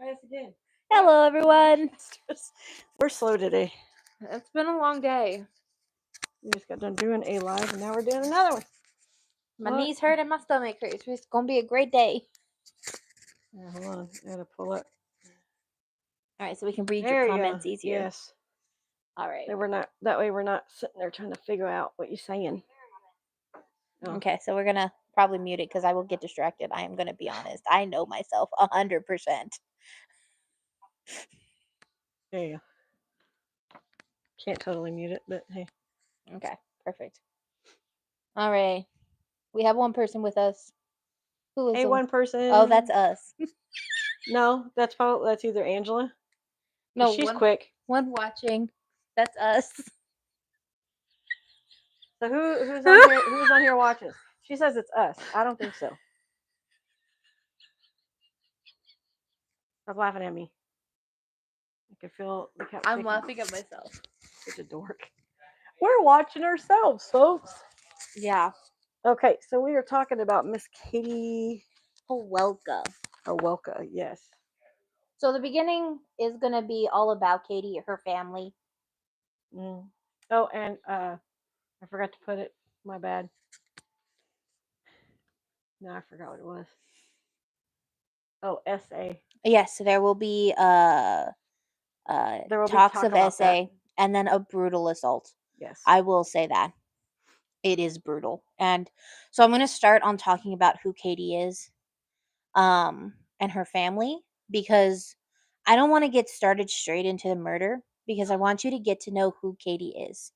Try this again. Hello, everyone. We're slow today. It's been a long day. We just got done doing a live, and now we're doing another one. My What? knees hurt and my stomach hurts. It's gonna be a great day. Hold on, I gotta pull up. All right, so we can read There your you comments go. easier. Yes. All right. That way we're not sitting there trying to figure out what you're saying. Oh. Okay, so we're gonna probably mute it because I will get distracted. I am gonna be honest. I know myself 100%. There you go. Can't totally mute it, but hey. Okay, perfect. All right, we have one person with us. Who is Hey, one person. Oh, that's us. No, that's either Angela. No, she's quick. One watching. That's us. So who's on here? Who's on here watching? She says it's us. I don't think so. Stop laughing at me. I can feel the cat. I'm laughing at myself. Such a dork. We're watching ourselves, folks. Yeah. Okay, so we are talking about Miss Katy Hawelka. Hawelka, yes. So the beginning is gonna be all about Katy, her family. Oh, and I forgot to put it. My bad. No, I forgot what it was. Oh, essay. Yes, there will be talks of essay and then a brutal assault. Yes. I will say that. It is brutal. And so I'm going to start on talking about who Katy is and her family, because I don't want to get started straight into the murder, because I want you to get to know who Katy is.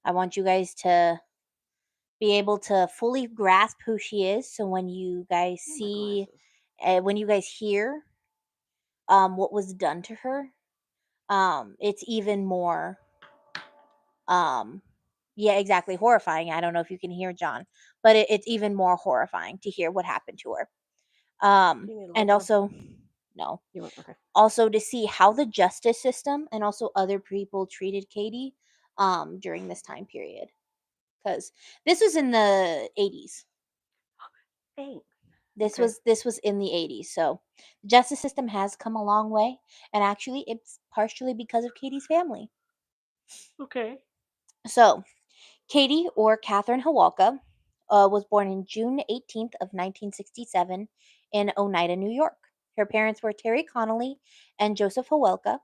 I want you guys to be able to fully grasp who she is, so when you guys see when you guys hear what was done to her, it's even more yeah, exactly, horrifying. I don't know if you can hear John, but it's even more horrifying to hear what happened to her. And also no. Okay. Also to see how the justice system and also other people treated Katy during this time period, because this was in the 80s. This was in the 80s. So the justice system has come a long way, and actually it's partially because of Katy's family. Okay. So Katy, or Catherine Hawelka, was born in June 18th of 1967 in Oneida, New York. Her parents were Terry Connolly and Joseph Hawelka.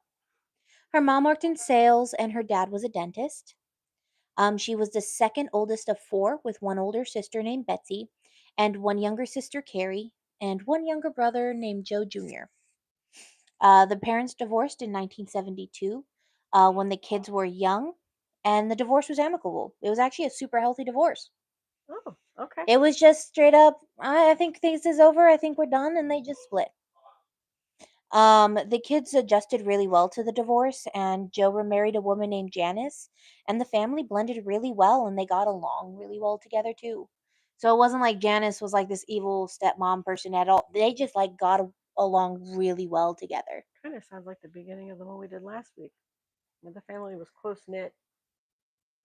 Her mom worked in sales and her dad was a dentist. She was the second oldest of four, with one older sister named Betsy and one younger sister, Carrie, and one younger brother named Joe Jr. The parents divorced in 1972 when the kids were young, and the divorce was amicable. It was actually a super healthy divorce. Oh, okay. It was just straight up, I think things is over, I think we're done, and they just split. The kids adjusted really well to the divorce, and Joe remarried a woman named Janice, and the family blended really well, and they got along really well together too. So it wasn't like Janice was like this evil stepmom person at all. They just like got along really well together. Kind of sounds like the beginning of the one we did last week. When the family was close knit.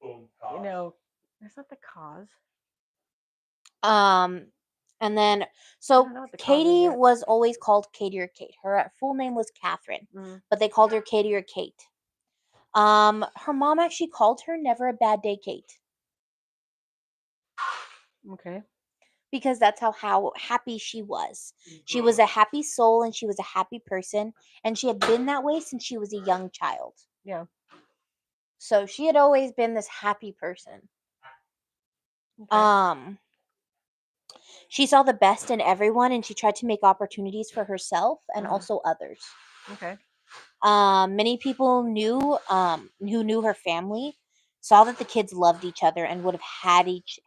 You know, is that the cause? And then so Katy was always called Katy or Kate. Her full name was Catherine, but they called her Katy or Kate. Her mom actually called her Never a Bad Day Kate. Okay. Because that's how happy she was. She was a happy soul, and she was a happy person, and she had been that way since she was a young child. Yeah. So she had always been this happy person. Okay. She saw the best in everyone, and she tried to make opportunities for herself and also others. Okay. Many people who knew her family saw that the kids loved each other and would have had each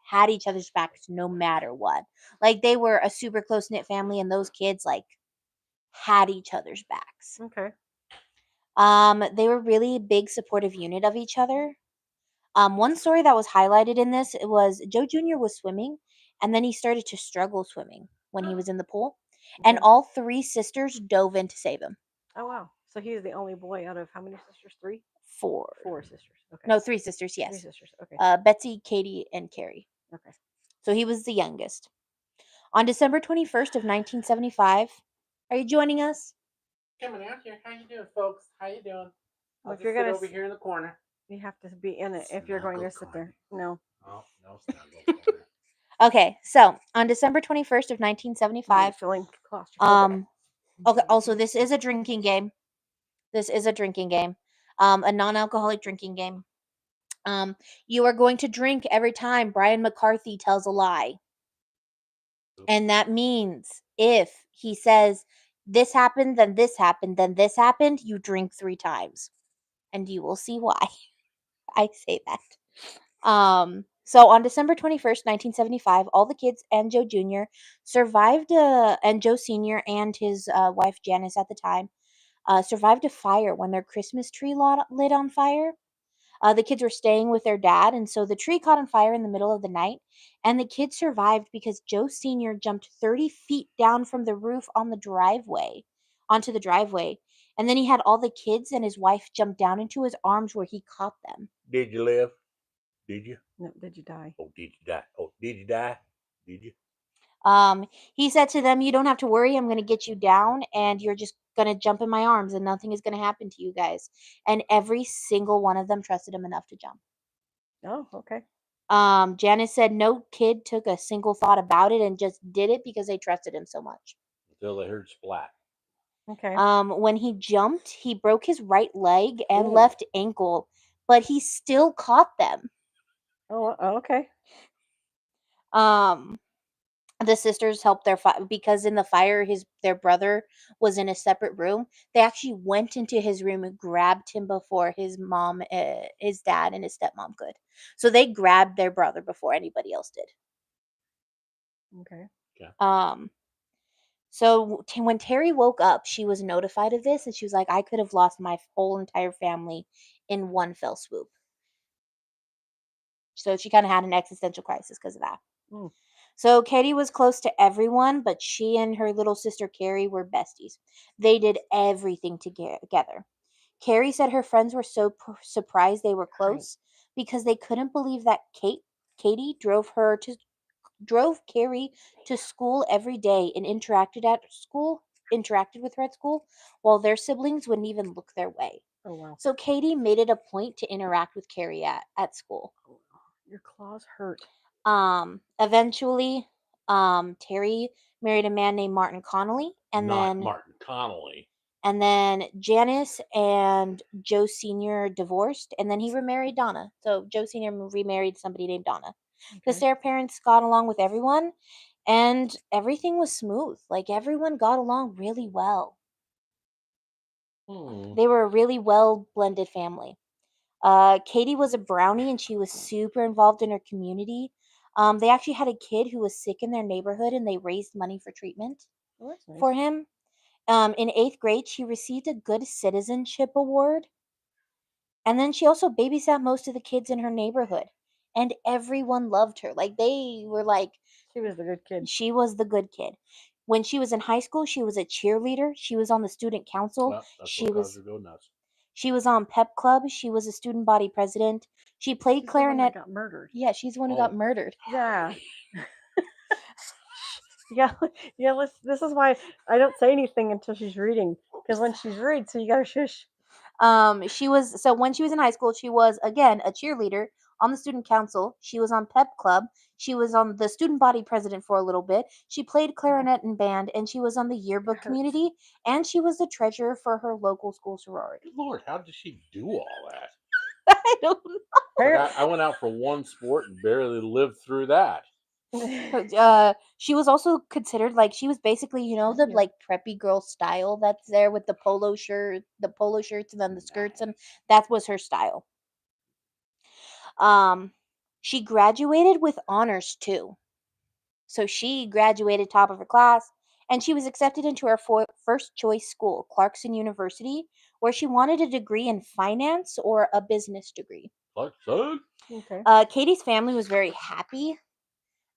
other's backs no matter what. Like, they were a super close knit family, and those kids like had each other's backs. Okay. They were really a big supportive unit of each other. One story that was highlighted in this, it was Joe Jr. was swimming, and then he started to struggle swimming when he was in the pool, and all three sisters dove in to save him. Oh, wow. So he is the only boy out of how many sisters? 3? 4. 4 sisters. Okay. No, 3 sisters, yes. 3 sisters, okay. Betsy, Katy, and Carrie. Okay. So he was the youngest. On December 21st of 1975, are you joining us? Coming out here. How you doing, folks? How you doing? Well, I'll if just you're sit gonna over here in the corner. You have to be in it if you're going to sit there. No. Oh, no snuggle corner. Okay, so on December 21st of I'm 1975, feeling claustrophobic. okay, also this is a drinking game. This is a drinking game. A non-alcoholic drinking game. You are going to drink every time Brian McCarthy tells a lie. And that means if he says this happened, then this happened, then this happened, you drink 3 times. And you will see why I say that. So on December 21st, 1975, all the kids and Joe Jr. survived, and Joe Sr. and his wife Janice at the time survived a fire when their Christmas tree lit on fire. The kids were staying with their dad, and so the tree caught on fire in the middle of the night. And the kids survived because Joe Sr. jumped 30 feet down from the roof onto the driveway. And then he had all the kids and his wife jump down into his arms where he caught them. Did you live? Did you? No, did you die? Oh, did you die? Oh, did you die? Did you? He said to them, "You don't have to worry. I'm going to get you down, and you're just going to jump in my arms, and nothing is going to happen to you guys." And every single one of them trusted him enough to jump. Oh, okay. Janice said no kid took a single thought about it and just did it because they trusted him so much. Until they heard splat. Okay. When he jumped, he broke his right leg and Ooh. left ankle, but he still caught them. Oh, okay. The sisters helped because in the fire their brother was in a separate room. They actually went into his room and grabbed him before his mom, his dad, and his stepmom could. So they grabbed their brother before anybody else did. Okay. So when Terry woke up, she was notified of this, and she was like, "I could have lost my whole entire family in one fell swoop." So she kind of had an existential crisis because of that. Mm. So Katie was close to everyone, but she and her little sister Carrie were besties. They did everything together. Carrie said her friends were so surprised they were close because they couldn't believe that Katie drove Carrie to school every day and interacted with her at school, while their siblings wouldn't even look their way. Oh, wow. So Katie made it a point to interact with Carrie at school. Your claws hurt. Eventually, Terry married a man named Martin Connolly, and Martin Connolly. And then Janice and Joe Sr. divorced, and then he remarried Donna. So Joe Sr. remarried somebody named Donna. Because their parents got along with everyone, and everything was smooth. Like, everyone got along really well. They were a really well-blended family. Katie was a brownie, and she was super involved in her community. They actually had a kid who was sick in their neighborhood, and they raised money for treatment for him. In 8th grade, she received a Good Citizenship Award. And then she also babysat most of the kids in her neighborhood. And everyone loved her. Like, they were like... She was the good kid. She was the good kid. When she was in high school, she was a cheerleader. She was on the student council. Well, that's what caused her to go nuts. She was on pep club. She was a student body president. She played clarinet. The one that got murdered. Yeah, she's the one who got murdered. Yeah. Yeah. This is why I don't say anything until she's reading, because when she's reading, so you gotta shush. When she was in high school, she was again a cheerleader on the student council. She was on pep club. She was on the student body president for a little bit. She played clarinet in band, and she was on the yearbook community, and she was the treasurer for her local school sorority. Lord, how did she do all that? I don't know. I went out for one sport and barely lived through that. She was also considered, like, she was basically, the like preppy girl style that's there with the polo shirts and then the skirts, and that was her style. She graduated with honors too. So she graduated top of her class, and she was accepted into her first choice school, Clarkson University, where she wanted a degree in finance or a business degree. Clarkson? Okay. Katie's family was very happy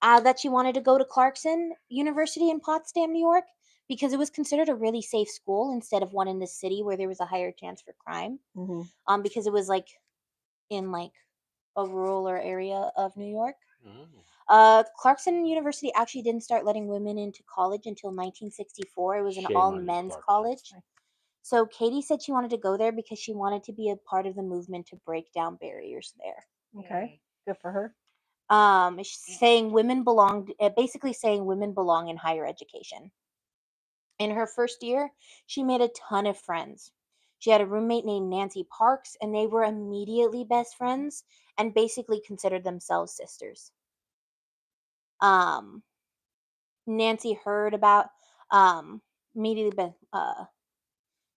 that she wanted to go to Clarkson University in Potsdam, New York, because it was considered a really safe school instead of one in the city where there was a higher chance for crime. Mm-hmm. Because it was like in like a rural area of New York. Clarkson University actually didn't start letting women into college until 1964. It was an all-men's college. So Katy said she wanted to go there because she wanted to be a part of the movement to break down barriers there. Okay. Good for her. Saying women belong, basically saying women belong in higher education. In her first year, she made a ton of friends. She had a roommate named Nancy Parks, and they were immediately best friends and basically considered themselves sisters. Nancy heard about immediately.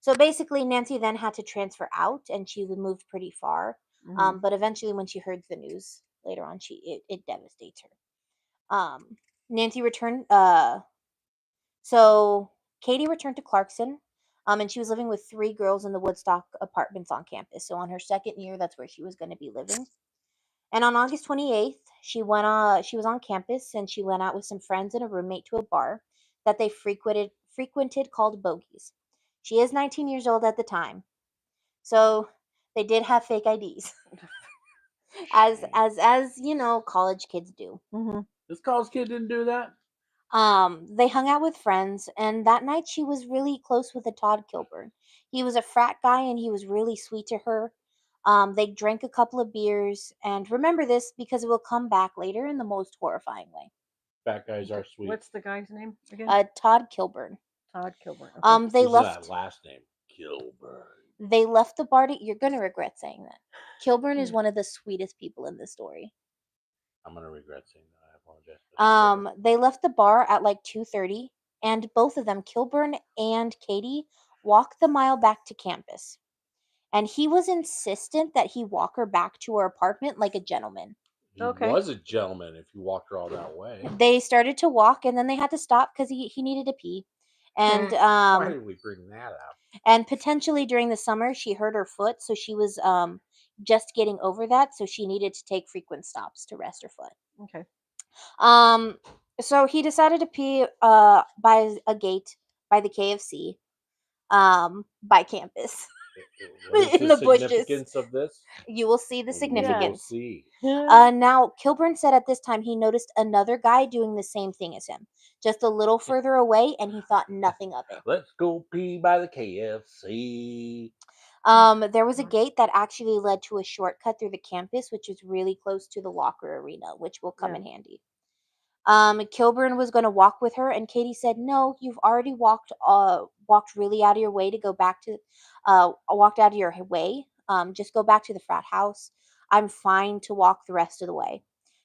So basically, Nancy then had to transfer out, and she moved pretty far. But eventually, when she heard the news later on, it devastates her. Nancy returned. So Katy returned to Clarkson, and she was living with 3 girls in the Woodstock apartments on campus. So on her second year, that's where she was going to be living. And on August 28th, she was on campus and she went out with some friends and a roommate to a bar that they frequented called Bogies. She is 19 years old at the time. So they did have fake IDs. as you know, college kids do. This college kid didn't do that. They hung out with friends, and that night she was really close with a Todd Kilburn. He was a frat guy and he was really sweet to her. They drank a couple of beers, and remember this because it will come back later in the most horrifying way. Fat guys are sweet. What's the guy's name again? Todd Kilburn. Todd Kilburn. Okay. They Who's left. that last name? Kilburn. They left the bar. You're gonna regret saying that. Kilburn is one of the sweetest people in this story. I'm gonna regret saying that. I apologize. They left the bar at like 2:30, and both of them, Kilburn and Katy, walked the mile back to campus. And he was insistent that he walk her back to her apartment like a gentleman. He was a gentleman if you walked her all that way. They started to walk, and then they had to stop because he needed to pee. And why did we bring that up? And potentially during the summer, she hurt her foot, so she was just getting over that, so she needed to take frequent stops to rest her foot. Okay. So he decided to pee by a gate by the KFC by campus. In the significance of this? You will see the significance. See. Now, Kilburn said at this time he noticed another guy doing the same thing as him, just a little further away, and he thought nothing of it. Let's go pee by the KFC. There was a gate that actually led to a shortcut through the campus, which is really close to the locker arena, which will come in handy. Kilburn was going to walk with her, and Katy said, "No, you've already walked really out of your way to go back to, walked out of your way. Just go back to the frat house. I'm fine to walk the rest of the way."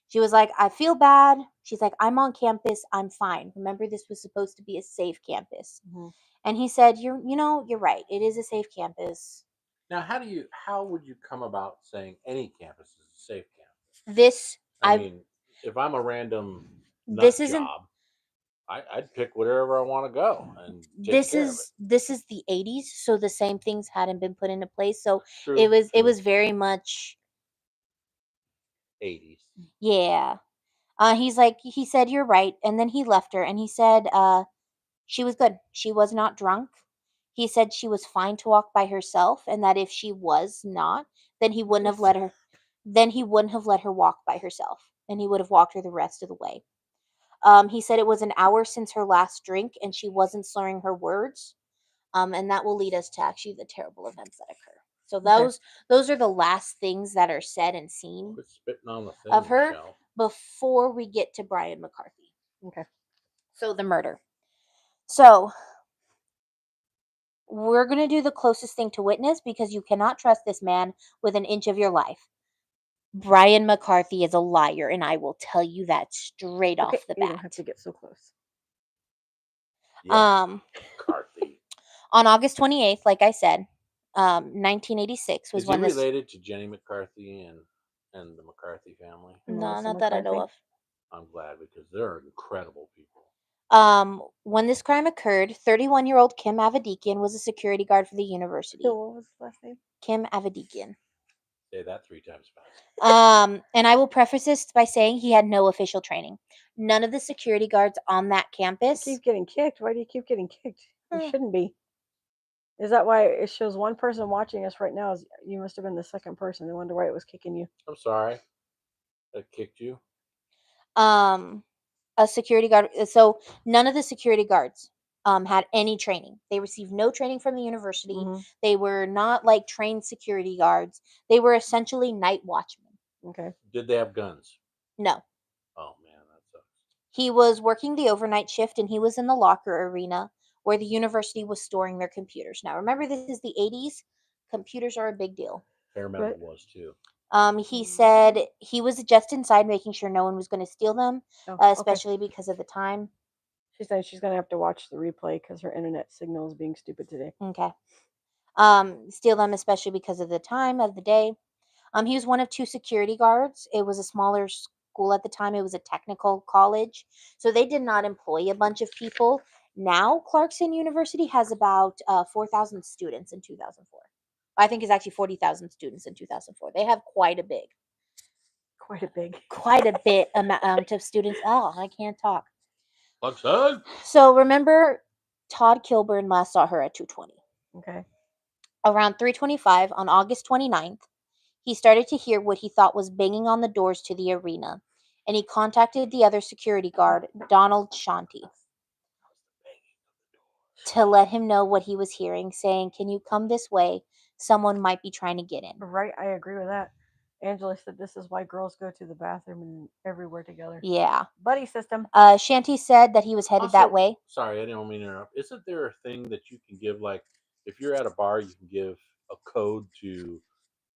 She was like, "I feel bad." She's like, "I'm on campus. I'm fine. Remember, this was supposed to be a safe campus." And he said, "You're right. It is a safe campus." Now, how would you come about saying any campus is a safe campus? This, I mean, if I'm a random this isn't job, I'd pick wherever I want to go and take this care of is this is the 80s, so the same things hadn't been put into place, so True, it was very much 80s. Yeah. He said, "You're right." And then he left her, and he said she was good. She was not drunk. He said she was fine to walk by herself, and that if she was not, then he wouldn't have let her walk by herself, and he would have walked her the rest of the way. He said it was an hour since her last drink, and she wasn't slurring her words. And that will lead us to actually the terrible events that occur. So those are the last things that are said and seen Quit spitting on the thing, of her Michelle. before we get to Brian McCarthy. Okay. So the murder. So we're going to do the closest thing to witness because you cannot trust this man with an inch of your life. Brian McCarthy is a liar, and I will tell you that straight off the bat. You don't have to get so close. Yeah, McCarthy. On August 28th, like I said, 1986 was when this... Is he related to Jenny McCarthy and the McCarthy family? No, not that I know of. I'm glad because they're incredible people. When this crime occurred, 31-year-old Kim Avedikian was a security guard for the university. So what was his last name? Kim Avedikian. Say that 3 times fast. And I will preface this by saying he had no official training. None of the security guards on that campus... You keep getting kicked. Why do you keep getting kicked? You shouldn't be. Is that why it shows one person watching us right now? You must have been the second person. I wonder why it was kicking you. I'm sorry. That kicked you? A security guard... So none of the security guards had any training. They received no training from the university. Mm-hmm. They were not like trained security guards. They were essentially night watchmen. Okay. Did they have guns? No. Oh man, that sucks. He was working the overnight shift and he was in the locker arena where the university was storing their computers. Now, remember, this is the 80s. Computers are a big deal. Hair metal was too. He said he was just inside making sure no one was going to steal them, Oh, okay. especially because of the time. She said she's going to have to watch the replay because her internet signal is being stupid today. Okay. Steal them, especially because of the time of the day. He was one of two security guards. It was a smaller school at the time. It was a technical college. So they did not employ a bunch of people. Now, Clarkson University has about 4,000 students in 2004. I think it's actually 40,000 students in 2004. They have quite a bit amount of students. Oh, I can't talk. Clarkson. So remember, Todd Kilburn last saw her at 2:20. Okay. Around 3:25 on August 29th, he started to hear what he thought was banging on the doors to the arena, and he contacted the other security guard, Donald Shanti, to let him know what he was hearing, saying, "Can you come this way? Someone might be trying to get in." Right, I agree with that. Angela said this is why girls go to the bathroom and everywhere together. Yeah. Buddy system. Shanti said that he was headed that way. Sorry, I didn't mean to interrupt. Isn't there a thing that you can give, like, if you're at a bar, you can give a code to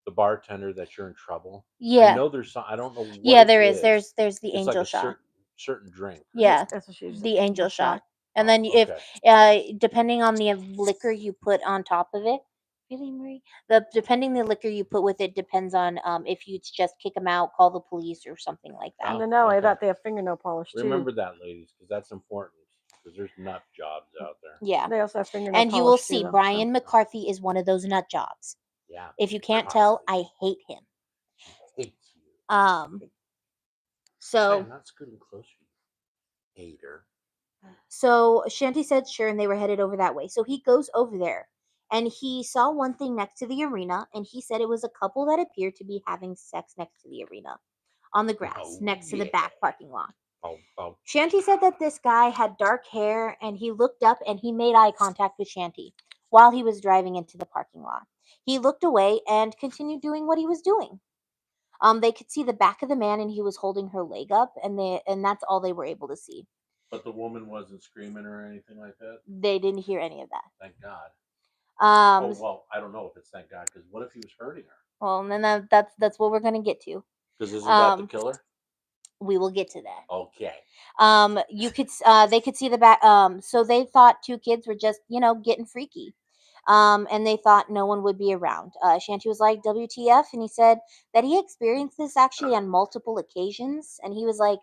the bartender that you're in trouble? Yeah. I know there's some. I don't know what. Yeah, it there is. is. There's the It's angel like a shot. certain drink. Yeah, That's what she said. the angel shot. And Oh, then okay. if depending on the liquor you put on top of it, really, Marie, depending the liquor you put with it depends on if you just kick them out, call the police, or something like that. And then not only that, they have fingernail polish too. Remember that, ladies, because that's important. Because there's nut jobs out there. Yeah, They also have fingernail and polish you will too, see though, Brian so. McCarthy is one of those nut jobs. Yeah. If you can't tell, I hate him. She hates you. So I'm not scooting closer. Hater. So Shanti said sure, and they were headed over that way. So he goes over there, and he saw one thing next to the arena, and he said it was a couple that appeared to be having sex next to the arena, on the grass, next to the back parking lot. Shanti said that this guy had dark hair, and he looked up and he made eye contact with Shanti while he was driving into the parking lot. He looked away and continued doing what he was doing. They could see the back of the man, and he was holding her leg up, and that's all they were able to see. But the woman wasn't screaming or anything like that? They didn't hear any of that. Thank God. Oh, well, I don't know if it's thank God, because what if he was hurting her? Well, and then that's what we're gonna get to. Because isn't that the killer? We will get to that. Okay. They could see the back. So they thought two kids were just getting freaky. And they thought no one would be around. Shanti was like, "WTF?" And he said that he experienced this actually on multiple occasions, and he was like,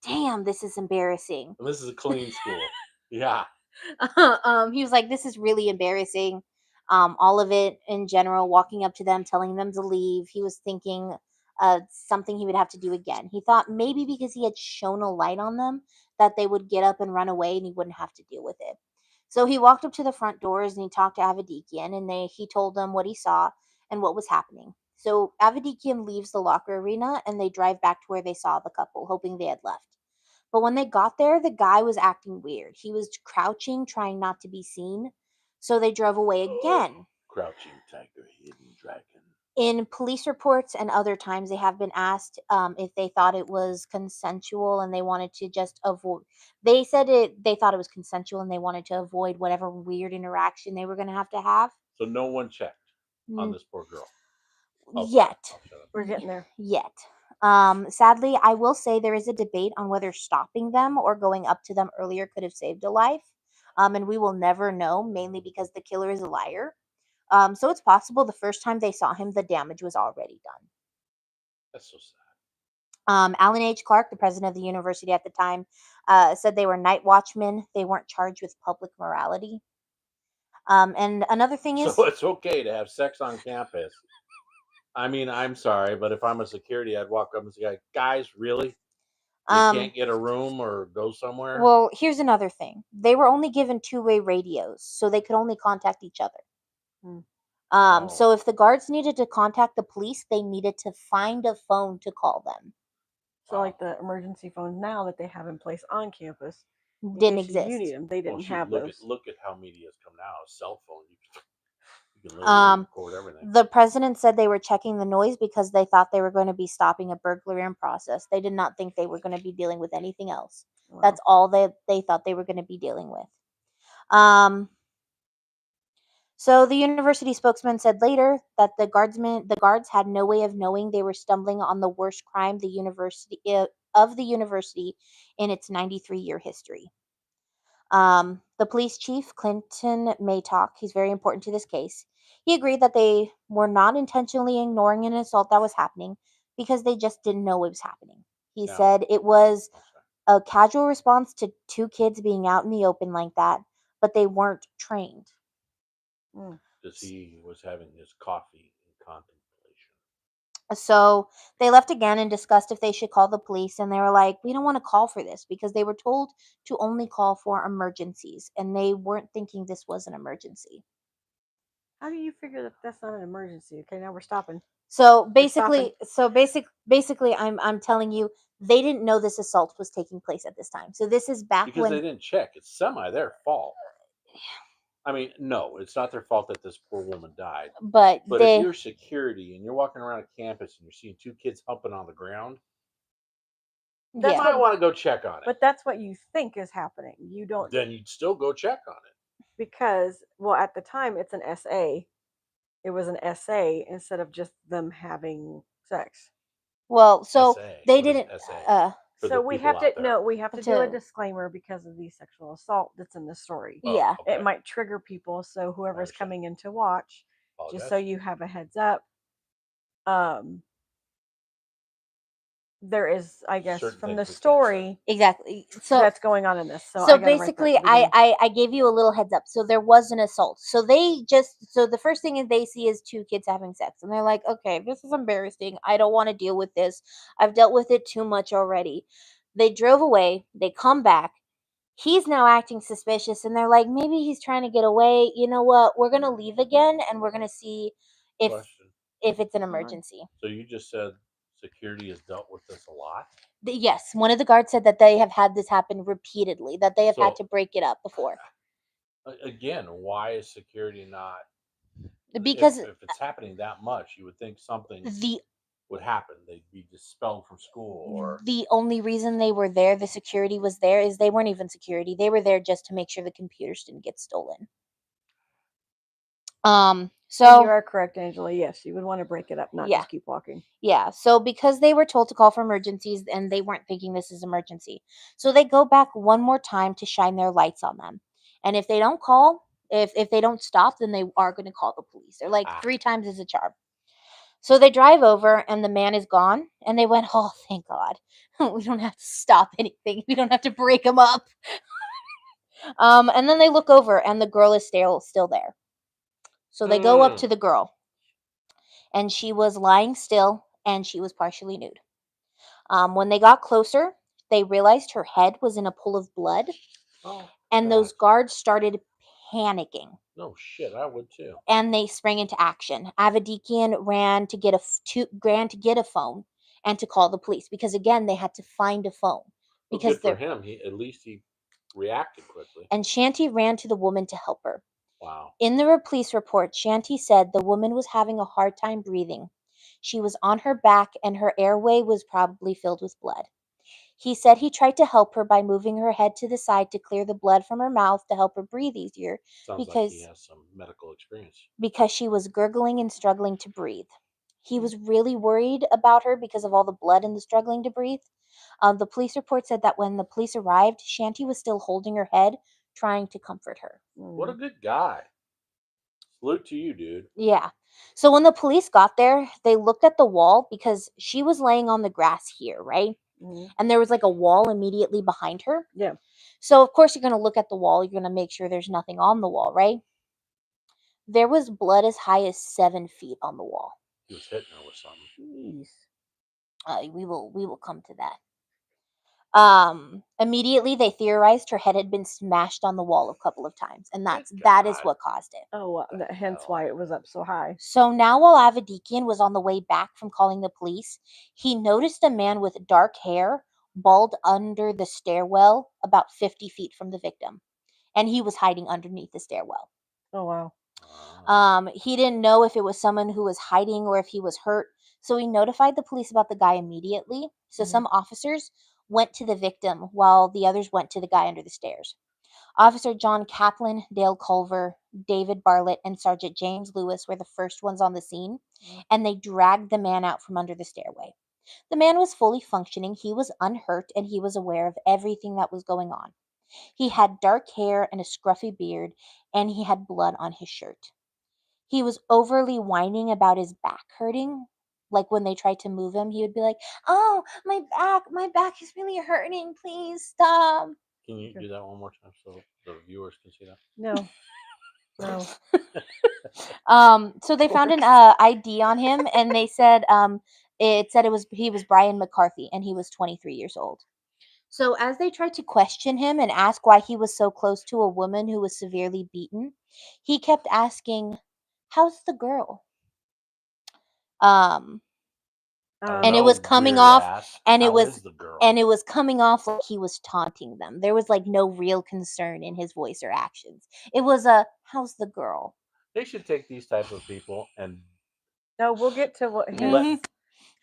"Damn, this is embarrassing." And this is a clean school. Yeah. He was like, "This is really embarrassing." All of it in general, walking up to them, telling them to leave. He was thinking something he would have to do again. He thought maybe because he had shown a light on them that they would get up and run away and he wouldn't have to deal with it. So he walked up to the front doors and he talked to Avedikian, and he told them what he saw and what was happening. So Avedikian leaves the locker arena and they drive back to where they saw the couple, hoping they had left. But when they got there, the guy was acting weird. He was crouching, trying not to be seen. So they drove away again. Crouching tiger, hidden dragon. In police reports and other times, they have been asked if they thought it was consensual and they wanted to just avoid. They said they thought it was consensual and they wanted to avoid whatever weird interaction they were going to have. So no one checked on this poor girl. Yet. We're getting there. Yet. Sadly, I will say there is a debate on whether stopping them or going up to them earlier could have saved a life. And we will never know, mainly because the killer is a liar. So it's possible the first time they saw him, the damage was already done. That's so sad. Alan H. Clark, the president of the university at the time, said they were night watchmen. They weren't charged with public morality. And another thing is... So it's okay to have sex on campus. I mean, I'm sorry, but if I'm a security, I'd walk up and say, "Guys, really? You can't get a room or go somewhere?" Well, here's another thing. They were only given two-way radios, so they could only contact each other. So if the guards needed to contact the police, they needed to find a phone to call them. So like the emergency phones now that they have in place on campus, In didn't case you exist. need them. They didn't have look those. look at how media's come now. A cell phone, you can literally record everything. The president said they were checking the noise because they thought they were going to be stopping a burglary in process. They did not think they were going to be dealing with anything else. Wow. That's all they thought they were going to be dealing with. So the university spokesman said later that the guards had no way of knowing they were stumbling on the worst crime of the university in its 93-year history. The police chief, Clinton Maytalk, he's very important to this case. He agreed that they were not intentionally ignoring an assault that was happening because they just didn't know it was happening. He said it was a casual response to two kids being out in the open like that, but they weren't trained. Because he was having his coffee in contemplation. So they left again and discussed if they should call the police, and they were like, we don't want to call for this because they were told to only call for emergencies, and they weren't thinking this was an emergency. How do you figure that that's not an emergency? Okay, now we're stopping. So basically, I'm telling you, they didn't know this assault was taking place at this time. So this is back because they didn't check. It's semi their fault. I mean, no, it's not their fault that this poor woman died. But if you're security and you're walking around a campus and you're seeing two kids humping on the ground, you might want to go check on it. But that's what you think is happening. You don't. Then you'd still go check on it. Because, well, at the time, it's an SA. It was an SA instead of just them having sex. Well, so SA. they What is didn't. SA? So we have to do a disclaimer because of the sexual assault that's in the story. Yeah. It might trigger people. So whoever's coming in to watch, just so you have a heads up. There is, I guess, certain from the story exactly that's going on in this. So basically, I gave you a little heads up. So there was an assault. So the first thing they see is two kids having sex, and they're like, okay, this is embarrassing. I don't want to deal with this. I've dealt with it too much already. They drove away. They come back. He's now acting suspicious, and they're like, maybe he's trying to get away. You know what? We're gonna leave again, and we're gonna see if it's an emergency. So you just said security has dealt with this a lot? Yes, one of the guards said that they have had this happen repeatedly, that they have had to break it up before. Again, why is security not? Because if it's happening that much, you would think something would happen. They'd be expelled from school. Or the only reason they were there, the security was there, is they weren't even security. They were there just to make sure the computers didn't get stolen. So you are correct, Angela. Yes, you would want to break it up, not just keep walking. Yeah. So because they were told to call for emergencies and they weren't thinking this is emergency. So they go back one more time to shine their lights on them. And if they don't call, if they don't stop, then they are going to call the police. They're like 3 times as a charm. So they drive over and the man is gone. And they went, oh, thank God. We don't have to stop anything. We don't have to break him up. And then they look over and the girl is still there. So they go up to the girl. And she was lying still and she was partially nude. When they got closer, they realized her head was in a pool of blood. And those guards started panicking. No shit, I would too. And they sprang into action. Avedikian ran to get a phone and to call the police because again they had to find a phone. Because good for him, at least he reacted quickly. And Shanti ran to the woman to help her. Wow. In the police report, Shanti said the woman was having a hard time breathing. She was on her back and her airway was probably filled with blood. He said he tried to help her by moving her head to the side to clear the blood from her mouth to help her breathe easier. Sounds like he has some medical experience. Because she was gurgling and struggling to breathe. He was really worried about her because of all the blood and the struggling to breathe. The police report said that when the police arrived, Shanti was still holding her head, trying to comfort her. What a good guy. Salute to you, dude. Yeah. So when the police got there, they looked at the wall because she was laying on the grass here, right? Mm-hmm. And there was like a wall immediately behind her. Yeah. So of course you're going to look at the wall. You're going to make sure there's nothing on the wall, right? There was blood as high as 7 feet on the wall. He was hitting her with something. Jeez. We will come to that. Immediately they theorized her head had been smashed on the wall a couple of times, and that is what caused it. Oh, hence why it was up so high. So now while Avedikian was on the way back from calling the police, he noticed a man with dark hair balled under the stairwell about 50 feet from the victim, and he was hiding underneath the stairwell. Oh wow. He didn't know if it was someone who was hiding or if he was hurt, so he notified the police about the guy immediately. So some officers went to the victim while the others went to the guy under the stairs. Officer John Kaplan, Dale Culver, David Bartlett, and Sergeant James Lewis were the first ones on the scene, and they dragged the man out from under the stairway. The man was fully functioning, he was unhurt, and he was aware of everything that was going on. He had dark hair and a scruffy beard, and he had blood on his shirt. He was overly whining about his back hurting. Like when they tried to move him, he would be like, "Oh, my back is really hurting. Please stop." Can you do that one more time so the viewers can see that? No. No. So they found an ID on him, and they said it said he was Brian McCarthy, and he was 23 years old. So as they tried to question him and ask why he was so close to a woman who was severely beaten, he kept asking, "How's the girl?" And it was coming off, and it was coming off like he was taunting them. There was like no real concern in his voice or actions. It was "How's the girl?" They should take these type of people and No, we'll get to what his let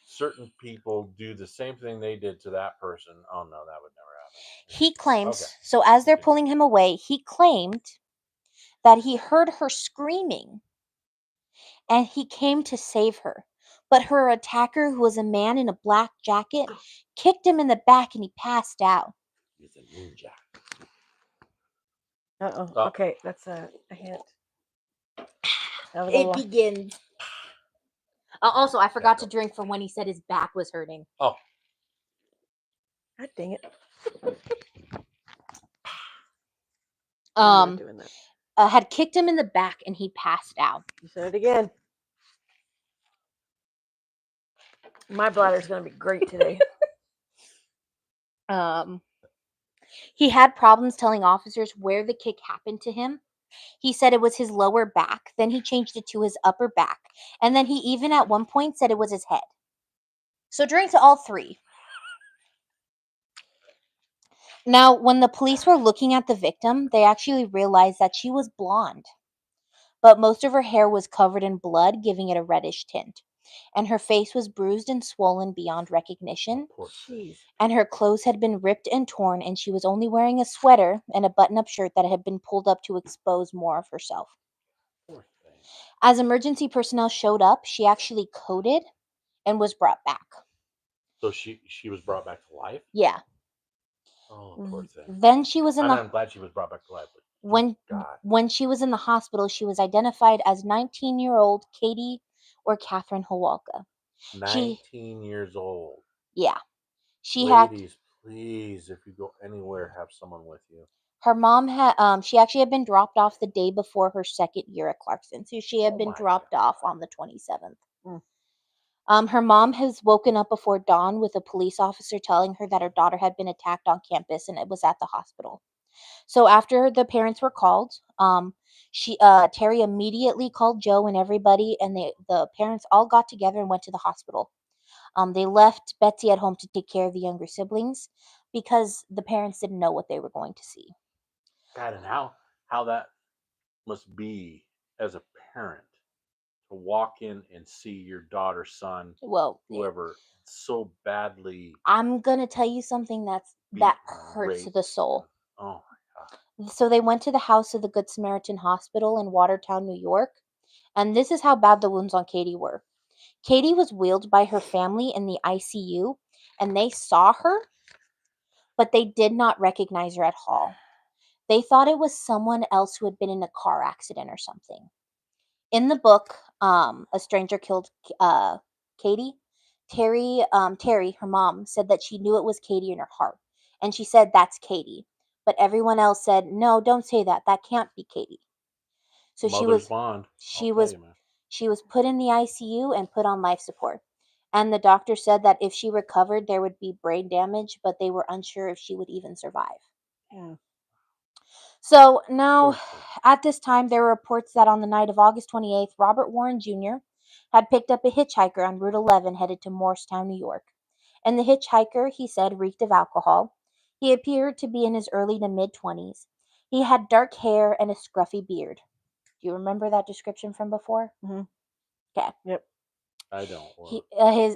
certain people do the same thing they did to that person. Oh no, that would never happen. He claims, so as they're pulling him away, he claimed that he heard her screaming and he came to save her. But her attacker, who was a man in a black jacket, kicked him in the back and he passed out. He's a ninja. Okay, that's a hint. It begins. Also, I forgot to drink from when he said his back was hurting. Oh. God dang it. I'm not doing that. Had kicked him in the back and he passed out. You said it again. My bladder's going to be great today. He had problems telling officers where the kick happened to him. He said it was his lower back, then he changed it to his upper back, and then he even at one point said it was his head. So drink to all three. Now, when the police were looking at the victim, they actually realized that she was blonde, but most of her hair was covered in blood, giving it a reddish tint, and her face was bruised and swollen beyond recognition. And her clothes had been ripped and torn, and she was only wearing a sweater and a button-up shirt that had been pulled up to expose more of herself. As emergency personnel showed up, she actually coded and was brought back. So she was brought back to life? Yeah. Oh, poor thing. Then she was in I'm glad she was brought back to life. When she was in the hospital, she was identified as 19-year-old Katy or Catherine Hawelka. 19 years old. Yeah. Ladies, please, if you go anywhere, have someone with you. Her mom had she actually had been dropped off the day before her second year at Clarkson. So she had been dropped off on the 27th. Her mom has woken up before dawn with a police officer telling her that her daughter had been attacked on campus and it was at the hospital. So after the parents were called, Terry immediately called Joe and everybody, and the parents all got together and went to the hospital. They left Betsy at home to take care of the younger siblings because the parents didn't know what they were going to see. God, and how that must be as a parent to walk in and see your daughter, son, whoever, so badly. I'm gonna tell you something that hurts the soul. Oh my God. So they went to the house of the Good Samaritan Hospital in Watertown, New York, and this is how bad the wounds on Katy were. Katy was wheeled by her family in the ICU, and they saw her, but they did not recognize her at all. They thought it was someone else who had been in a car accident or something. In the book, A Stranger Killed Katy, Terry, her mom, said that she knew it was Katy in her heart. And she said, "That's Katy." But everyone else said, "No, don't say that. That can't be Katy." So she was put in the ICU and put on life support. And the doctor said that if she recovered, there would be brain damage, but they were unsure if she would even survive. Yeah. So now, at this time, there were reports that on the night of August 28th, Robert Warren Jr. had picked up a hitchhiker on Route 11 headed to Morristown, New York. And the hitchhiker, he said, reeked of alcohol. He appeared to be in his early to mid-20s. He had dark hair and a scruffy beard. Do you remember that description from before? Mm-hmm. Okay. Yep. I don't.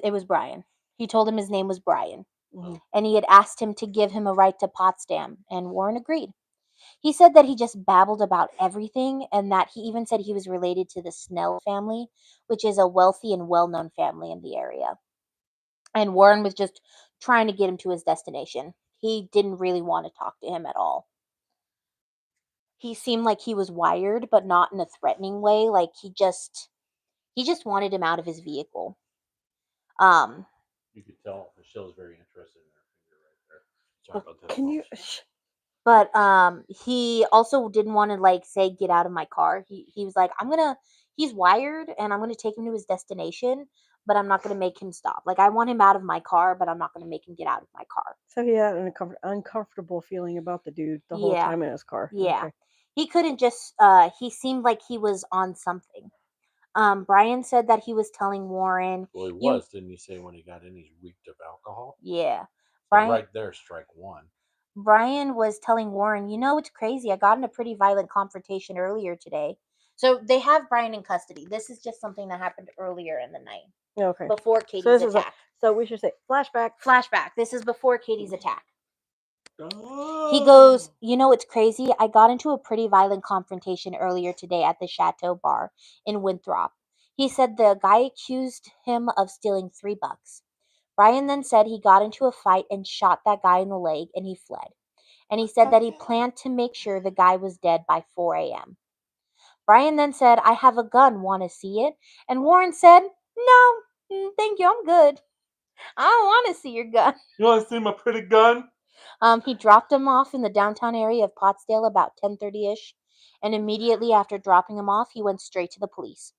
It was Brian. He told him his name was Brian. Mm-hmm. And he had asked him to give him a right to Potsdam, and Warren agreed. He said that he just babbled about everything, and that he even said he was related to the Snell family, which is a wealthy and well-known family in the area. And Warren was just trying to get him to his destination. He didn't really want to talk to him at all. He seemed like he was wired, but not in a threatening way. Like he just wanted him out of his vehicle. You could tell Michelle's very interested in her finger right there. Sorry about that. Can you? But he also didn't want to like say get out of my car. He was like, he's wired and I'm gonna take him to his destination, but I'm not gonna make him stop. Like I want him out of my car, but I'm not gonna make him get out of my car. So he had an uncomfortable feeling about the dude the whole time in his car. Yeah. Okay. He couldn't just he seemed like he was on something. Brian said that he was telling Warren. Well, he was, didn't he say when he got in he reeked of alcohol? Yeah. So right there, strike one. Brian was telling Warren, it's crazy. I got in a pretty violent confrontation earlier today. So they have Brian in custody. This is just something that happened earlier in the night. Okay. Before Katy's attack. So we should say flashback. Flashback. This is before Katy's attack. He goes, it's crazy. I got into a pretty violent confrontation earlier today at the Chateau Bar in Winthrop. He said the guy accused him of stealing $3. Brian then said he got into a fight and shot that guy in the leg and he fled. And he said that he planned to make sure the guy was dead by 4 a.m. Brian then said, I have a gun, want to see it? And Warren said, no, thank you, I'm good. I don't want to see your gun. You want to see my pretty gun? He dropped him off in the downtown area of Pottsdale about 10:30ish, and immediately after dropping him off, he went straight to the police.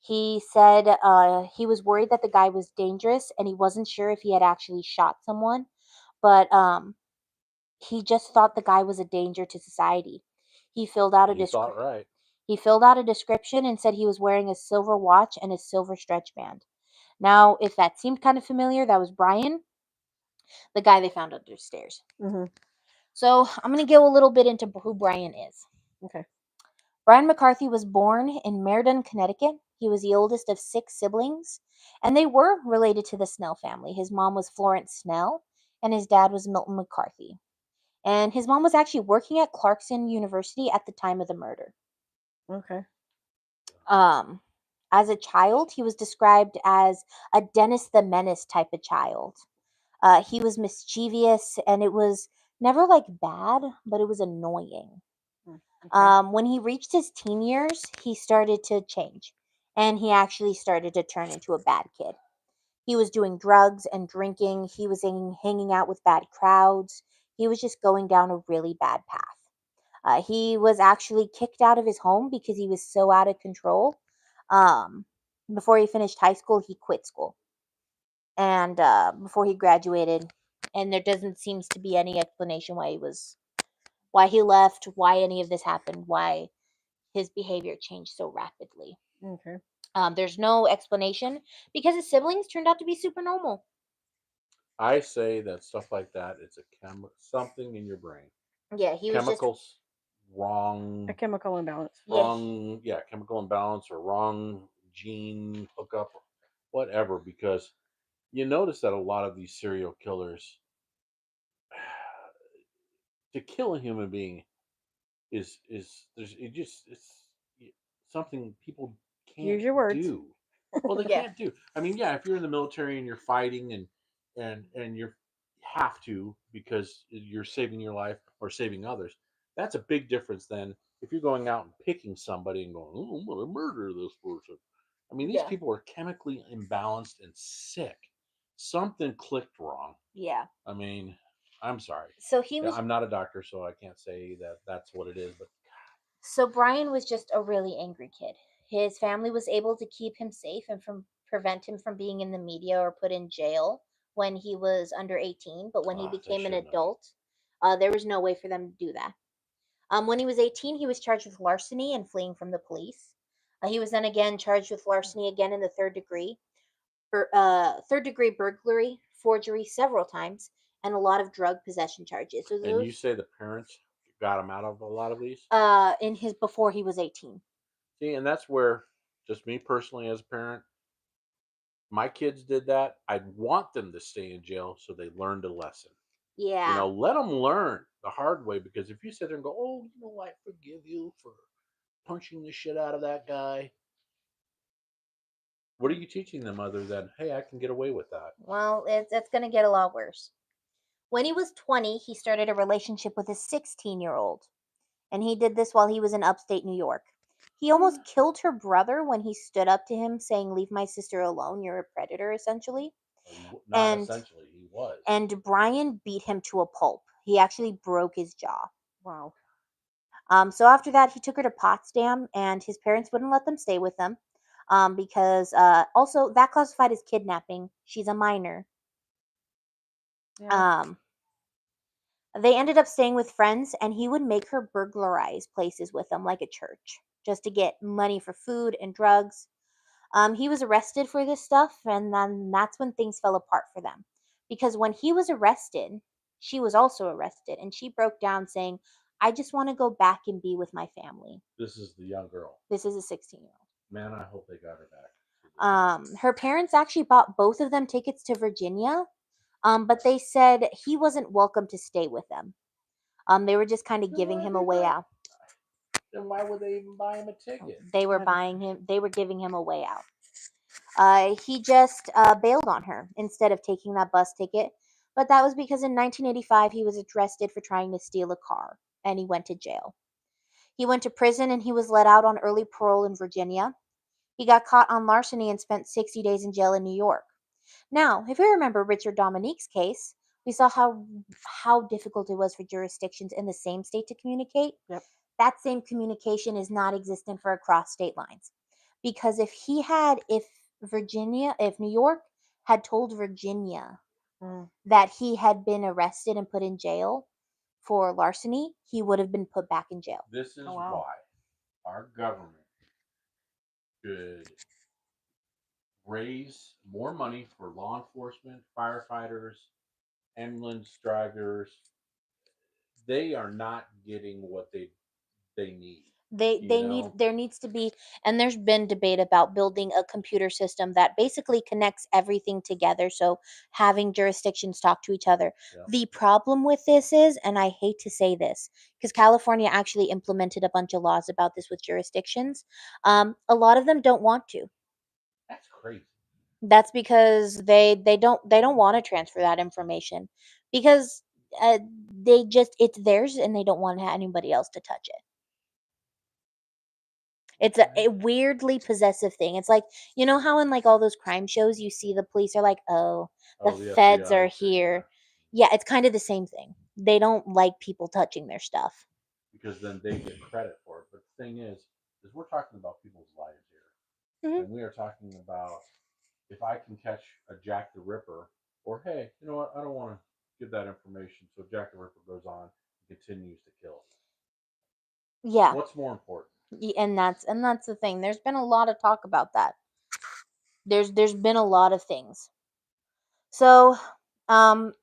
He said he was worried that the guy was dangerous, and he wasn't sure if he had actually shot someone, but he just thought the guy was a danger to society. He filled out a right. He filled out a description and said he was wearing a silver watch and a silver stretch band. Now, if that seemed kind of familiar, that was Brian, the guy they found under the stairs. Mm-hmm. So I'm going to go a little bit into who Brian is. Okay. Brian McCarthy was born in Meriden, Connecticut. He was the oldest of 6 siblings, and they were related to the Snell family. His mom was Florence Snell, and his dad was Milton McCarthy. And his mom was actually working at Clarkson University at the time of the murder. Okay. As a child, he was described as a Dennis the Menace type of child. He was mischievous, and it was never like bad, but it was annoying. Okay. When he reached his teen years, he started to change, and he actually started to turn into a bad kid. He was doing drugs and drinking. He was hanging out with bad crowds. He was just going down a really bad path. He was actually kicked out of his home because he was so out of control. Before he finished high school, he quit school. And before he graduated, and there doesn't seem to be any explanation why he left, why any of this happened, why his behavior changed so rapidly. Okay. There's no explanation because his siblings turned out to be super normal. I say that stuff like that, it's something in your brain. Yeah, he was chemicals wrong. A chemical imbalance. Wrong, yeah, chemical imbalance or wrong gene hookup, whatever. Because you notice that a lot of these serial killers, to kill a human being is it's something people can't Use your words. do. Well, they can't do. I mean, yeah, if you're in the military and you're fighting and you have to because you're saving your life or saving others, that's a big difference than if you're going out and picking somebody and going, oh, I'm going to murder this person. I mean, these people are chemically imbalanced and sick. Something clicked wrong. Yeah. I mean, I'm sorry. So I'm not a doctor, so I can't say that that's what it is. But so Brian was just a really angry kid. His family was able to keep him safe and prevent him from being in the media or put in jail when he was under 18. But when he became an adult, there was no way for them to do that. When he was 18, he was charged with larceny and fleeing from the police. He was then again charged with larceny again in the third degree burglary, forgery several times, and a lot of drug possession charges. So And you those say the parents got him out of a lot of these? in his before he was 18. See, and that's where, just me personally as a parent, my kids did that. I'd want them to stay in jail so they learned a lesson. Yeah. Let them learn the hard way, because if you sit there and go, "Oh, I forgive you for punching the shit out of that guy," what are you teaching them other than, "Hey, I can get away with that"? Well, it's going to get a lot worse. When he was 20, he started a relationship with a 16-year-old, and he did this while he was in upstate New York. He almost killed her brother when he stood up to him, saying, "Leave my sister alone. You're a predator," essentially. Not And essentially, he was. and Brian beat him to a pulp. He actually broke his jaw. Wow. So after that, he took her to Potsdam, and his parents wouldn't let them stay with them because also that classified as kidnapping. She's a minor. Yeah. Um, they ended up staying with friends, and he would make her burglarize places with them, like a church, just to get money for food and drugs. He was arrested for this stuff, and then that's when things fell apart for them. Because when he was arrested, she was also arrested, and she broke down saying, "I just want to go back and be with my family." This is the young girl. This is a 16-year-old. Man, I hope they got her back. Her parents actually bought both of them tickets to Virginia, but they said he wasn't welcome to stay with them. They were just kind of giving him a way out. Then why would they even buy him a ticket? They were giving him a way out. He just bailed on her instead of taking that bus ticket. But that was because in 1985 he was arrested for trying to steal a car, and he went to jail. He went to prison, and he was let out on early parole in Virginia. He got caught on larceny and spent 60 days in jail in New York. Now, if you remember Richard Dominique's case, we saw how difficult it was for jurisdictions in the same state to communicate. Yep. That same communication is not existent for across state lines. Because if New York had told Virginia that he had been arrested and put in jail for larceny, he would have been put back in jail. This is Oh, wow. why our government should raise more money for law enforcement, firefighters, ambulance drivers. They are not getting what they need. There needs to be, and there's been debate about building a computer system that basically connects everything together, so having jurisdictions talk to each other. Yeah. The problem with this is, and I hate to say this because California actually implemented a bunch of laws about this with jurisdictions, a lot of them don't want to. That's crazy. That's because they don't want to transfer that information because it's theirs, and they don't want anybody else to touch it. It's a weirdly possessive thing. It's like, you know how in like all those crime shows you see the police are like, "Oh, the the feds FBI are is here, here." Yeah, it's kind of the same thing. They don't like people touching their stuff. because then they get credit for it. But the thing is we're talking about people's lives here, Mhm. and we are talking about, if I can catch a Jack the Ripper, or hey, you know what, I don't want to give that information, so Jack the Ripper goes on and continues to kill. Yeah, What's more important? and that's the thing. There's been a lot of talk about that. There's been a lot of things. So, um,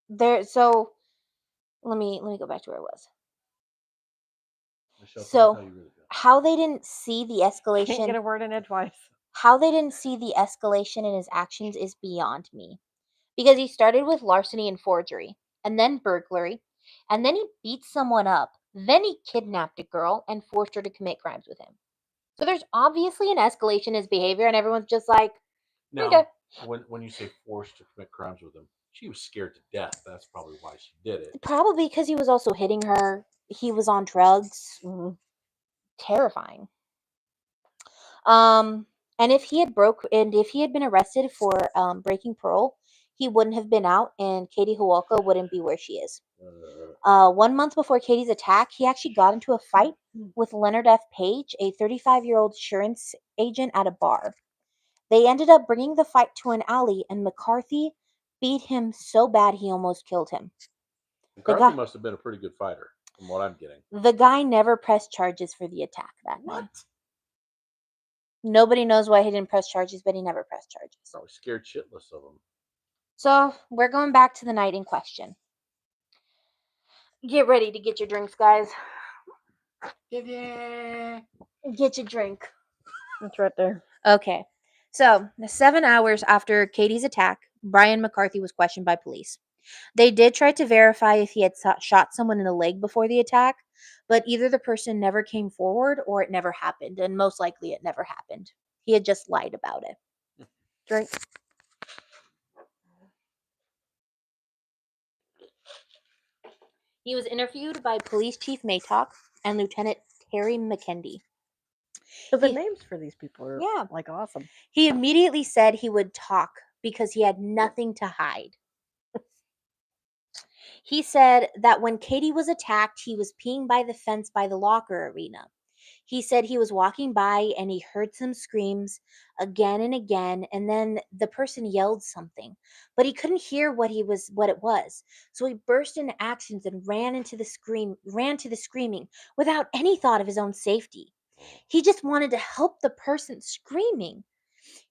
there. So let me go back to where I was. Michelle, tell us how So, you really feel. how they didn't see the Can't get escalation, a word in edgewise. how they didn't see the escalation in his actions is beyond me. Because he started with larceny and forgery, and then burglary, and then he beat someone up, then he kidnapped a girl and forced her to commit crimes with him. So there's obviously an escalation in his behavior, and everyone's just like, Now, okay. when you say forced to commit crimes with him, she was scared to death. That's probably why she did it. Probably because he was also hitting her. He was on drugs. Terrifying. Um, and if he had been arrested for breaking parole, he wouldn't have been out, and Katy Hawelka wouldn't be where she is. 1 month before Katie's attack, he actually got into a fight with Leonard F. Page, a 35-year-old insurance agent at a bar. They ended up bringing the fight to an alley, and McCarthy beat him so bad he almost killed him. McCarthy must have been a pretty good fighter, from what I'm getting. The guy never pressed charges for the attack that night. Nobody knows why he didn't press charges, but he never pressed charges. Probably scared shitless of him. So we're going back to the night in question. Get ready to get your drinks, guys. Get your drink. It's right there. Okay. So 7 hours after Katie's attack, Brian McCarthy was questioned by police. They did try to verify if he had shot someone in the leg before the attack, but either the person never came forward or it never happened, and most likely it never happened. He had just lied about it. Drink. He was interviewed by Police Chief Maytalk and Lieutenant Terry McKendy. So the names for these people are like awesome. He immediately said he would talk because he had nothing to hide. He said that when Katy was attacked, he was peeing by the fence by the locker arena. He said he was walking by and he heard some screams again and again, and then the person yelled something, but he couldn't hear what it was. So he burst into actions and ran to the screaming without any thought of his own safety. He just wanted to help the person screaming.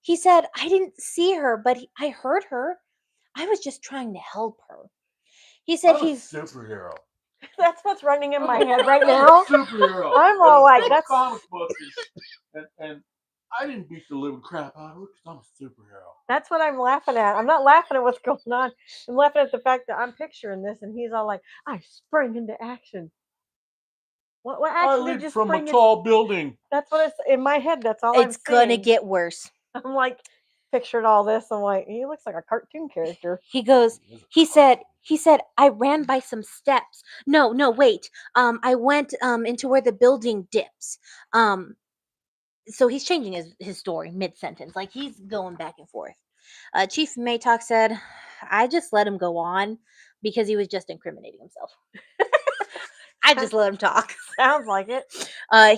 He said, I didn't see her, but I heard her. I was just trying to help her. He said I'm a superhero. That's what's running in my head right now. Superhero. I'm all like, that's comic book and I didn't beat the living crap out of her because I'm a superhero. That's what I'm laughing at. I'm not laughing at what's going on. I'm laughing at the fact that I'm picturing this, and he's all like, "I sprang into action." What action I did you leaped from spring a tall building. That's what it's in my head. That's all I'm it's gonna seeing. get worse. I'm like, pictured all this. I'm like, he looks like a cartoon character. He goes, he said, I ran by some steps. No, wait. I went into where the building dips. So he's changing his story mid-sentence. Like, he's going back and forth. Chief Maytalk said, I just let him go on because he was just incriminating himself. I just let him talk. Sounds like it.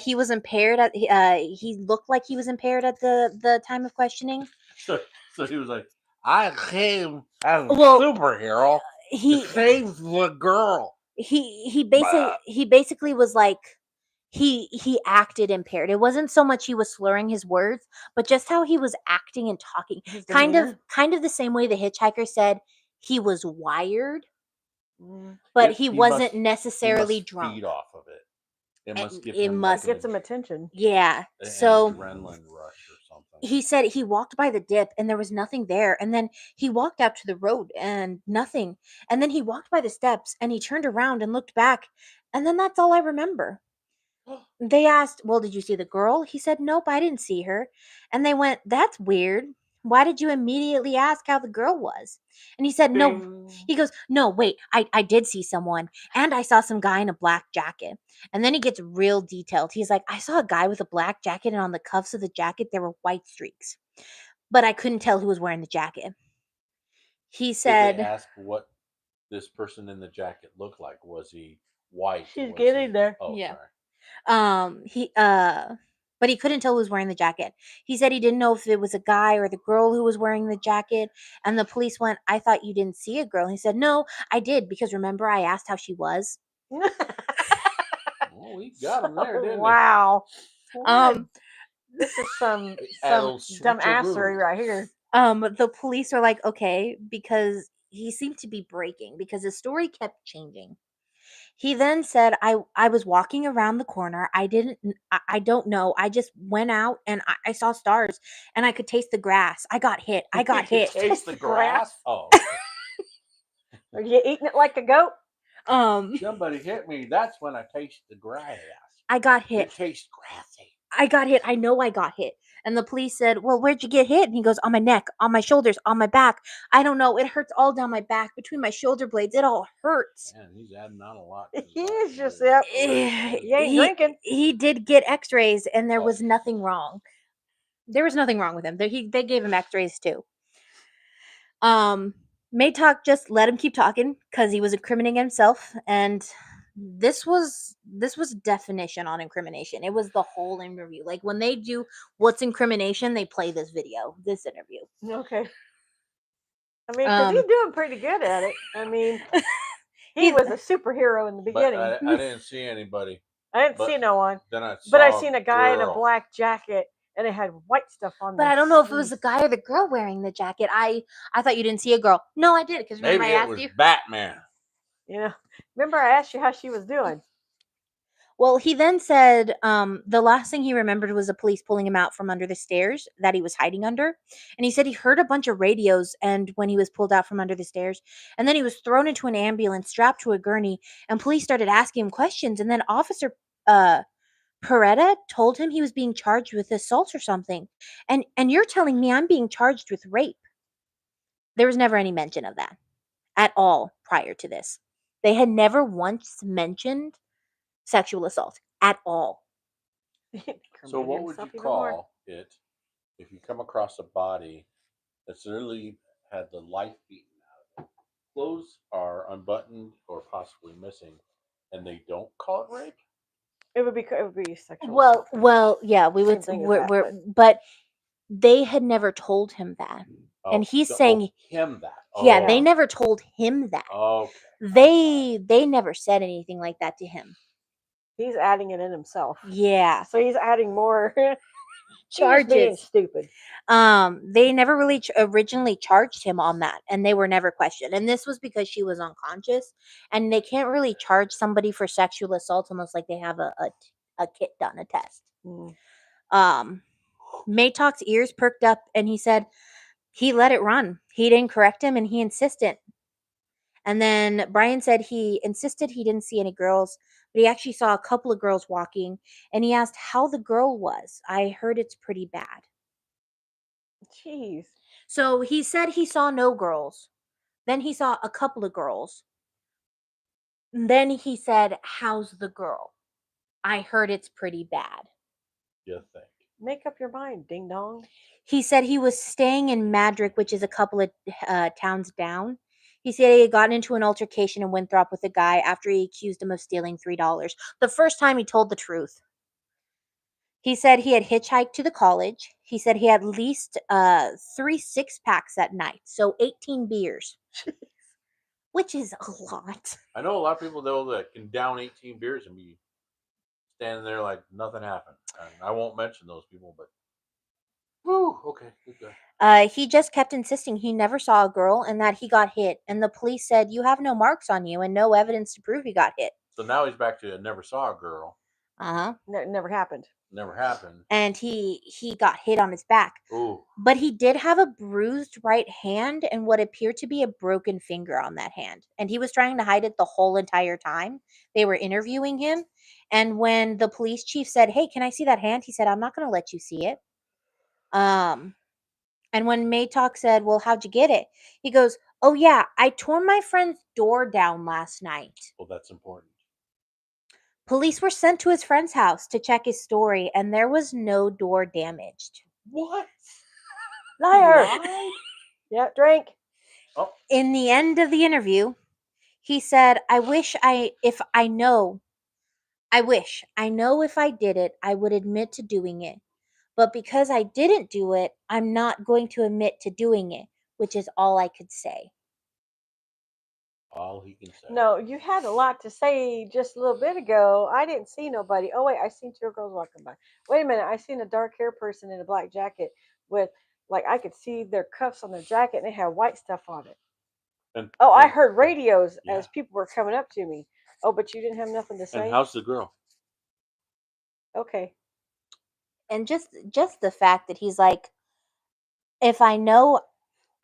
He was impaired he looked like he was impaired at the time of questioning. So he was like, I came as a superhero to save the girl. He basically was like, he acted impaired. It wasn't so much he was slurring his words, but just how he was acting and talking. Kind of the same way the hitchhiker said he was wired, but he wasn't necessarily drunk. Feed off of it. It must give get some attention. Yeah. So adrenaline rush or something. He said he walked by the dip and there was nothing there, and then he walked out to the road and nothing, and then he walked by the steps and he turned around and looked back, and then that's all I remember. They asked, well, did you see the girl? He said, nope, I didn't see her. And they went, that's weird. Why did you immediately ask how the girl was? And he said, no. He goes, no, wait, I did see someone, and I saw some guy in a black jacket. And then he gets real detailed. He's like, I saw a guy with a black jacket, and on the cuffs of the jacket there were white streaks, but I couldn't tell who was wearing the jacket. He said, did they ask what this person in the jacket looked like? Was he white? She's getting there. Oh, yeah. Sorry. But he couldn't tell who was wearing the jacket. He said he didn't know if it was a guy or the girl who was wearing the jacket. And the police went, I thought you didn't see a girl. And he said, no, I did, because remember I asked how she was. Well, we got him there, didn't wow. This is some dumb assery right here. The police are like, okay, because he seemed to be breaking, because his story kept changing. He then said, I was walking around the corner. I don't know. I just went out and I saw stars and I could taste the grass. I got hit. Taste the grass? Oh. Are you eating it like a goat? Somebody hit me. That's when I taste the grass. I got hit. It tastes grassy. I got hit. I know I got hit. And the police said, well, where'd you get hit? And he goes, on my neck, on my shoulders, on my back. I don't know. It hurts all down my back, between my shoulder blades. It all hurts. Man, he's adding on a lot. He is just, yep. You ain't drinking. He did get x-rays, and there was nothing wrong. There was nothing wrong with him. They gave him x-rays too. Maytalk just let him keep talking because he was incriminating himself, and this was definition on incrimination. It was the whole interview. Like, when they do what's incrimination, they play this interview. Okay. I mean, because he's doing pretty good at it. I mean, he was a superhero in the beginning. I didn't see anybody. I didn't see no one. Then I seen a guy in a black jacket, and it had white stuff on. But I don't know if it was the guy or the girl wearing the jacket. I thought you didn't see a girl. No, I did, because remember Maybe I it asked was you. Batman. You know, remember I asked you how she was doing. Well, he then said the last thing he remembered was the police pulling him out from under the stairs that he was hiding under. And he said he heard a bunch of radios and when he was pulled out from under the stairs. And then he was thrown into an ambulance, strapped to a gurney, and police started asking him questions. And then Officer Peretta told him he was being charged with assault or something. And you're telling me I'm being charged with rape. There was never any mention of that at all prior to this. They had never once mentioned sexual assault at all. So what would you call it if you come across a body that's literally had the life beaten out of it? Clothes are unbuttoned or possibly missing, and they don't call it rape? It would be sexual. Well, yeah, we would. Same thing as that, But they had never told him that, and he's saying him that. Yeah, they never told him that. Okay. They never said anything like that to him. He's adding it in himself. Yeah, So he's adding more charges. Being stupid. They never really originally charged him on that, and they were never questioned. And this was because she was unconscious, and they can't really charge somebody for sexual assault unless like they have a kit done, a test. Maytalk's ears perked up, and he said he let it run. He didn't correct him, and he insisted. And then Brian said he insisted he didn't see any girls, but he actually saw a couple of girls walking, and he asked how the girl was. I heard it's pretty bad. Jeez. So he said he saw no girls. Then he saw a couple of girls. And then he said, how's the girl? I heard it's pretty bad. You think? Make up your mind, ding dong. He said he was staying in Madrick, which is a couple of towns down. He said he had gotten into an altercation in Winthrop with a guy after he accused him of stealing $3. The first time he told the truth. He said he had hitchhiked to the college. He said he had at least 3 6-packs that night, so 18 beers, which is a lot. I know a lot of people though that can down 18 beers and be standing there like nothing happened. And I won't mention those people, but whew, okay, good. He just kept insisting he never saw a girl and that he got hit. And the police said, you have no marks on you and no evidence to prove he got hit. So now he's back to never saw a girl. Uh-huh. Never happened. Never happened. And he got hit on his back. Ooh. But he did have a bruised right hand and what appeared to be a broken finger on that hand. And he was trying to hide it the whole entire time. They were interviewing him. And when the police chief said, hey, can I see that hand? He said, I'm not going to let you see it. And when Maytalk said, well, how'd you get it? He goes, oh, yeah, I tore my friend's door down last night. Well, that's important. Police were sent to his friend's house to check his story, and there was no door damaged. What? Liar! Yeah, drink. Oh. In the end of the interview, he said, I know if I did it, I would admit to doing it. But because I didn't do it, I'm not going to admit to doing it, which is all I could say. All he can say. No, you had a lot to say just a little bit ago. I didn't see nobody. Oh, wait, I seen 2 girls walking by. Wait a minute, I seen a dark hair person in a black jacket with, like, I could see their cuffs on their jacket and they had white stuff on it. I heard radios as people were coming up to me. Oh, but you didn't have nothing to say? And how's the girl? Okay. And just the fact that he's like, if I know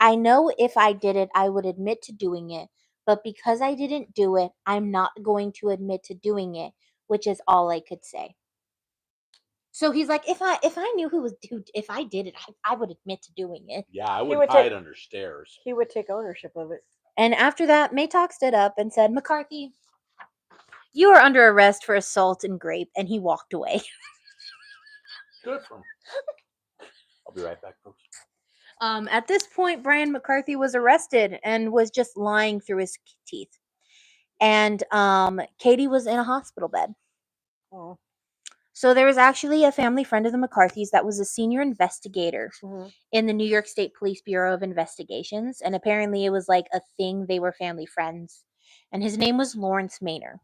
if I did it, I would admit to doing it. But because I didn't do it, I'm not going to admit to doing it, which is all I could say. So he's like, if I knew who was dude, if I did it, I would admit to doing it. Yeah, I would hide under stairs. He would take ownership of it. And after that, Maytalk stood up and said, McCarthy, you are under arrest for assault and rape, and he walked away. Good for him. I'll be right back, folks. At this point, Brian McCarthy was arrested and was just lying through his teeth. And Katy was in a hospital bed. Oh. So there was actually a family friend of the McCarthys that was a senior investigator in the New York State Police Bureau of Investigations. And apparently it was like a thing. They were family friends. And his name was Lawrence Maynor.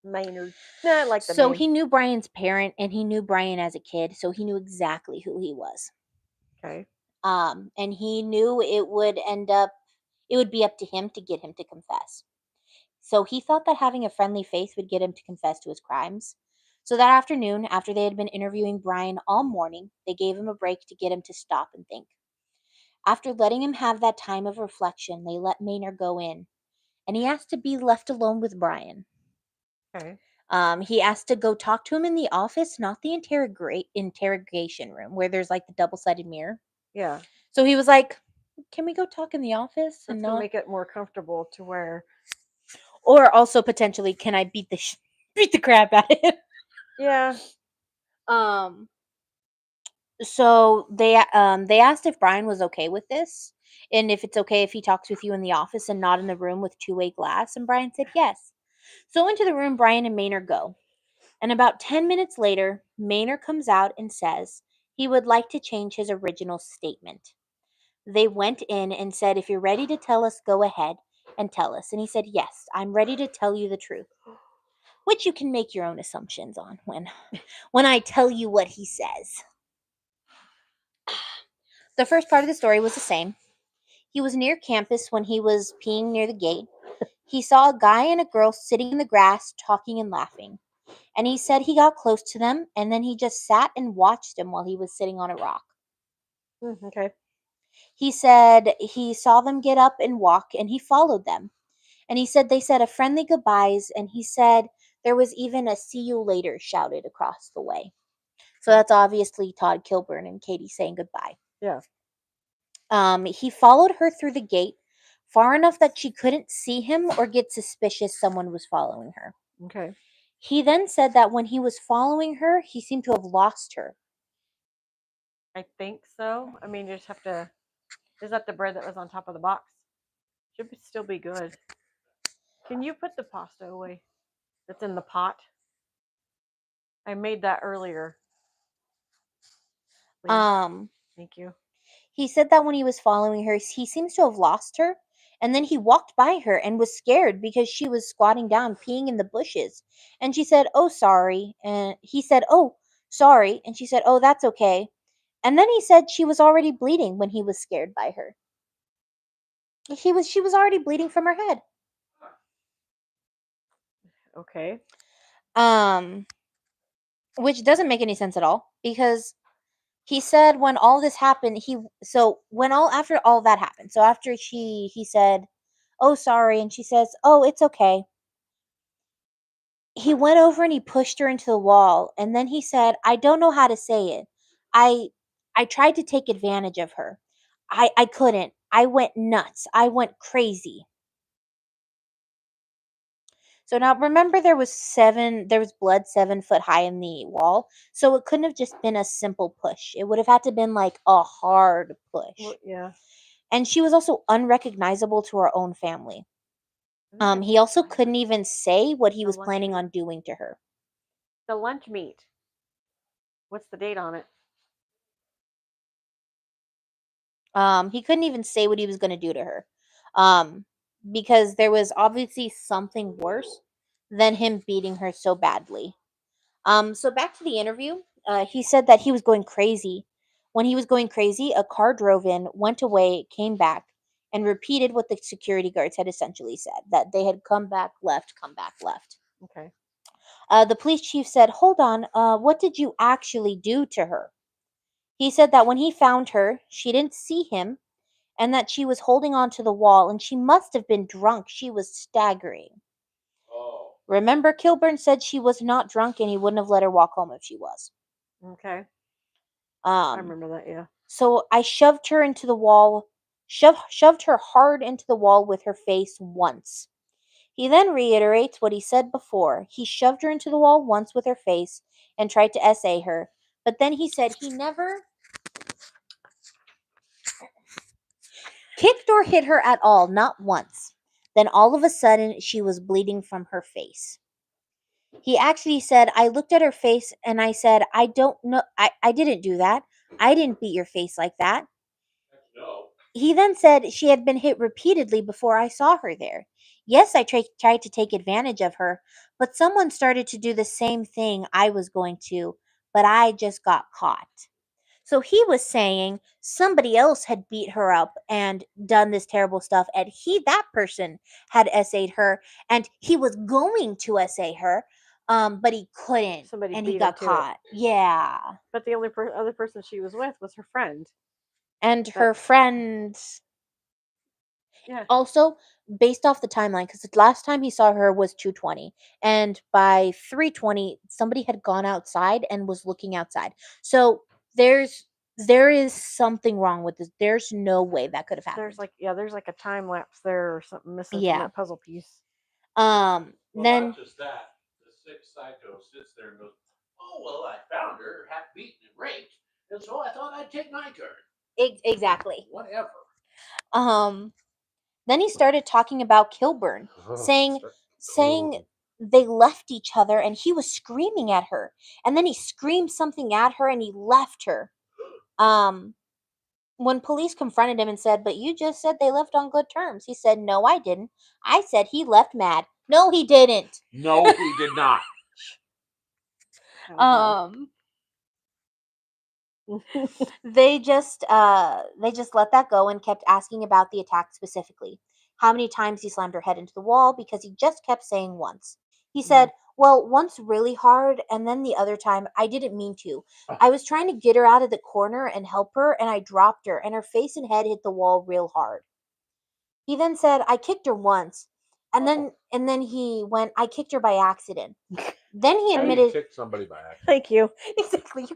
Maynard. No, I like the So name. he knew Brian's parent, and he knew Brian as a kid, so he knew exactly who he was. Okay. And he knew it would be up to him to get him to confess. So he thought that having a friendly face would get him to confess to his crimes. So that afternoon, after they had been interviewing Brian all morning, they gave him a break to get him to stop and think. After letting him have that time of reflection, they let Maynard go in, and he asked to be left alone with Brian. Okay. He asked to go talk to him in the office, not the interrogation room where there's like the double-sided mirror. Yeah. So he was like, "Can we go talk in the office?" That's gonna make it more comfortable to where. Or also potentially, can I beat the crap out of him? Yeah. So they asked if Brian was okay with this, and if it's okay if he talks with you in the office and not in the room with two-way glass, and Brian said yes. So into the room Brian and Maynard go. And about 10 minutes later, Maynard comes out and says he would like to change his original statement. They went in and said, "If you're ready to tell us, go ahead and tell us." And he said, "Yes, I'm ready to tell you the truth." Which you can make your own assumptions on when I tell you what he says. The first part of the story was the same. He was near campus when he was peeing near the gate. He saw a guy and a girl sitting in the grass talking and laughing. And he said he got close to them, and then he just sat and watched them while he was sitting on a rock. Okay. He said he saw them get up and walk, and he followed them. And he said they said a friendly goodbyes, and he said there was even a "see you later" shouted across the way. So that's obviously Todd Kilburn and Katy saying goodbye. Yeah. He followed her through the gate far enough that she couldn't see him or get suspicious someone was following her. Okay. He then said that when he was following her, he seemed to have lost her. I think so. I mean, you just have to. Is that the bread that was on top of the box? Still be good. Can you put the pasta away? That's in the pot. I made that earlier. Please. Thank you. He said that when he was following her, he seems to have lost her. And then he walked by her and was scared because she was squatting down, peeing in the bushes. And she said, "Oh, sorry." And he said, "Oh, sorry." And she said, "Oh, that's okay." And then he said she was already bleeding when he was scared by her. She was already bleeding from her head. Okay. Which doesn't make any sense at all, because he said when all this happened, after all that happened, so after he said, "Oh, sorry," and she says, "Oh, it's okay." He went over and he pushed her into the wall, and then he said, "I don't know how to say it. I I tried to take advantage of her. I couldn't. I went nuts. I went crazy." So now remember, there was blood 7 foot high in the wall, so it couldn't have just been a simple push. It would have had to been like a hard push. Well, yeah. And she was also unrecognizable to her own family. He also couldn't even say what he was planning on doing to her. The lunch meat. What's the date on it? He couldn't even say what he was going to do to her. Because there was obviously something worse than him beating her so badly. So back to the interview. He said that he was going crazy. When he was going crazy, a car drove in, went away, came back, and repeated what the security guards had essentially said, that they had come back, left, come back, left. Okay. The police chief said, "Hold on, what did you actually do to her?" He said that when he found her, she didn't see him, and that she was holding on to the wall, and she must have been drunk. She was staggering. Oh. Remember, Kilburn said she was not drunk, and he wouldn't have let her walk home if she was. Okay. I remember that. Yeah. So I shoved her into the wall, shoved her hard into the wall with her face once. He then reiterates what he said before. He shoved her into the wall once with her face and tried to essay her, but then he said he never kicked or hit her at all, not once. Then all of a sudden, she was bleeding from her face. He actually said, "I looked at her face and I said, I don't know, I didn't do that. I didn't beat your face like that." No. He then said she had been hit repeatedly before I saw her there. Yes, I tried to take advantage of her, but someone started to do the same thing I was going to, but I just got caught. So he was saying somebody else had beat her up and done this terrible stuff, and that person had SA'd her, and he was going to SA her, but he couldn't, Somebody and he beat him got to it. caught. Yeah, But the only other person she was with was her friend. and her friends Yeah. also, based off the timeline, because the last time he saw her was 2:20, and by 3:20 somebody had gone outside and was looking outside. So there is something wrong with this. There's no way that could have happened. There's like a time lapse there or something missing from Yeah. that puzzle piece. Well, Then not just that. The sick psycho sits there and goes, "Oh well, I found her half beaten and raped, and so I thought I'd take my turn." exactly. Whatever. Then he started talking about Kilburn, saying they left each other, and he was screaming at her, and then he screamed something at her and he left her. When police confronted him and said, "But you just said they left on good terms," he said, "No, I didn't. I said he left mad." No, he didn't. No, he did not. Um, they just let that go and kept asking about the attack specifically. How many times he slammed her head into the wall, because he just kept saying once. He said, "Well, once really hard, and then the other time I didn't mean to. I was trying to get her out of the corner and help her, and I dropped her, and her face and head hit the wall real hard." He then said, "I kicked her once." And then he went, "I kicked her by accident." Then he How do you admitted kick somebody by accident? Thank you. exactly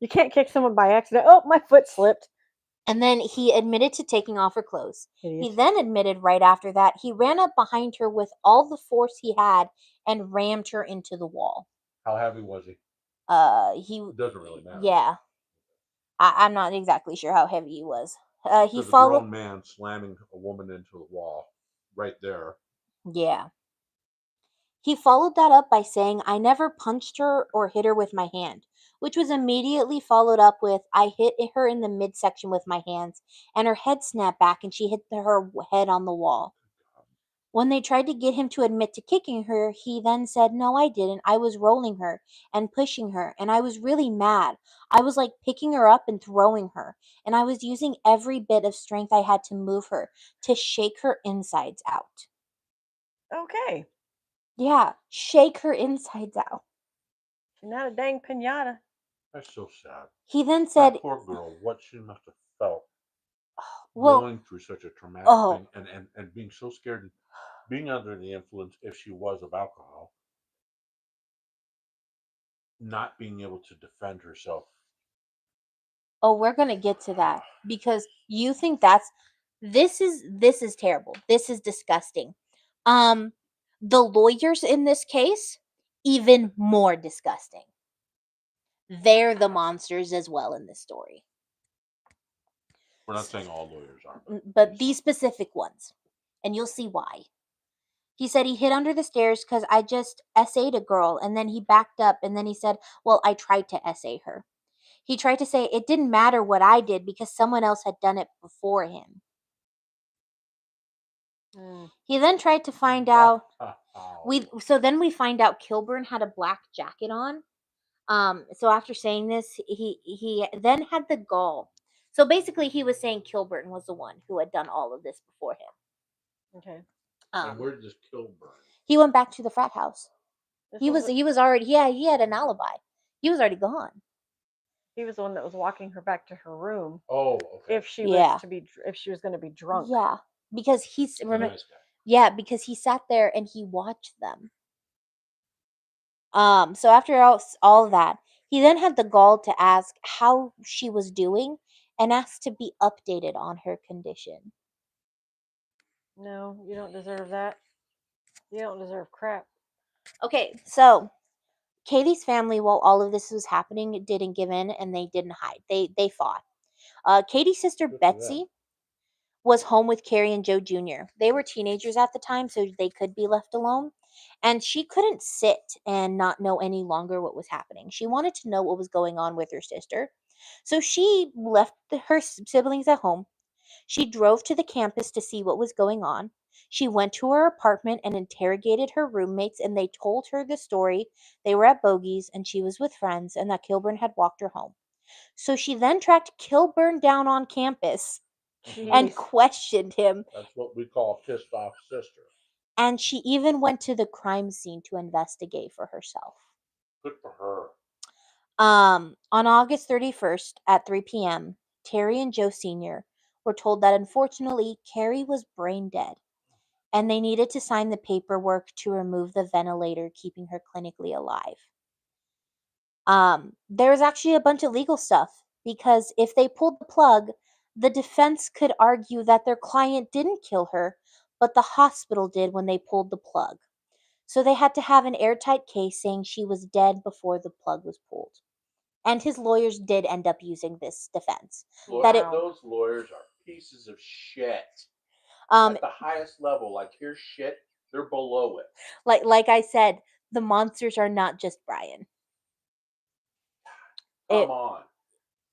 You can't kick someone by accident. Oh, my foot slipped. And then he admitted to taking off her clothes. He Idiot. then admitted right after that he ran up behind her with all the force he had and rammed her into the wall. How heavy was he? He It doesn't really matter. Yeah, I'm not exactly sure how heavy he was. He There's a followed. grown man slamming a woman into the wall right there. Yeah. He followed that up by saying, "I never punched her or hit her with my hand," which was immediately followed up with, "I hit her in the midsection with my hands, and her head snapped back and she hit her head on the wall." When they tried to get him to admit to kicking her, he then said, "No, I didn't. I was rolling her and pushing her, and I was really mad. I was like picking her up and throwing her, and I was using every bit of strength I had to move her, to shake her insides out." Okay. Yeah, shake her insides out. She's not a dang pinata. That's so sad. He then said, That poor girl, what she must have felt well, going through such a traumatic oh, thing and being so scared and being under the influence, if she was, of alcohol, not being able to defend herself. we're going to get to that, because you think this is terrible. This is disgusting. The lawyers in this case, even more disgusting. They're the monsters as well in this story. We're not saying all lawyers are, But these specific ones. And you'll see why. He said he hid under the stairs because I just SA'd a girl, and then he backed up, and then he said, "Well, I tried to SA her." He tried to say it didn't matter what I did because someone else had done it before him. He then tried to find out. Then we find out Kilburn had a black jacket on. So after saying this, he then had the gall. So basically, he was saying Kilburn was the one who had done all of this before him. Okay. And where did this Kilburn? He went back to the frat house. This He was already, yeah, he had an alibi. He was already gone. He was the one that was walking her back to her room. Oh, okay. If she Yeah. was to be, if she was going to be drunk. Yeah, because he's Nice guy. yeah, because he sat there and he watched them. So after all that, he then had the gall to ask how she was doing and asked to be updated on her condition. No, you don't deserve that. You don't deserve crap. Okay, so Katie's family, while all of this was happening, didn't give in and they didn't hide. They fought. Katie's sister Good for them. Betsy was home with Carrie and Joe Jr. They were teenagers at the time, so they could be left alone. And she couldn't sit and not know any longer what was happening. She wanted to know what was going on with her sister. So she left her siblings at home. She drove to the campus to see what was going on. She went to her apartment and interrogated her roommates, and they told her the story. They were at Bogey's and she was with friends, and that Kilburn had walked her home. So she then tracked Kilburn down on campus and Jeez. questioned him, That's what we call a pissed off sister. and she even went to the crime scene to investigate for herself. Good for her. On August 31st at 3 p.m., Terry and Joe Sr. were told that unfortunately Carrie was brain dead, and they needed to sign the paperwork to remove the ventilator, keeping her clinically alive. There was actually a bunch of legal stuff, because if they pulled the plug, the defense could argue that their client didn't kill her, but the hospital did when they pulled the plug. So they had to have an airtight case saying she was dead before the plug was pulled. And his lawyers did end up using this defense. That it, Those lawyers are pieces of shit. um, At the highest level, like here's shit, they're below it. like I said, the monsters are not just Brian. Come on.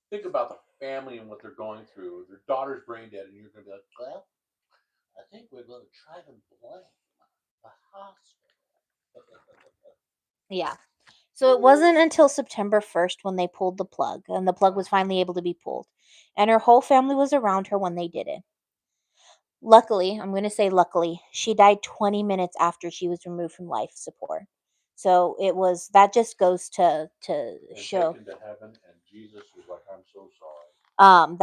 Think about the family and what they're going through. Their daughter's brain dead, and you're going to be like, well, I think we're going to try to blame the hospital. Yeah. So it wasn't until September 1st when they pulled the plug, and the plug was finally able to be pulled. And her whole family was around her when they did it. Luckily, I'm going to say luckily, she died 20 minutes after she was removed from life support. So that just goes to show. Taken to heaven, and Jesus was like, I'm so sorry.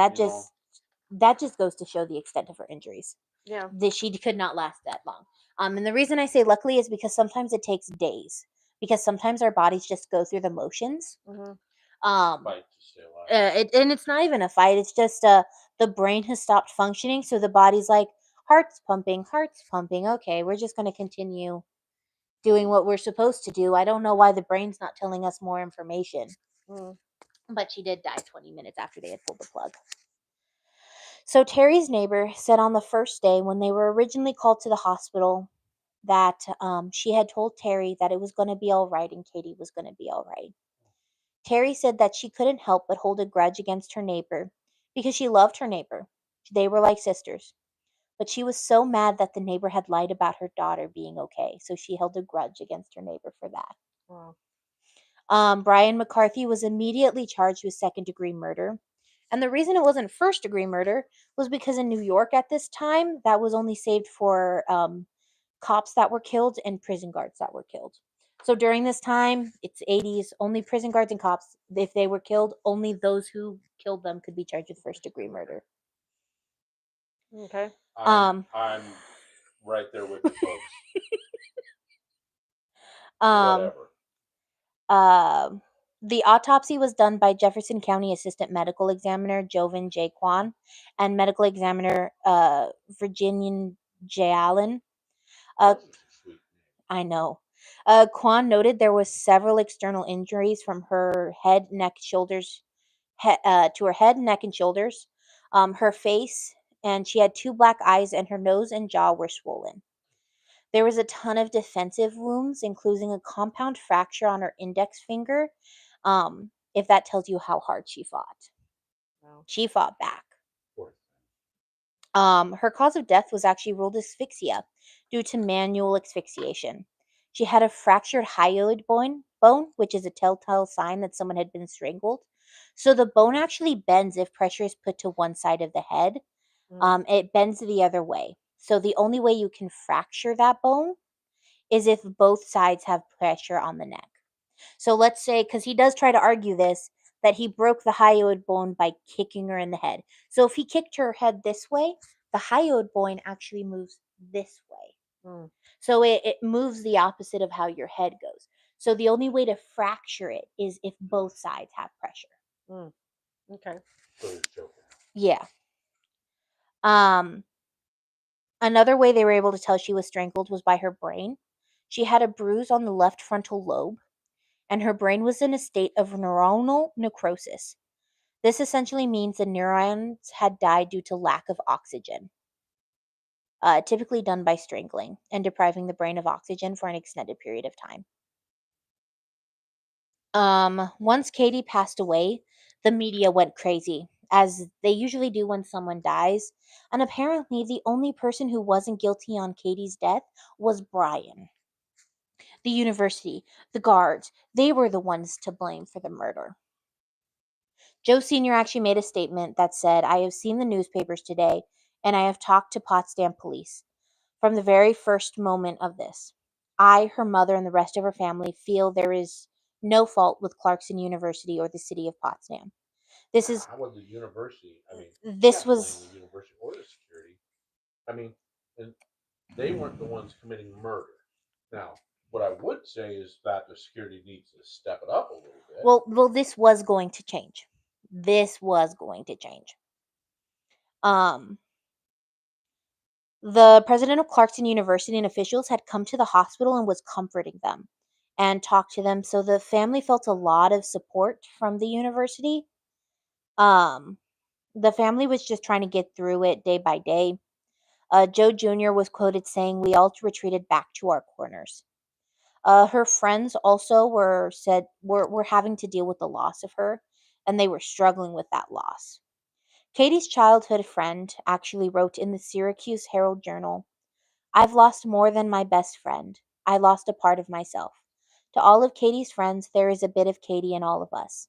That just goes to show the extent of her injuries. Yeah. That she could not last that long. And the reason I say luckily is because sometimes it takes days. Because sometimes our bodies just go through the motions. Mm-hmm. Fight to stay alive. And it's not even a fight. It's just the brain has stopped functioning, so the body's like, heart's pumping. Okay, we're just going to continue doing what we're supposed to do. I don't know why the brain's not telling us more information. Mm. But she did die 20 minutes after they had pulled the plug. So Terry's neighbor said on the first day when they were originally called to the hospital that she had told Terry that it was going to be all right and Katy was going to be all right. Terry said that she couldn't help but hold a grudge against her neighbor because she loved her neighbor. They were like sisters. But she was so mad that the neighbor had lied about her daughter being okay, so she held a grudge against her neighbor for that. Wow. Brian McCarthy was immediately charged with second-degree murder. And the reason it wasn't first-degree murder was because in New York at this time, that was only saved for cops that were killed and prison guards that were killed. So during this time, it's 80s, only prison guards and cops, if they were killed, only those who killed them could be charged with first-degree murder. Okay. I'm right there with you folks. Whatever. The autopsy was done by Jefferson County Assistant Medical Examiner Jovan J. Kwan and Medical Examiner Virginian J. Allen. Sweet. I know. Kwan noted there was several external injuries from her head, neck, shoulders, to her head, neck, and shoulders. Her face, and she had 2 black eyes, and her nose and jaw were swollen. There was a ton of defensive wounds, including a compound fracture on her index finger. If that tells you how hard she fought. Wow. She fought back. Her cause of death was actually ruled asphyxia due to manual asphyxiation. She had a fractured hyoid bone, which is a telltale sign that someone had been strangled. So the bone actually bends if pressure is put to one side of the head. It bends the other way. So the only way you can fracture that bone is if both sides have pressure on the neck. So let's say, because he does try to argue this, that he broke the hyoid bone by kicking her in the head. So if he kicked her head this way, the hyoid bone actually moves this way. Mm. So it moves the opposite of how your head goes. So the only way to fracture it is if both sides have pressure. Mm. Okay. Yeah. Another way they were able to tell she was strangled was by her brain. She had a bruise on the left frontal lobe, and her brain was in a state of neuronal necrosis. This essentially means the neurons had died due to lack of oxygen, typically done by strangling and depriving the brain of oxygen for an extended period of time. Once Katy passed away, the media went crazy. as they usually do when someone dies. And apparently, the only person who wasn't guilty on Katy's death was Brian. The university, the guards, they were the ones to blame for the murder. Joe Sr. actually made a statement that said, "I have seen the newspapers today, and I have talked to Potsdam police. From the very first moment of this, I, her mother, and the rest of her family feel there is no fault with Clarkson University or the city of Potsdam. This is How would the university? I mean, you this can't blame was the university or the security. I mean, and they weren't the ones committing murder. Now, what I would say is that the security needs to step it up a little bit. this was going to change. This was going to change. Um the president of Clarkson University and officials had come to the hospital and was comforting them and talked to them, so the family felt a lot of support from the university. Um the family was just trying to get through it day by day. Joe Jr. was quoted saying, "We all retreated back to our corners." Her friends also were having to deal with the loss of her, and they were struggling with that loss. Katie's childhood friend actually wrote in the Syracuse Herald Journal, "I've lost more than my best friend. I lost a part of myself. To all of Katie's friends, there is a bit of Katie in all of us.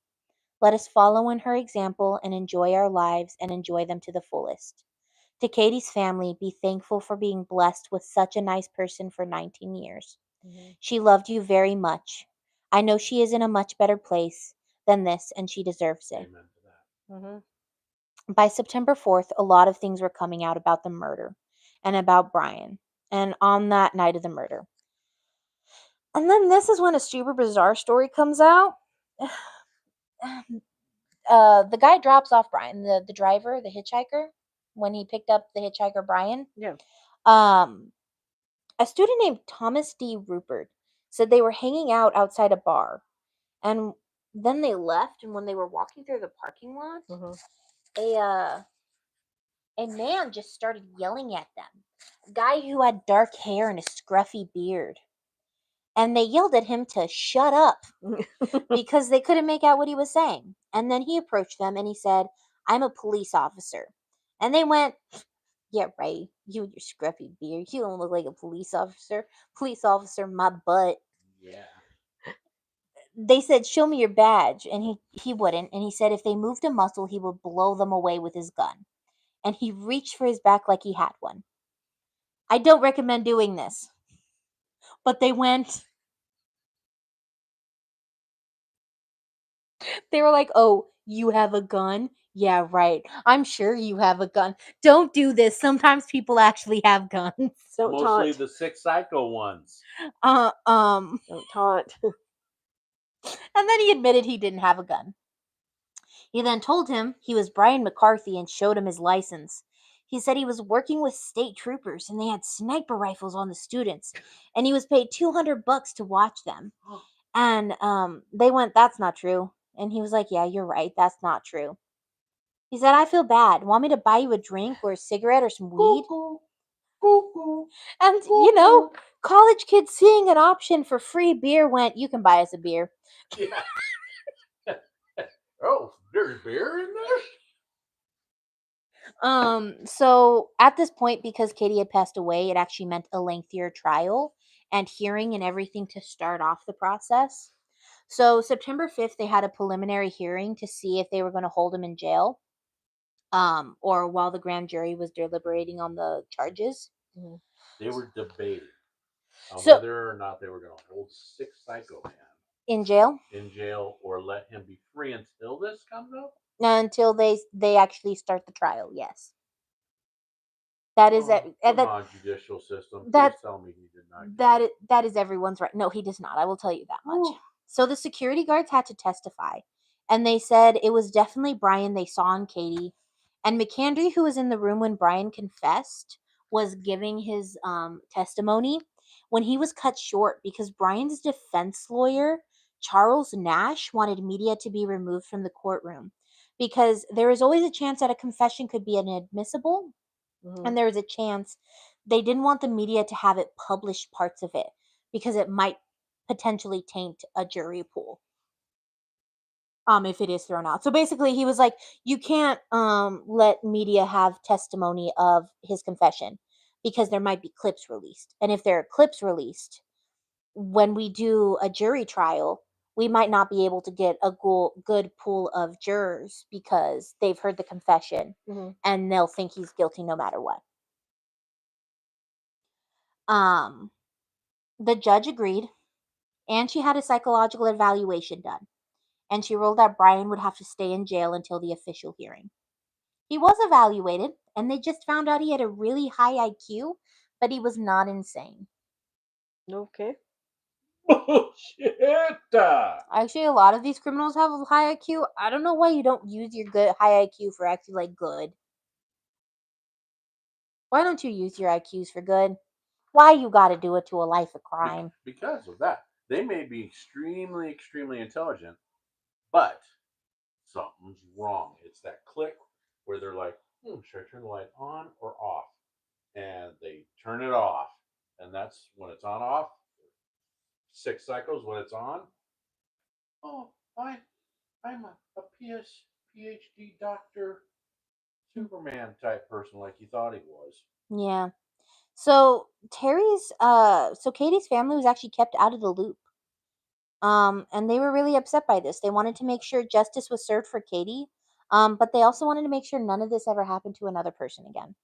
Let us follow in her example and enjoy our lives and enjoy them to the fullest. To Katie's family, be thankful for being blessed with such a nice person for 19 years. Mhm. She loved you very much. I know she is in a much better place than this, and she deserves it." Amen to that. Mhm. By September 4th, a lot of things were coming out about the murder and about Brian, and on that night of the murder. And then this is when a super bizarre story comes out. The guy drops off Brian, the driver, the hitchhiker, when he picked up the hitchhiker Brian. Yeah. Um, a student named Thomas D. Rupert said they were hanging out outside a bar, and then they left. And when they were walking through the parking lot, Mhm. a man just started yelling at them. A guy who had dark hair and a scruffy beard. And they yelled at him to shut up because they couldn't make out what he was saying. And then he approached them and he said, "I'm a police officer." And they went, "Yeah, right. You and your scruffy beard. You don't look like a police officer. Police officer, my butt." Yeah. They said, "Show me your badge." And he wouldn't. And he said if they moved a muscle, he would blow them away with his gun. And he reached for his back like he had one. I don't recommend doing this. But they went, they were like, "Oh, you have a gun? Yeah, right. I'm sure you have a gun. Don't do this. Sometimes people actually have guns." Don't Mostly taunt. the sick psycho ones. Uh, um, Don't taunt. and then he admitted he didn't have a gun. He then told him he was Brian McCarthy and showed him his license. He said he was working with state troopers and they had sniper rifles on the students, and he was paid $200 to watch them. And they went, "That's not true." And he was like, "Yeah, you're right. That's not true." He said, "I feel bad. Want me to buy you a drink or a cigarette or some weed?" And, college kids seeing an option for free beer went, "You can buy us a beer." Yeah. Oh, there's beer in there? So at this point, because Katie had passed away, it actually meant a lengthier trial and hearing and everything to start off the process. So September 5th, they had a preliminary hearing to see if they were going to hold him in jail, or while the grand jury was deliberating on the charges. Mhm. They were debating on So whether or not they were going to hold sick psycho man in jail, in jail or let him be free until this comes up. until they actually start the trial. Yes, that is it. Oh, come on, judicial system. Please That tell me he did not get that is everyone's right. No, he does not. I will tell you that much. Whew. So the security guards had to testify, and they said it was definitely Brian they saw on Katie. And McKendry, who was in the room when Brian confessed, was giving his testimony when he was cut short because Brian's defense lawyer, Charles Nash, wanted media to be removed from the courtroom because there is always a chance that a confession could be inadmissible, Mhm. and there was a chance they didn't want the media to have it publish parts of it because it might potentially taint a jury pool. if it is thrown out. So basically he was like, you can't let media have testimony of his confession because there might be clips released. And if there are clips released, when we do a jury trial, we might not be able to get a good pool of jurors because they've heard the confession and they'll think he's guilty no matter what. The judge agreed, and she had a psychological evaluation done, and she ruled that Brian would have to stay in jail until the official hearing. He was evaluated, and they just found out he had a really high IQ, but he was not insane. Okay. Bullshit. Actually, a lot of these criminals have a high IQ. I don't know why you don't use your good high IQ for actually like good. Why don't you use your IQs for good? Why you gotta do it to a life of crime? Because of that. They may be extremely, extremely intelligent, but something's wrong. It's that click where they're like, should I turn the light on or off? And they turn it off. And that's when it's on off. 6 cycles when it's on. Oh, I'm a PhD doctor, Superman type person like you thought he was. Yeah. So Katie's family was actually kept out of the loop. And they were really upset by this. They wanted to make sure justice was served for Katie, but they also wanted to make sure none of this ever happened to another person again.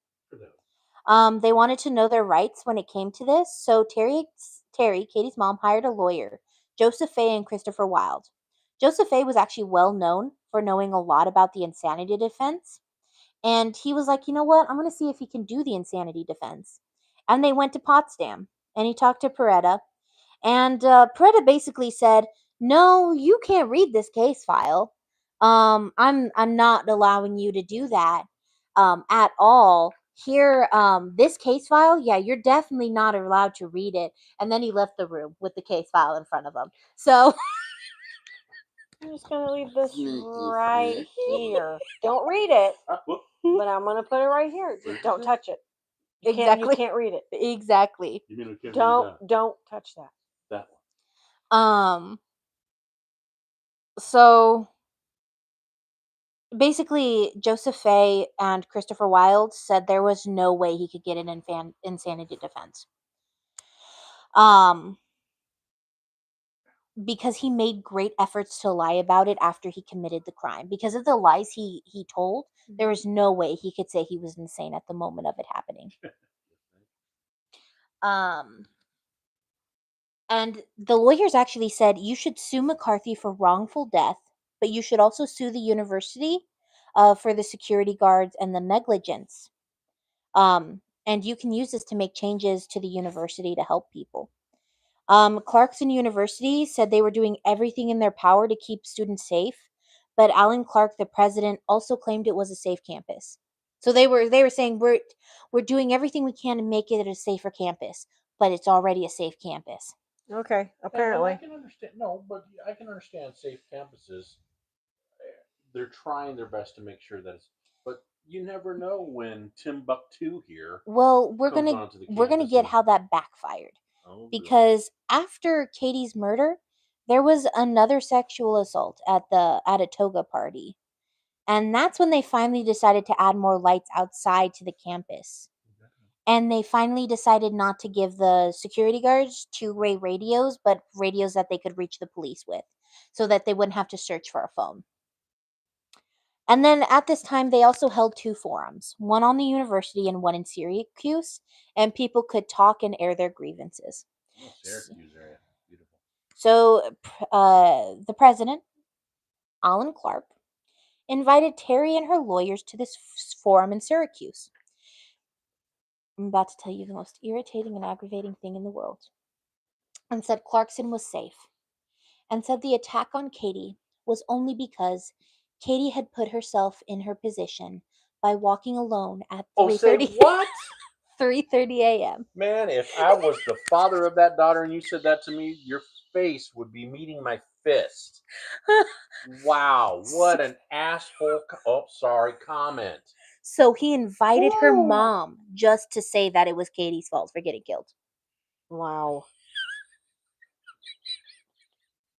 They wanted to know their rights when it came to this. So Terry, Katie's mom, hired a lawyer, Joseph Fay and Christopher Wilde. Joseph Fay was actually well known for knowing a lot about the insanity defense. And he was like, you know what? I'm going to see if he can do the insanity defense. And they went to Potsdam, and he talked to Peretta. And Peretta basically said, no, you can't read this case file. I'm not allowing you to do that at all. Here, this case file, yeah, you're definitely not allowed to read it. And then he left the room with the case file in front of him. So I'm just gonna leave this right here. Don't read it, but I'm gonna put it right here. Just don't touch it. You can't read it. Exactly. You mean we can't don't touch that. That one. So basically, Joseph Fay and Christopher Wilde said there was no way he could get an insanity defense. Because he made great efforts to lie about it after he committed the crime. Because of the lies he told, there was no way he could say he was insane at the moment of it happening. And the lawyers actually said, you should sue McCarthy for wrongful death, but you should also sue the university for the security guards and the negligence. And you can use this to make changes to the university to help people. Clarkson University said they were doing everything in their power to keep students safe, but Alan Clark, the president, also claimed it was a safe campus. So they were saying we're doing everything we can to make it a safer campus, but it's already a safe campus. Okay, apparently. And I can understand. No, but I can understand safe campuses. They're trying their best to make sure that it's. But you never know when Timbuktu here. Well, we're gonna get how that backfired. Because after Katie's murder, there was another sexual assault at a toga party. And that's when they finally decided to add more lights outside to the campus. And they finally decided not to give the security guards two-way radios, but radios that they could reach the police with, so that they wouldn't have to search for a phone. And then at this time, they also held 2 forums, one on the university and one in Syracuse, and people could talk and air their grievances. Oh, Syracuse area. Beautiful. So the president, Alan Clark, invited Terry and her lawyers to this forum in Syracuse. I'm about to tell you the most irritating and aggravating thing in the world. And said Clarkson was safe. And said the attack on Katy was only because Katy had put herself in her position by walking alone at 3:30. What? 3:30 a.m. Man, if I was the father of that daughter and you said that to me, your face would be meeting my fist. Wow, what an asshole! Comment. So he invited her mom just to say that it was Katie's fault for getting killed. Wow.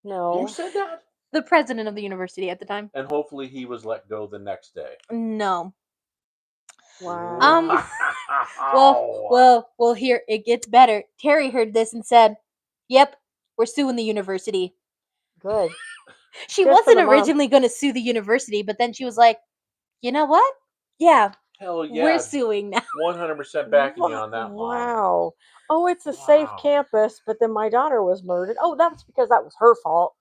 No. You said that? The president of the university at the time. And hopefully he was let go the next day. No. Wow. Well, here it gets better. Terry heard this and said, "Yep, we're suing the university." Good. She Good for wasn't the mom. originally going to sue the university, but then she was like, "You know what? Yeah, Hell yeah. we're suing now." 100% backing you on that, Mom. Wow. Oh, it's a safe Wow. campus, but then my daughter was murdered. Oh, that's because that was her fault.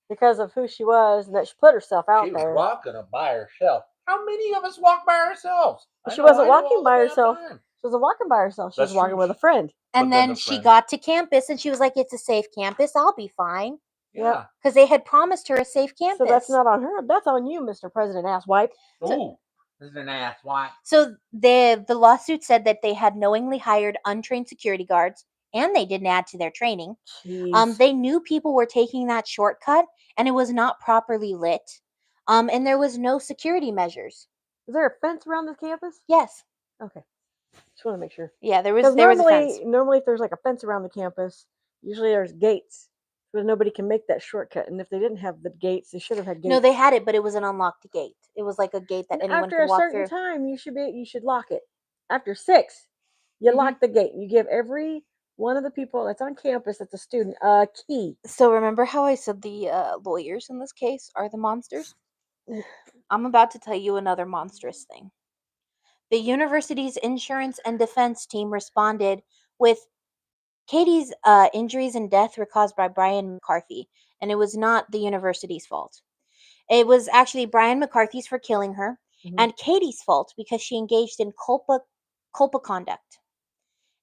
Because of who she was and that she put herself out She was there. walking by herself. How many of us walk by ourselves? She wasn't I do walking all the by damn herself. time. She wasn't walking by herself. She was That's walking true. with a friend. And But then then the she friend- got to campus and she was like, "It's a safe campus. I'll be fine." Yeah. Because they had promised her a safe campus. So that's not on her. That's on you, Mr. President Asswipe. Ooh, this is an ass. Why? So the lawsuit said that they had knowingly hired untrained security guards and they didn't add to their training. Jeez. They knew people were taking that shortcut and it was not properly lit. And there was no security measures. Is there a fence around this campus? Yes. Okay. Just want to make sure. Yeah, there Because was a fence. normally if there's like a fence around the campus, usually there's gates. So nobody can make that shortcut. And if they didn't have the gates, they should have had gates. No, they had it, but it was an unlocked gate. It was like a gate that And anyone after could a walk certain through. time, you should lock it. After 6, you Mhm. lock the gate. You give every one of the people that's on campus that's a student a key. So remember how I said the lawyers in this case are the monsters? I'm about to tell you another monstrous thing. The university's insurance and defense team responded with Katie's injuries and death were caused by Brian McCarthy, and it was not the university's fault. It was actually Brian McCarthy's for killing her, and Katie's fault because she engaged in culpa conduct.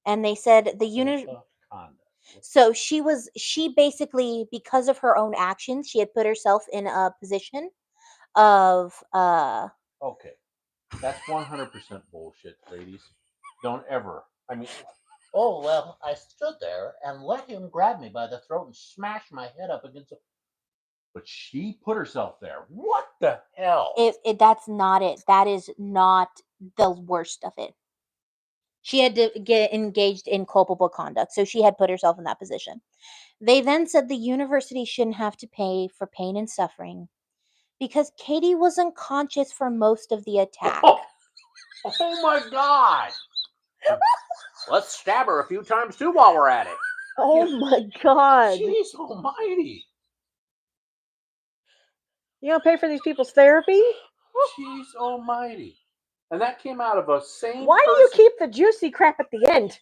And they said so she basically, because of her own actions, she had put herself in a position of Okay. That's 100% bullshit, ladies. Don't ever. I mean, Oh, well, I stood there and let him grab me by the throat and smash my head up against the... but she put herself there. What the hell? that's not it. That is not the worst of it. She had to get engaged in culpable conduct, so she had put herself in that position. They then said the university shouldn't have to pay for pain and suffering because Katie was unconscious for most of the attack. Oh my God. Let's stab her a few times, too, while we're at it. Oh my God. Jeez almighty. You gonna pay for these people's therapy? Jeez almighty. And that came out of a sane Why do you keep the juicy crap at the end?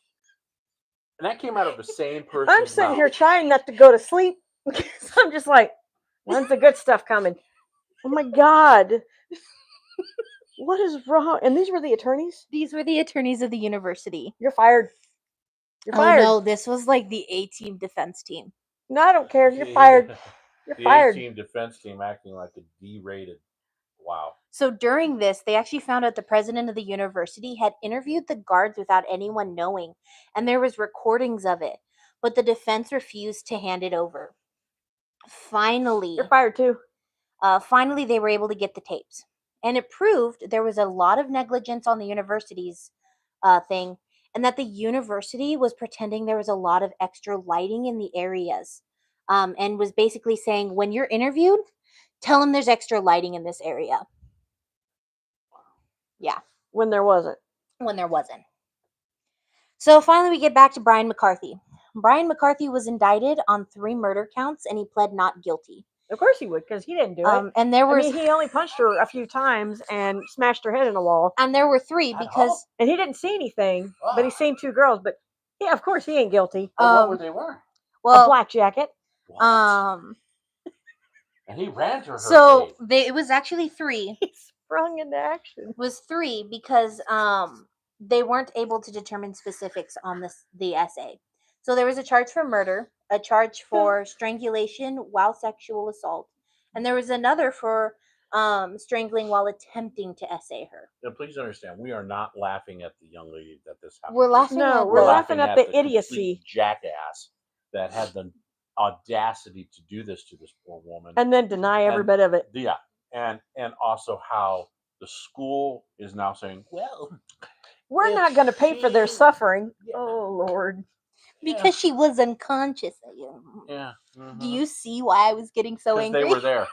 And that came out of a sane person's I'm sitting mouth. here trying not to go to sleep because I'm just like, when's the good stuff coming? Oh my God. What is wrong? And these were the attorneys? These were the attorneys of the university. You're fired. You're Oh fired. no, this was like the A-team defense team. No, I don't care. You're fired. You're The fired. A-team defense team acting like a D-rated. Wow. So during this, they actually found out the president of the university had interviewed the guards without anyone knowing, and there was recordings of it, but the defense refused to hand it over. Finally, You're fired too. Finally, they were able to get the tapes, and it proved there was a lot of negligence on the university's thing, and that the university was pretending there was a lot of extra lighting in the areas, and was basically saying, when you're interviewed, tell them there's extra lighting in this area. Yeah. When there wasn't. When there wasn't. So finally we get back to Brian McCarthy. Brian McCarthy was indicted on 3 murder counts and he pled not guilty. Of course he would, because he didn't do it. And there was he only punched her a few times and smashed her head in a wall. and there were 3 because And he didn't see anything, but he seen 2 girls. But yeah, of course he ain't guilty. What were they wearing? A well black jacket. What? And he ran to her. So it was actually 3. He sprung into action. It was 3 because they weren't able to determine specifics on the essay. So there was a charge for murder, a charge for strangulation while sexual assault, and there was another for strangling while attempting to essay her. Now, please understand, we are not laughing at the young lady that this happened. We're laughing No, at we're the- laughing at the complete idiocy. jackass that had the audacity to do this to this poor woman. And then deny every bit of it. Yeah, and also how the school is now saying, well, We're if not going to pay for their she- suffering. Yeah. Oh, Lord. Because she was unconscious. Yeah. Do you see why I was getting so Because angry? they were there.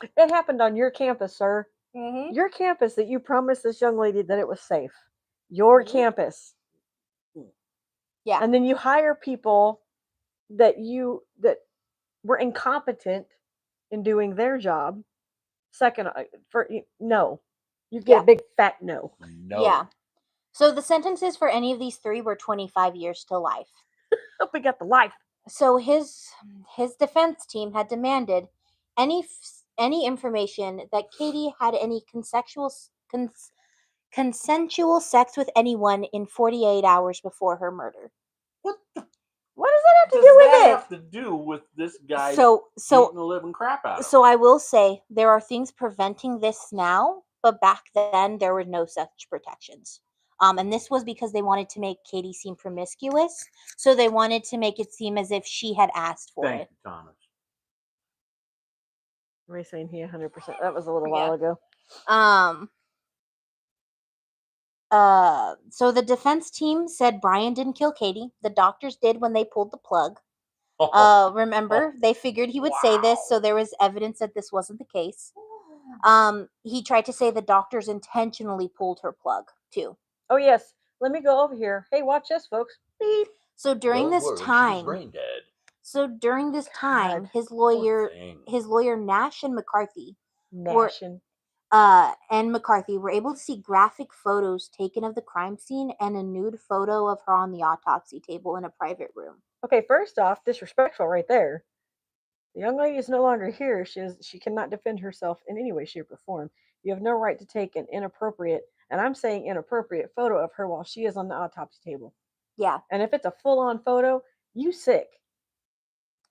It happened on your campus, sir. Mm-hmm. Your campus that you promised this young lady that it was safe. Your campus. Yeah. And then you hire people that were incompetent in doing their job. Second, no, you get Yeah. a big fat no. No. Yeah. So the sentences for any of these three were 25 years to life. Hope we got the life. So his defense team had demanded any information that Katy had any consensual sex with anyone in 48 hours before her murder. What the What does that have to does do with that it? have to do with this guy So beating the living crap out of him? So I will say there are things preventing this now, but back then there were no such protections. And this was because they wanted to make Katy seem promiscuous, so they wanted to make it seem as if she had asked for Thank it. you, Thomas. Am I saying he 100%? That was a little while ago. So the defense team said Brian didn't kill Katy. The doctors did when they pulled the plug. Remember, they figured he would say this, so there was evidence that this wasn't the case. He tried to say the doctors intentionally pulled her plug too. Oh yes, let me go over here. Hey, watch this, folks. Beep. So during Don't this worry, she's time, brain dead. God, his Poor lawyer, thing. Nash and McCarthy, Nashing. and McCarthy were able to see graphic photos taken of the crime scene and a nude photo of her on the autopsy table in a private room. Okay, first off, disrespectful right there. The young lady is no longer here. She cannot defend herself in any way, shape, or form. You have no right to take an inappropriate, and I'm saying inappropriate, photo of her while she is on the autopsy table. Yeah. And if it's a full-on photo, you sick.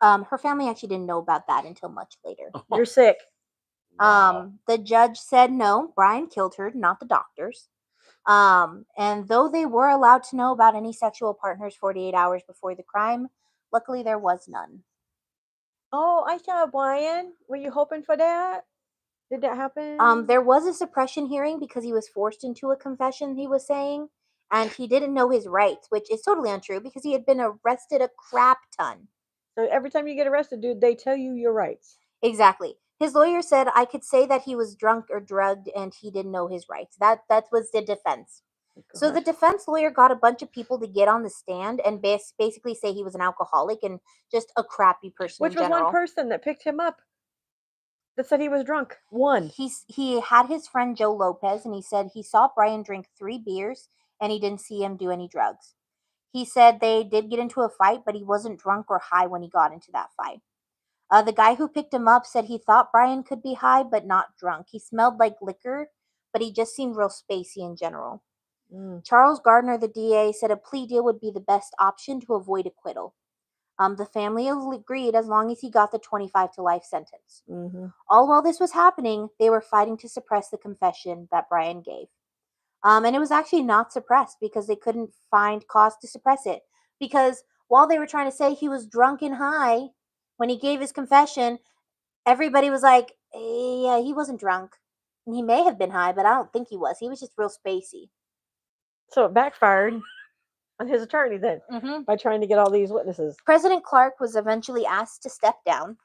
Her family actually didn't know about that until much later. You're sick. Wow. The judge said no, Brian killed her, not the doctors. And though they were allowed to know about any sexual partners 48 hours before the crime, luckily there was none. Oh, I saw Brian. Were you hoping for that? Did that happen? There was a suppression hearing because he was forced into a confession, he was saying, and he didn't know his rights, which is totally untrue because he had been arrested a crap ton. So every time you get arrested, dude, they tell you your rights. Exactly. His lawyer said I could say that he was drunk or drugged and he didn't know his rights. That was the defense. So the defense lawyer got a bunch of people to get on the stand and basically say he was an alcoholic and just a crappy person Which in was general. one person that picked him up that said he was drunk. One. He had his friend Joe Lopez, and he said he saw Brian drink 3 beers and he didn't see him do any drugs. He said they did get into a fight, but he wasn't drunk or high when he got into that fight. The guy who picked him up said he thought Brian could be high, but not drunk. He smelled like liquor, but he just seemed real spacey in general. Charles Gardner, the DA, said a plea deal would be the best option to avoid acquittal. The family agreed as long as he got the 25 to life sentence. All while this was happening, they were fighting to suppress the confession that Brian gave. And it was actually not suppressed because they couldn't find cause to suppress it. Because while they were trying to say he was drunk and high when he gave his confession, everybody was like, yeah, he wasn't drunk. And he may have been high, but I don't think he was. He was just real spacey. So it backfired on his attorney then by trying to get all these witnesses. President Clark was eventually asked to step down.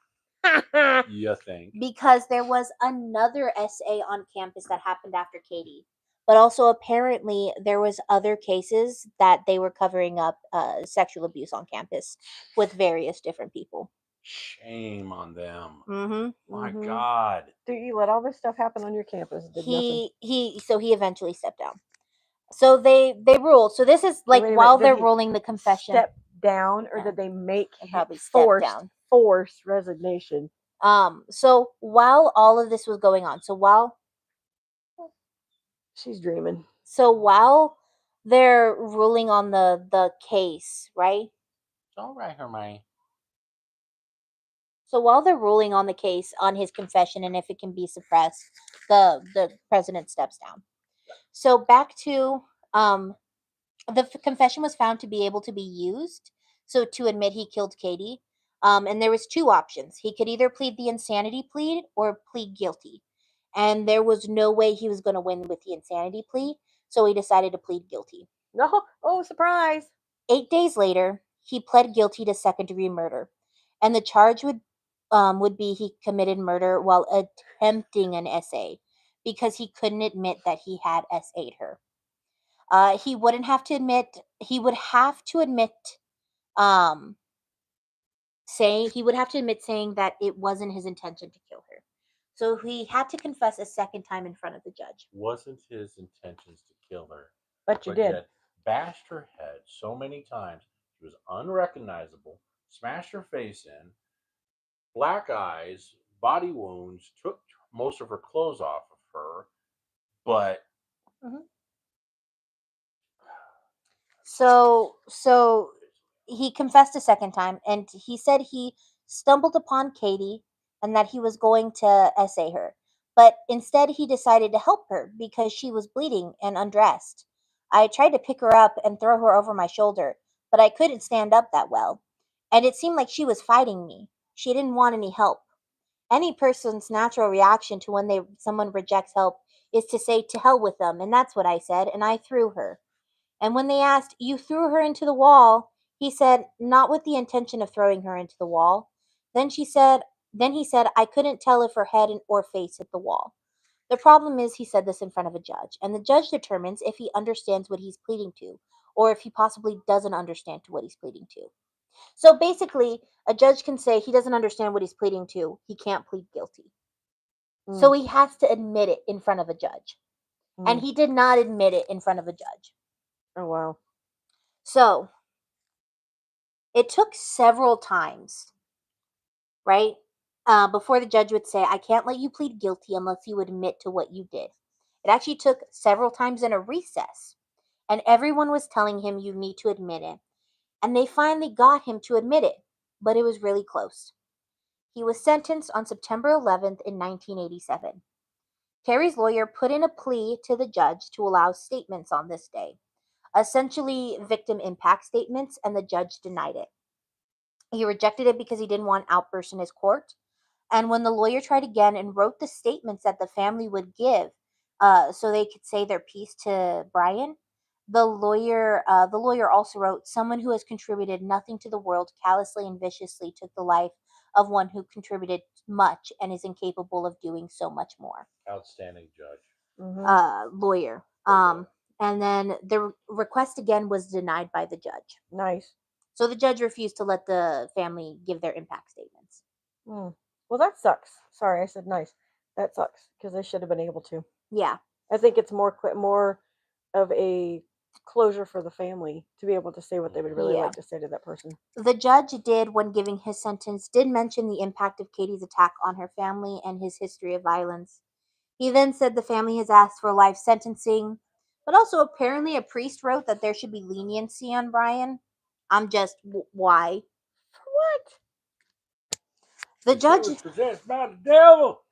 You think? Because there was another SA on campus that happened after Katy. But also apparently there was other cases that they were covering up sexual abuse on campus with various different people. Shame on them. My God. Dude, you let all this stuff happen on your campus. Did he eventually stepped down. So they ruled. So this is like while they're ruling the confession. Step down, or did they make probably step down? Forced resignation. So while all of this was going on, she's dreaming. So while they're ruling on the case, right? It's all right, Hermione. So while they're ruling on the case on his confession and if it can be suppressed, the president steps down. So back to the confession was found to be able to be used. So to admit he killed Katy. And there was 2 options. He could either plead the insanity plea or plead guilty. And there was no way he was going to win with the insanity plea. So he decided to plead guilty. No, oh, surprise. 8 days later, he pled guilty to second-degree murder, and the charge would be he committed murder while attempting an SA because he couldn't admit that he had SA'd her. He wouldn't have to admit. He would have to admit um saying that it wasn't his intention to kill her. So he had to confess a second time in front of the judge. Wasn't his intentions to kill her, But you but did. yet bashed her head so many times she was unrecognizable, smashed her face in, black eyes, body wounds, took most of her clothes off of her, but Mhm. So he confessed a second time, and he said he stumbled upon Katy and that he was going to essay her. But instead, he decided to help her because she was bleeding and undressed. I tried to pick her up and throw her over my shoulder, but I couldn't stand up that well. And it seemed like she was fighting me. She didn't want any help. Any person's natural reaction to when someone rejects help is to say to hell with them, and that's what I said, and I threw her. And when they asked, "You threw her into the wall," he said, "Not with the intention of throwing her into the wall." Then she said, then he said, "I couldn't tell if her head or face hit the wall." The problem is he said this in front of a judge, and the judge determines if he understands what he's pleading to, or if he possibly doesn't understand what he's pleading to. So basically, a judge can say he doesn't understand what he's pleading to, he can't plead guilty. So Mm, he has to admit it in front of a judge. And mm. he did not admit it in front of a judge. Oh wow. So it took several times, right? Before the judge would say, "I can't let you plead guilty unless you admit to what you did." It actually took several times in a recess, and everyone was telling him, "You need to admit it." And they finally got him to admit it, but it was really close. He was sentenced on September 11th in 1987. Terry's lawyer put in a plea to the judge to allow statements on this day, essentially victim impact statements, and the judge denied it. He rejected it because he didn't want outbursts in his court. And when the lawyer tried again and wrote the statements that the family would give, so they could say their piece to Brian, the lawyer also wrote, "Someone who has contributed nothing to the world callously and viciously took the life of one who contributed much and is incapable of doing so much more." outstanding judge. Lawyer. Lawyer. And then the request again was denied by the judge. Nice. So the judge refused to let the family give their impact statements. Mm. Well, that sucks. Sorry, I said nice. That sucks because they should have been able to. Yeah. I think it's more of a closure for the family to be able to say what they would really Yeah. like to say to that person. The judge did, when giving his sentence, did mention the impact of Katie's attack on her family and his history of violence. He then said the family has asked for life sentencing, but also apparently a priest wrote that there should be leniency on Brian. I'm just, why? What? The He judge was possessed by the devil.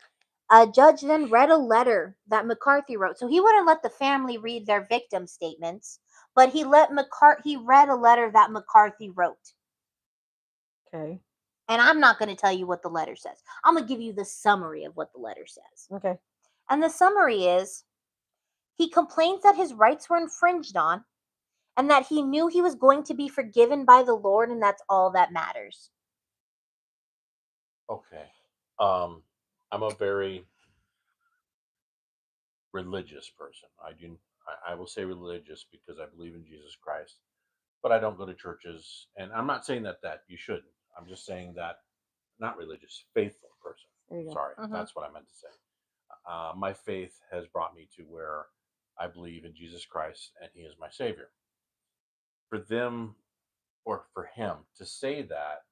A judge then read a letter that McCarthy wrote. So he wouldn't let the family read their victim statements, but he read a letter that McCarthy wrote. Okay. And I'm not going to tell you what the letter says. I'm going to give you the summary of what the letter says. Okay. And the summary is, he complains that his rights were infringed on and that he knew he was going to be forgiven by the Lord, and that's all that matters. Okay. I'm a very religious person. I will say religious because I believe in Jesus Christ, but I don't go to churches. And I'm not saying that you shouldn't. I'm just saying that not religious, faithful person. There you go. Sorry, Mhm. that's what I meant to say. My faith has brought me to where I believe in Jesus Christ and He is my Savior. For them or for him to say that,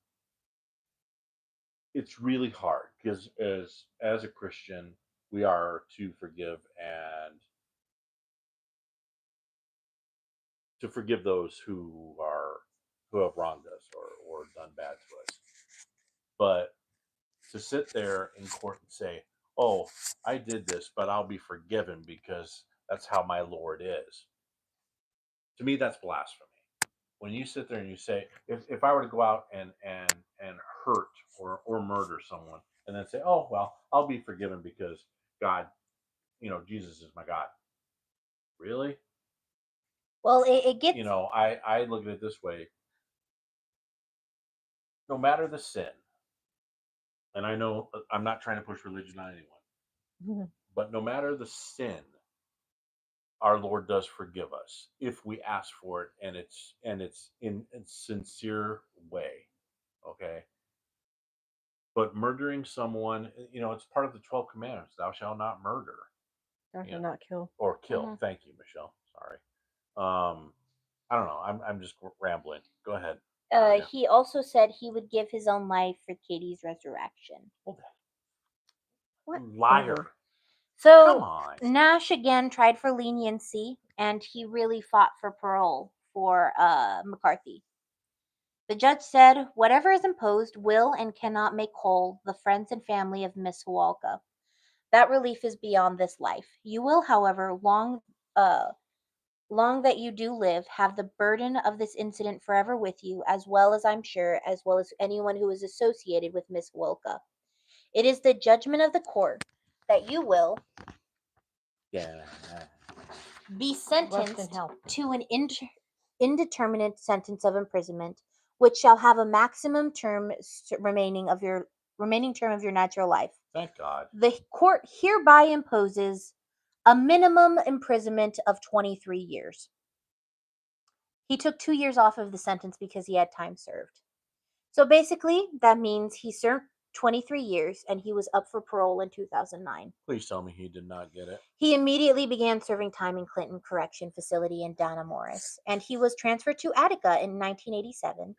it's really hard because as a Christian, we are to forgive and to forgive those who have wronged us or done bad to us. But to sit there in court and say, "Oh, I did this, but I'll be forgiven because that's how my Lord is." To me, that's blasphemy. When you sit there and you say, if I were to go out and hurt or murder someone and then say, "Oh well, I'll be forgiven because God, Jesus is my God." Really? Well, it gets. You know, I look at it this way: no matter the sin, and I know I'm not trying to push religion on anyone, but no matter the sin, our Lord does forgive us if we ask for it, and it's in a sincere way. Okay, but murdering someone, you know, it's part of the 12 commandments: "Thou shalt not murder." Thou You shalt know, not kill. or kill. Mhm. Thank you, Michelle. Sorry. I don't know. I'm just rambling. Go ahead. He also said he would give his own life for Katie's resurrection. What? Liar. Come So on. Nash again tried for leniency, and he really fought for parole for McCarthy. The judge said, "Whatever is imposed will and cannot make whole the friends and family of Miss Hawelka. That relief is beyond this life. You will, however, long that you do live, have the burden of this incident forever with you, as well as I'm sure, as well as anyone who is associated with Miss Hawelka. It is the judgment of the court that you will Yeah. be Rest in sentenced hell. to an indeterminate sentence of imprisonment, which shall have a maximum remaining term of your natural life. Thank God. The court hereby imposes a minimum imprisonment of 23 years. He took 2 years off of the sentence because he had time served. So basically, that means he served 23 years and he was up for parole in 2009. Please tell me he did not get it. He immediately began serving time in Clinton Correction Facility in Dana Morris, and he was transferred to Attica in 1987.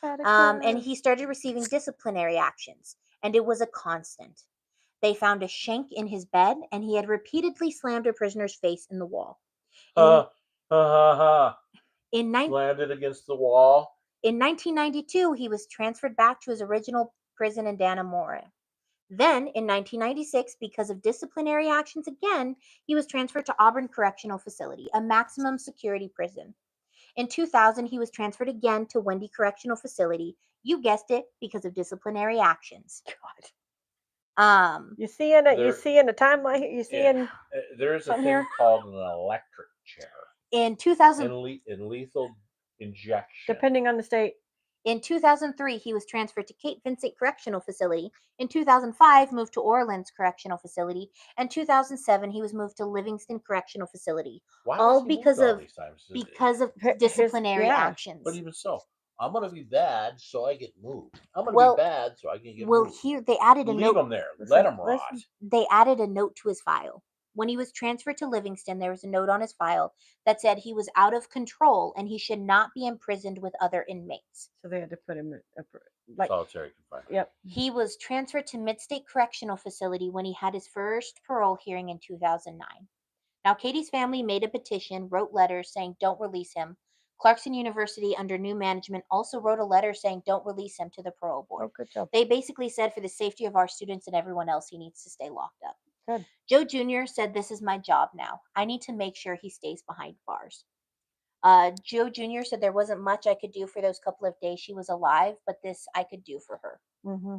And he started receiving disciplinary actions, and it was a constant. They found a shank in his bed, and he had repeatedly slammed a prisoner's face in the wall. In Slammed it against the wall. In 1992, he was transferred back to his original prison in Dana Morris. Then, in 1996, because of disciplinary actions again, he was transferred to Auburn Correctional Facility, a maximum security prison. In 2000, he was transferred again to Wendy Correctional Facility. You guessed it, because of disciplinary actions. God. You seeing it? You seeing the timeline here? You seeing? There's a thing here? called an electric chair. In 2000, in lethal injection. Depending on the state. In 2003, he was transferred to Cape Vincent Correctional Facility. In 2005, moved to Orleans Correctional Facility. And 2007, he was moved to Livingston Correctional Facility. Why all was he because moved all of these times? disciplinary yeah. actions. But even so, I'm gonna be bad, so I get moved. I'm gonna Well- be bad, so I can get Well, moved. here they added a Leave note. him there. Let him rot. Listen. They added a note to his file. When he was transferred to Livingston, there was a note on his file that said he was out of control and he should not be imprisoned with other inmates. So they had to put him in, Solitary confinement. Yep. He was transferred to Midstate Correctional Facility when he had his first parole hearing in 2009. Now, Katie's family made a petition, wrote letters saying don't release him. Clarkson University, under new management, also wrote a letter saying don't release him to the parole board. Oh, good job. They basically said for the safety of our students and everyone else, he needs to stay locked up. Good. Joe Jr. said, "This is my job now. I need to make sure he stays behind bars." Joe Jr. said there wasn't much I could do for those couple of days she was alive, but this I could do for her. Mm-hmm.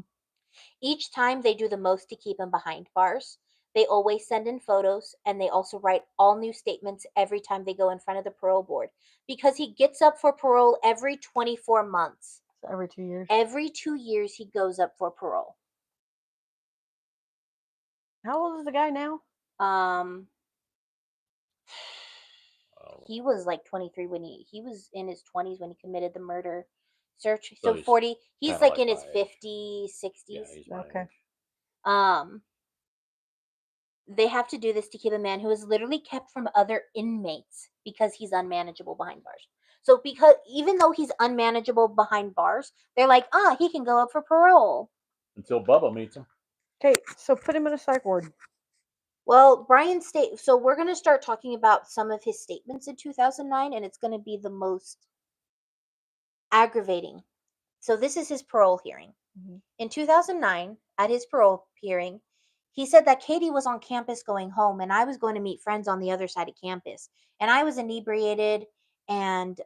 Each time they do the most to keep him behind bars. They always send in photos, and they also write all new statements every time they go in front of the parole board, because he gets up for parole every 24 months. So every 2 years. Every 2 years he goes up for parole. How old is the guy now? He was like 23 when he was in his 20s when he committed the murder. So he's 40. He's kinda like like in his my age. 50s, 60s. Yeah, he's my Okay. age. They have to do this to keep a man who is literally kept from other inmates because he's unmanageable behind bars. So because even though he's unmanageable behind bars, they're like, he can go up for parole. Until Bubba meets him. Okay, so put him in a psych ward. Well, so we're going to start talking about some of his statements in 2009, and it's going to be the most aggravating. So this is his parole hearing. Mm-hmm. In 2009, at his parole hearing, he said that Katie was on campus going home, and I was going to meet friends on the other side of campus. And I was inebriated, and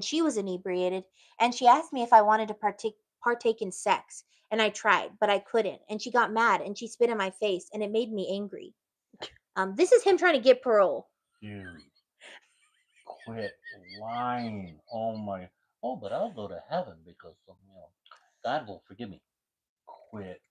she was inebriated, and she asked me if I wanted to partake in sex, and I tried, but I couldn't. And she got mad, and she spit in my face, and it made me angry. This is him trying to get parole. You Quit lying. Oh my. Oh, but I'll go to heaven because God will forgive me. Quit.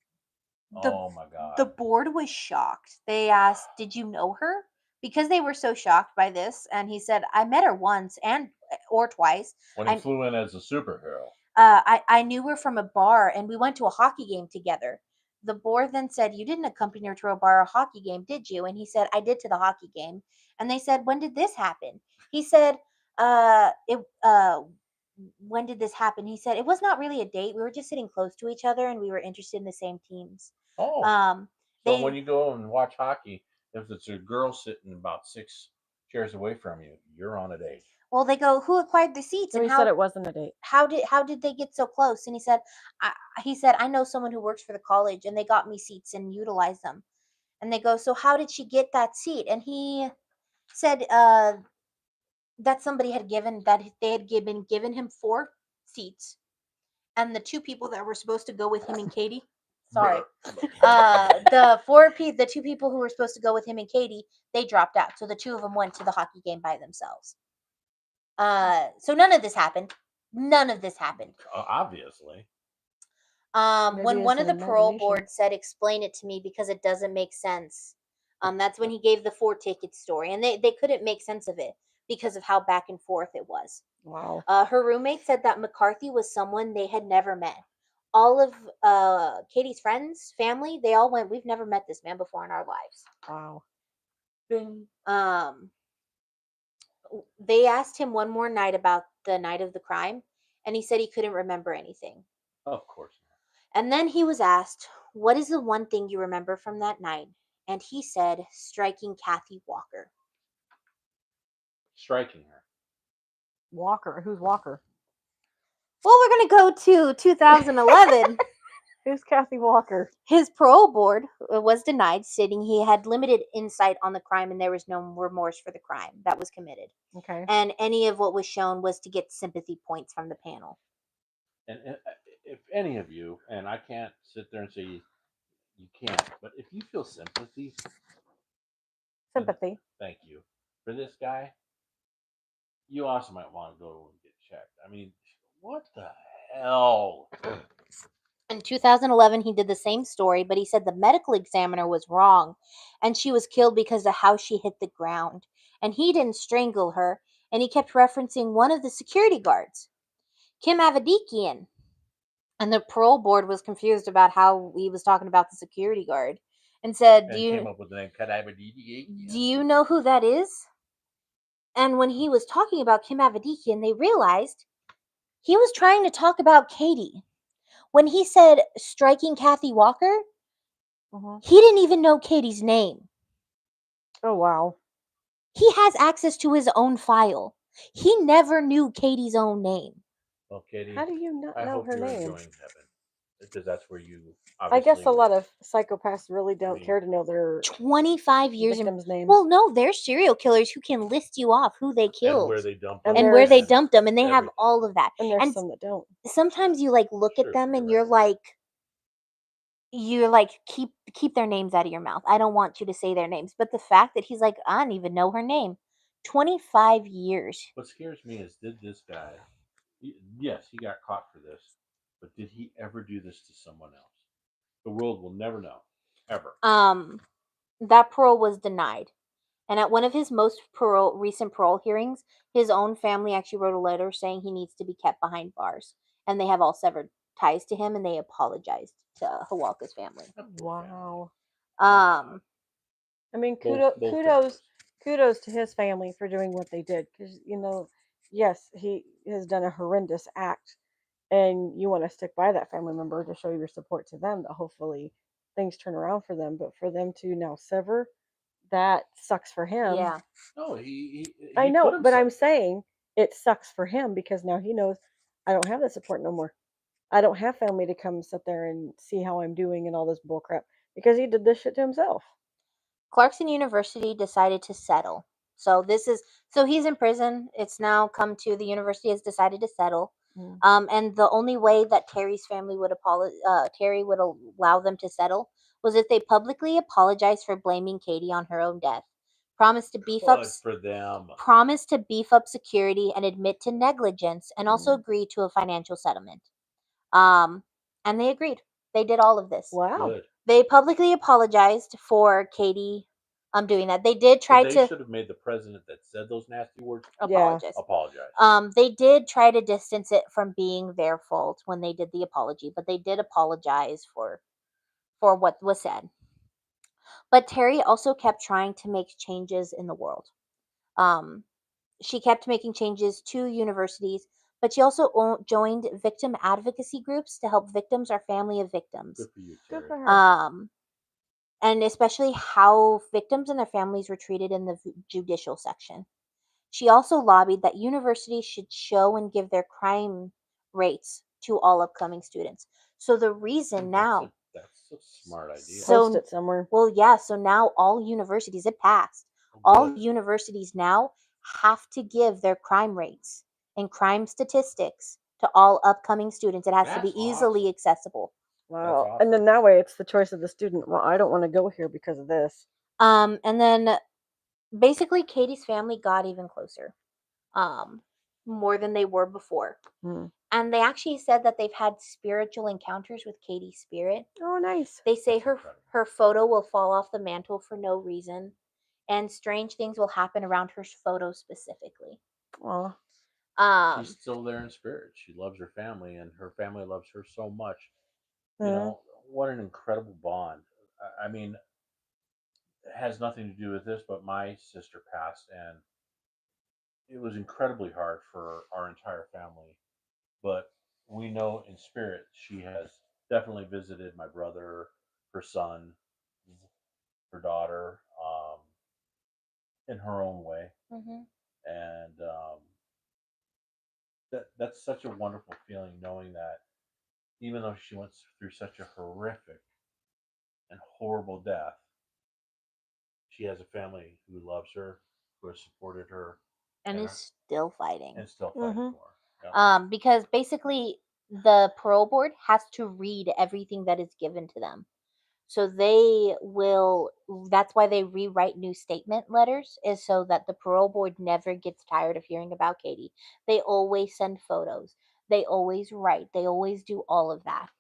The Oh my God. the board was shocked. They asked, "Did you know her?" Because they were so shocked by this, and he said, "I met her once and or twice. When he I flew in as a superhero. I knew her from a bar, and we went to a hockey game together." The board then said, "You didn't accompany her to a bar or hockey game, did you?" And he said, "I did to the hockey game." And they said, "When did this happen?" He said, it when did this happen?" He said, "It was not really a date. We were just sitting close to each other, and we were interested in the same teams." Oh. Um, So when they you go and watch hockey, if it's a girl sitting about 6 chairs away from you, you're on a date. well, they go, "Who acquired the seats, So and he said it wasn't a date. how did they get so close?" And he said, "I know someone who works for the college, and they got me seats and utilized them." And they go, "So how did she get that seat?" And he said, that somebody had given that they had given him 4 seats, and the 2 people that were supposed to go with him and Katy. Sorry, the 2 people who were supposed to go with him and Katy, they dropped out. So the 2 of them went to the hockey game by themselves. So none of this happened. None of this happened. Obviously. Maybe When it's one of the an parole imagination. board said, "Explain it to me because it doesn't make sense," that's when he gave the 4 ticket story, and they couldn't make sense of it because of how back and forth it was. Wow. Her roommate said that McCarthy was someone they had never met. All of Katie's friends, family, they all went, "We've never met this man before in our lives." Wow. Um, they asked him one more night about the night of the crime, and he said he couldn't remember anything. Of course not. And then he was asked, "What is the one thing you remember from that night?" And he said, "Striking Kathy Walker." Striking her. Walker. Who's Walker? Well, we're going to go to 2011. Who's Kathy Walker? His parole board was denied, stating he had limited insight on the crime and there was no remorse for the crime that was committed. Okay. And any of what was shown was to get sympathy points from the panel. And if any of you, and I can't sit there and say you can't, but if you feel sympathy, Sympathy. thank you, for this guy, you also might want to go and get checked. I mean, what the hell? In 2011, he did the same story, but he said the medical examiner was wrong and she was killed because of how she hit the ground. And he didn't strangle her, and he kept referencing one of the security guards, Kim Avedikian. And the parole board was confused about how he was talking about the security guard and said, And came up with the name do you know who that is? And when he was talking about Kim Avedikian, they realized he was trying to talk about Katy. When he said striking Kathy Walker, he didn't even know Katy's name. Oh, wow. He has access to his own file. He never knew Katy's own name. Well, Katie, How do you not I know hope her you're name? enjoying heaven because that's where you. I guess a lot were. of psychopaths really don't care to know their 25 years in. victims' names. Well, no, there's serial killers who can list you off who they killed and where they dumped And them, and where they there's- dumped them, and they have everything. all of that. and there's And some that don't. sometimes you like look Sure, at them and you're right. you're like keep their names out of your mouth. I don't want you to say their names. But the fact that he's like, I don't even know her name. 25 years. What scares me is did this guy? Yes, he got caught for this, but did he ever do this to someone else? The world will never know, ever. That parole was denied. And at one of his most recent parole hearings, his own family actually wrote a letter saying he needs to be kept behind bars. And they have all severed ties to him, and they apologized to Hawelka's family. Wow. Um, I mean, Both kudos to his family for doing what they did, because yes, he has done a horrendous act, and you want to stick by that family member to show your support to them. That hopefully things turn around for them, but for them to now sever, that sucks for him. yeah. No, he I know, put but I'm himself- saying it sucks for him because now he knows I don't have that support no more. I don't have family to come sit there and see how I'm doing and all this bullcrap because he did this shit to himself. Clarkson University decided to settle. So he's in prison. It's now come to the university has decided to settle. And the only way that Terry's family would Terry would allow them to settle was if they publicly apologized for blaming Katy on her own death. promised to beef up Good for them. security and admit to negligence, and also agree to a financial settlement. And they agreed. They did all of this. Wow. Good. They publicly apologized for Katy doing that. They did try But they to should have made the president that said those nasty words apologize. apologize. They did try to distance it from being their fault when they did the apology, but they did apologize for what was said. But Terry also kept trying to make changes in the world. Um, she kept making changes to universities, but she also joined victim advocacy groups to help victims or family of victims. Good for you, Good Terry. for her. And especially how victims and their families were treated in the judicial section. She also lobbied that universities should show and give their crime rates to all upcoming students. So the reason now, That's a smart idea. Post it somewhere. well, yeah, so now all universities, it passed. All universities now have to give their crime rates and crime statistics to all upcoming students. It has to be That's easily accessible. Wow. awesome. And then that way it's the choice of the student. Well, I don't want to go here because of this. And then basically Katie's family got even closer. More than they were before. Hmm. And they actually said that they've had spiritual encounters with Katie's spirit. Oh, nice. They say That's incredible. her photo will fall off the mantle for no reason, and strange things will happen around her photo specifically. Aw. She's still there in spirit. She loves her family, and her family loves her so much. You Mhm. know, what an incredible bond. I mean, it has nothing to do with this, but my sister passed, and it was incredibly hard for our entire family. But we know in spirit she has definitely visited my brother, her son, her daughter, in her own way, Mm-hmm. and that's such a wonderful feeling knowing that even though she went through such a horrific and horrible death, she has a family who loves her, who has supported her, And is still fighting. and still fighting Mhm. for her. Yep. Because basically the parole board has to read everything that is given to them. So that's why they rewrite new statement letters, is so that the parole board never gets tired of hearing about Katy. They always send photos. They always write. They always do all of that.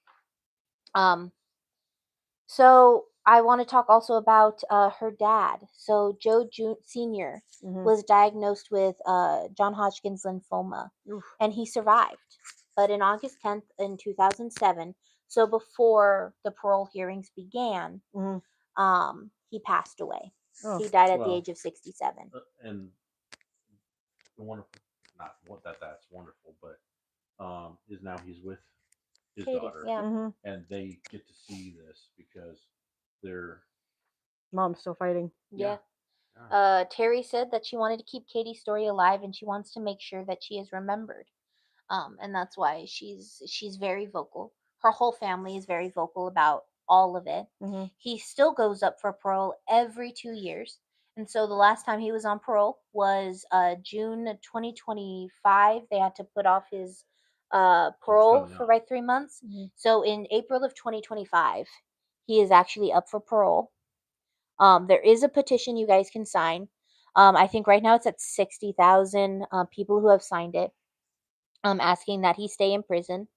So I want to talk also about her dad. So Joe Sr. Mhm. was diagnosed with John Hodgkin's lymphoma, Oof. and he survived. But in August 10th in 2007, so before the parole hearings began, Mhm. He passed away. Oh. He died at the Well, age of 67. And the wonderful, not what that's wonderful, but is now he's with his Katy, daughter, yeah. Mhm. and they get to see this because they're Mom's still fighting. Yeah. yeah. Terry said that she wanted to keep Katy's story alive, and she wants to make sure that she is remembered. And that's why she's very vocal. Her whole family is very vocal about all of it. Mhm. He still goes up for parole every 2 years, and so the last time he was on parole was June 2025. They had to put off his parole coming for up. like 3 months. Mhm. So in April of 2025, he is actually up for parole. There is a petition you guys can sign. I think right now it's at 60,000 people who have signed it, asking that he stay in prison.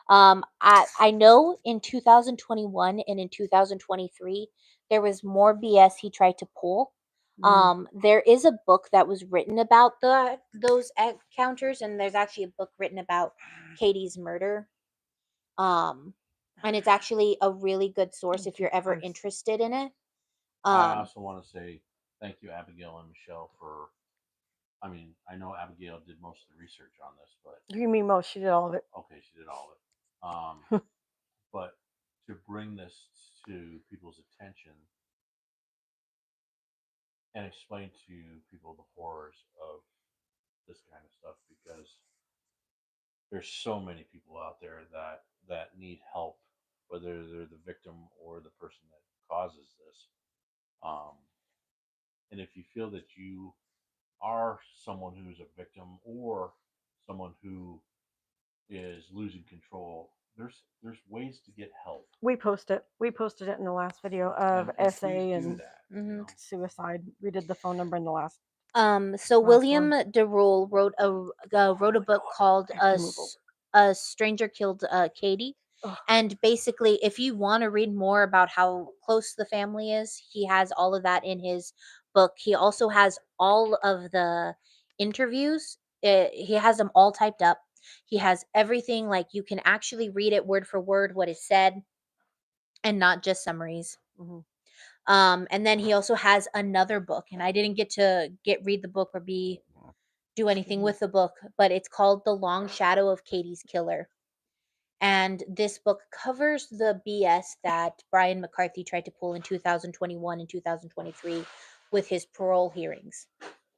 I know in 2021 and in 2023 there was more BS he tried to pull. There is a book that was written about those encounters, and there's actually a book written about Katie's murder. And it's actually a really good source if you're ever interested in it. I also want to say thank you, Abigail and Michelle, for. I mean, I know Abigail did most of the research on this, but You mean most? She did all of it. okay, she did all of it. But to bring this to people's attention and explain to people the horrors of this kind of stuff, because there's so many people out there that need help, whether they're the victim or the person that causes this. Um, and if you feel that you are someone who's a victim or someone who is losing control, there's ways to get help. We posted it in the last video of And SA please do and that. You know? suicide. We did the phone number in the last. So Last William one. DeRule wrote a book called I have to move over. A Stranger Killed Katy. Ugh. And basically, if you want to read more about how close the family is, he has all of that in his book. He also has all of the interviews. He has them all typed up. He has everything, like you can actually read it word for word what is said and not just summaries. Mhm. And then he also has another book, and I didn't get to read the book or do anything with the book, but it's called The Long Shadow of Katy's Killer. And this book covers the BS that Brian McCarthy tried to pull in 2021 and 2023 with his parole hearings.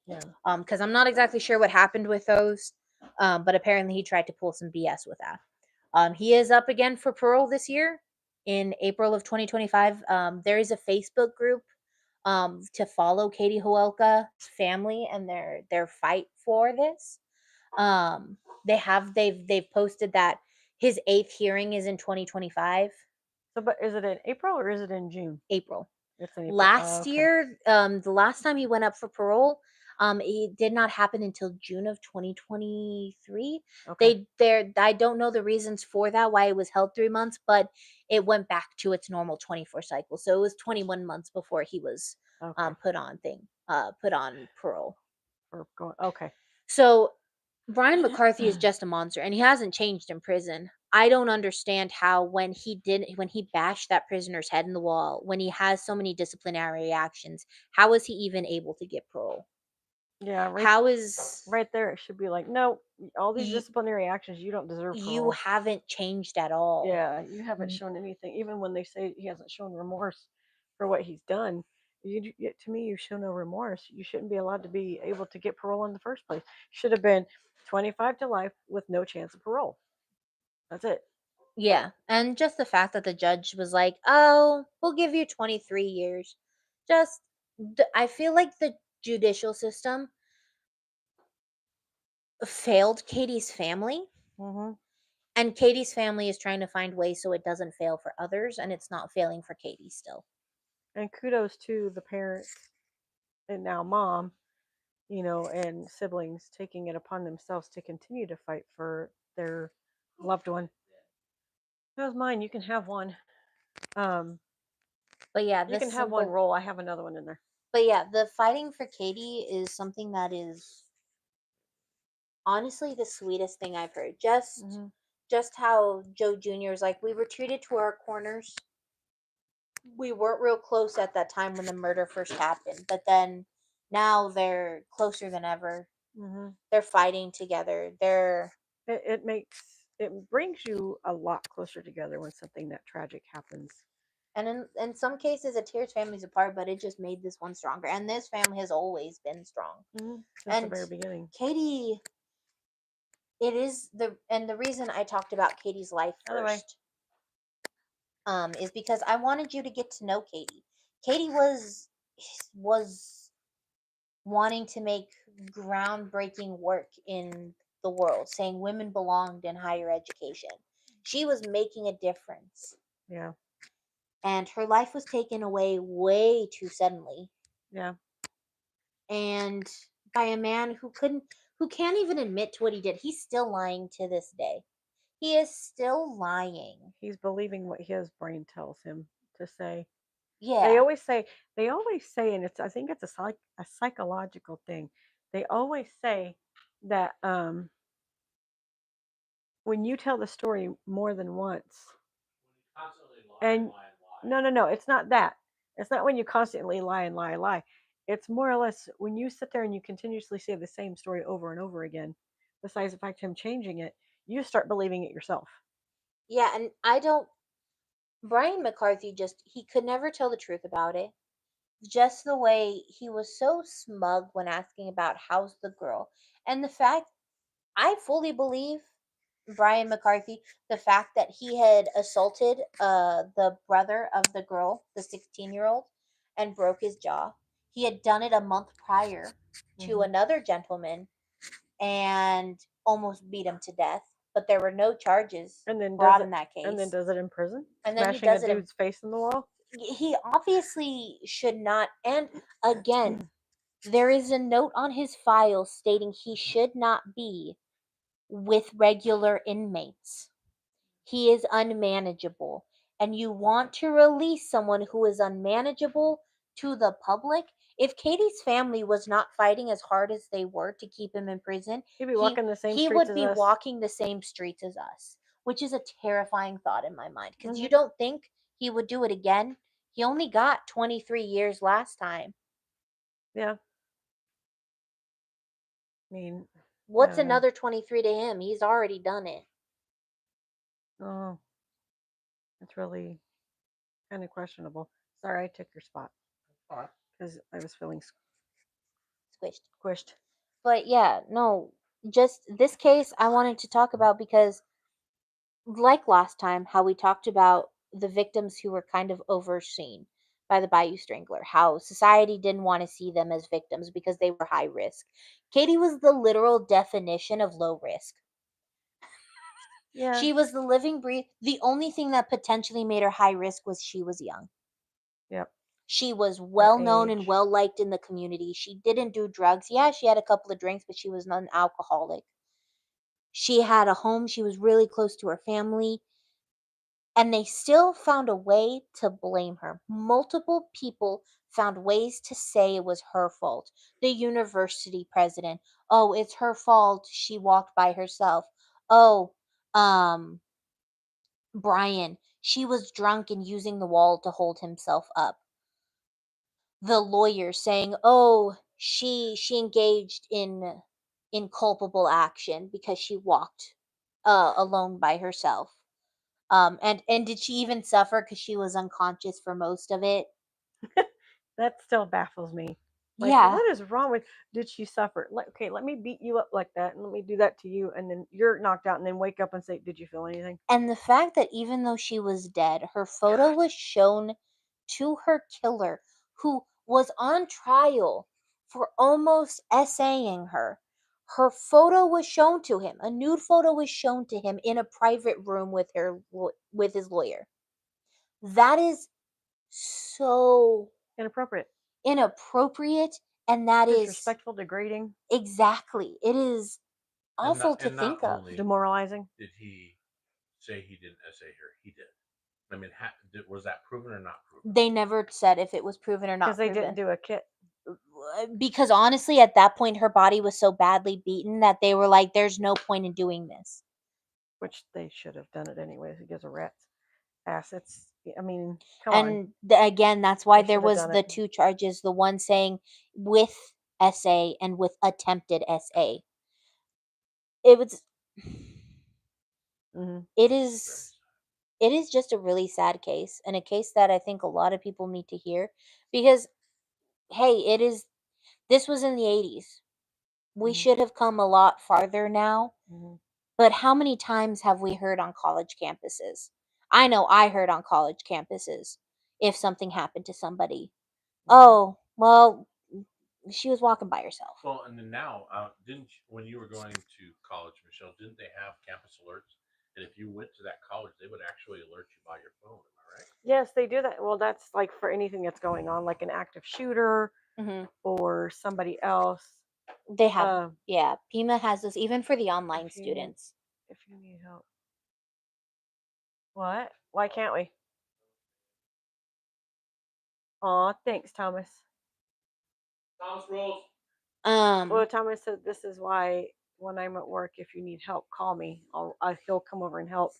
Yeah. Because I'm not exactly sure what happened with those, but apparently he tried to pull some BS with that. He is up again for parole this year in April of 2025. There is a Facebook group to follow Katy Hawelka's family and their fight for this. They've posted that his 8th hearing is in 2025. So, but is it in April or is it in June? April. It's in April. Last okay. year, the last time he went up for parole, it did not happen until June of 2023. Okay. I don't know the reasons for that, why it was held 3 months, but it went back to its normal 24 cycle. So it was 21 months before he was Okay. put on parole. Okay. So Brian McCarthy is just a monster, and he hasn't changed in prison. I don't understand how when he bashed that prisoner's head in the wall, when he has so many disciplinary actions, how is he even able to get parole? Yeah. How is Right there? It should be like, no, all these Ye- disciplinary actions, you don't deserve you parole. haven't changed at all? Yeah, you haven't shown anything. Even when they say he hasn't shown remorse for what he's done, to me, you show no remorse. You shouldn't be allowed to be able to get parole in the first place. Should have been 25 to life with no chance of parole. That's it. Yeah, and just the fact that the judge was like, "Oh, we'll give you 23 years." Just I feel like the judicial system failed Katy's family. Mm-hmm. And Katy's family is trying to find ways so it doesn't fail for others, and it's not failing for Katy still. And kudos to the parents and now mom, and siblings taking it upon themselves to continue to fight for their loved one. That was mine. You can have one. But yeah, You can have one roll. I have another one in there. But yeah, the fighting for Katy is something that is honestly the sweetest thing I've heard. Just how Joe Jr. is like, we were treated to our corners. We weren't real close at that time when the murder first happened, but then now they're closer than ever. They're fighting together. It brings you a lot closer together when something that tragic happens. And in some cases, it tears families apart, but it just made this one stronger. And this family has always been strong. Since and the very beginning. Katy, the reason I talked about Katy's life first, is because I wanted you to get to know Katy. Katy was wanting to make groundbreaking work in the world, saying women belonged in higher education. She was making a difference. Yeah. And her life was taken away way too suddenly. Yeah. And by a man who can't even admit to what he did. He's still lying to this day. He is still lying. He's believing what his brain tells him to say. Yeah. They always say, and I think it's a psychological thing. They always say that when you tell the story more than once, and no, it's not that. It's not when you constantly lie and lie and lie. It's more or less when you sit there and you continuously say the same story over and over again. Besides the fact of him changing it, you start believing it yourself. Yeah, and Brian McCarthy he could never tell the truth about it. Just the way he was so smug when asking about how's the girl. And the fact, I fully believe Brian McCarthy, the fact that he had assaulted the brother of the girl, the 16-year-old, and broke his jaw. He had done it a month prior to another gentleman and almost beat him to death. but there were no charges And then brought does in it? that case. And then does it in prison? And then he Smashing a does it in- dude's face in the wall. He obviously should not. And again, there is a note on his file stating he should not be with regular inmates. He is unmanageable. And you want to release someone who is unmanageable to the public? If Katie's family was not fighting as hard as they were to keep him in prison, He'd be walking the same he streets would as be us. walking the same streets as us, which is a terrifying thought in my mind. Because you Mhm. don't think he would do it again? He only got 23 years last time. Yeah. I mean, What's don't know. another 23 to him? He's already done it. oh, it's really kind of questionable. Sorry, I took your spot All right. because I was feeling Squished. squished. But yeah, no, just this case I wanted to talk about because, like last time, how we talked about the victims who were kind of overseen by the Bayou Strangler, how society didn't want to see them as victims because they were high risk. Katie was the literal definition of low risk. Yeah. She was the living breath. The only thing that potentially made her high risk was she was young. Yep. She was well known and age. well liked in the community. She didn't do drugs. Yeah, she had a couple of drinks, but she was not an alcoholic. She had a home. She was really close to her family. And they still found a way to blame her. Multiple people found ways to say it was her fault. The university president, oh, it's her fault. She walked by herself. Oh, Brian, she was drunk and using the wall to hold himself up. The lawyer saying, "Oh, she engaged in culpable action because she walked alone by herself." And did she even suffer because she was unconscious for most of it? That still baffles me. Like, Yeah. what is wrong with? Did she suffer? Okay, let me beat you up like that, and let me do that to you, and then you're knocked out, and then wake up and say, "Did you feel anything?" And the fact that even though she was dead, her photo was shown to her killer, who was on trial for almost essaying her. Her photo was shown to him. A nude photo was shown to him in a private room with with his lawyer. That is so Inappropriate, inappropriate, and that is disrespectful, degrading, exactly. It is awful to And not think of. only demoralizing. did he say he didn't essay her, he did. I mean, was that proven or not proven? They never said if it was proven or not Because they proven. didn't do a kit. Because honestly, at that point, her body was so badly beaten that they were like, "There's no point in doing this." Which they should have done it anyways. It gives a rat's ass. I mean, come on. And again, that's why They there should have was done the it. two charges: the one saying with SA and with attempted SA. It was. hmm It is. It is just a really sad case, and a case that I think a lot of people need to hear because, hey, it is. This was in the 80s. We Mhm. should have come a lot farther now. hmm But how many times have we heard on college campuses? I know I heard on college campuses if something happened to somebody. Oh, well, she was walking by herself. Well, and then now, when you were going to college, Michelle, didn't they have campus alerts? And if you went to that college, they would actually alert you by your phone. Am I right? Yes, they do that. Well, that's like for anything that's going on, like an active shooter hmm or somebody else. They have, Um, yeah, Pima has this even for the online if you students. if you need help, what? Why can't we? Aw, thanks, Thomas. Thomas rules. Well, Thomas said this is why when I'm at work, if you need help, call me. He'll come over and help,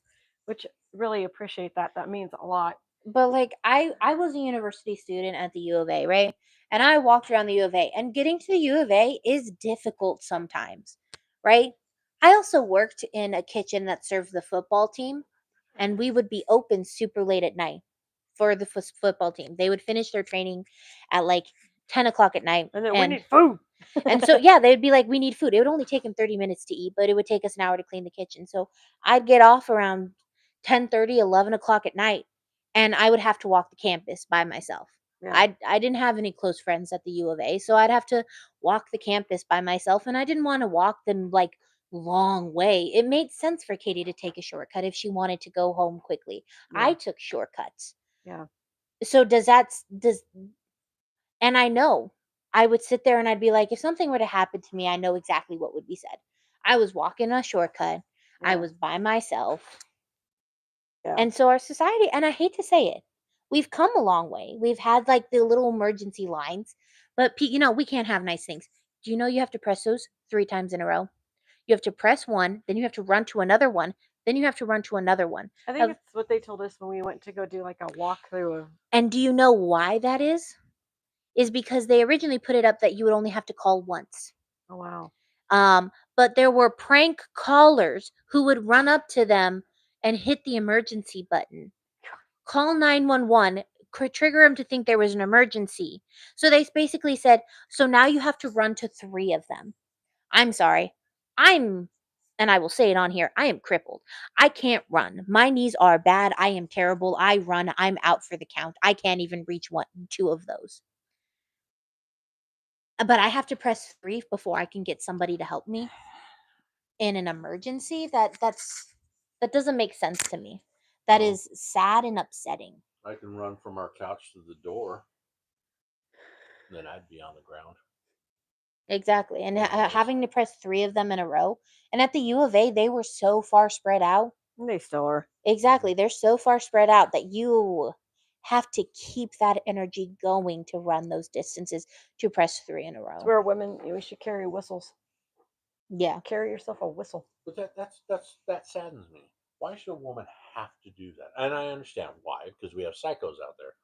which really appreciate that. That means a lot. But like I was a university student at the U of A, right? And I walked around the U of A, and getting to the U of A is difficult sometimes, right? I also worked in a kitchen that served the football team, and we would be open super late at night for the football team. They would finish their training at like 10 o'clock at night, And then we need food. and so yeah, they'd be like, "We need food." It would only take them 30 minutes to eat, but it would take us an hour to clean the kitchen. So I'd get off around 10:30, 11 o'clock at night, and I would have to walk the campus by myself. Yeah. I didn't have any close friends at the U of A, so I'd have to walk the campus by myself, and I didn't want to walk them like long way. It made sense for Katie to take a shortcut if she wanted to go home quickly. Yeah. I took shortcuts. Yeah. So and I know I would sit there and I'd be like, if something were to happen to me, I know exactly what would be said. I was walking a shortcut. I Yeah. was by myself. Yeah. And so our society, and I hate to say it, we've come a long way. We've had like the little emergency lines, but we can't have nice things. Do you know you have to press those 3 times in a row? You have to press one, then you have to run to another one, then you have to run to another one. I think it's what they told us when we went to go do like a walkthrough of. And do you know why that is? Is because they originally put it up that you would only have to call once. Oh wow. But there were prank callers who would run up to them and hit the emergency button. Call 911, trigger them to think there was an emergency. So they basically said, so now you have to run to 3 of them. I'm sorry. And I will say it on here, I am crippled. I can't run. My knees are bad. I am terrible. I run. I'm out for the count. I can't even reach 2 of those. But I have to press 3 before I can get somebody to help me in an emergency. That doesn't make sense to me. That No. is sad and upsetting. I can run from our couch to the door. Then I'd be on the ground. Exactly. And Yeah, having to press 3 of them in a row. And at the U of A, they were so far spread out. They still are. Exactly. They're so far spread out that you have to keep that energy going to run those distances to press 3 in a row. It's where women, we should carry whistles. Yeah. Carry yourself a whistle. But that saddens me. Why should a woman have to do that? And I understand why, because we have psychos out there.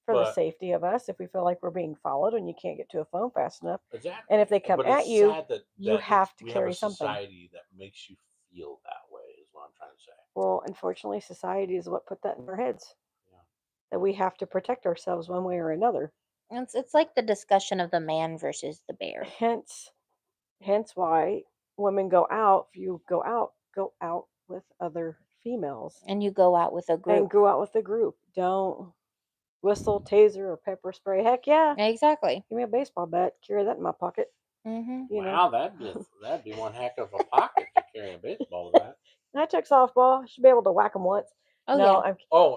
For the But- safety of us, if we feel like we're being followed and you can't get to a phone fast enough. Exactly. And if they come But at it's you, sad that you have to we carry have a something. society that makes you feel that way, is what I'm trying to say. Well, unfortunately, society is what put that in our heads. Yeah. That we have to protect ourselves one way or another. It's like the discussion of the man versus the bear. Hence why women go out. If you go out with other females. And you go out with a group. And go out with a group. Don't whistle, taser, or pepper spray. Heck yeah. Exactly. Give me a baseball bat. Carry that in my pocket. Mm-hmm. Wow, that'd be one heck of a pocket to carry a baseball bat. I took softball. I should be able to whack them once. Oh, no, yeah.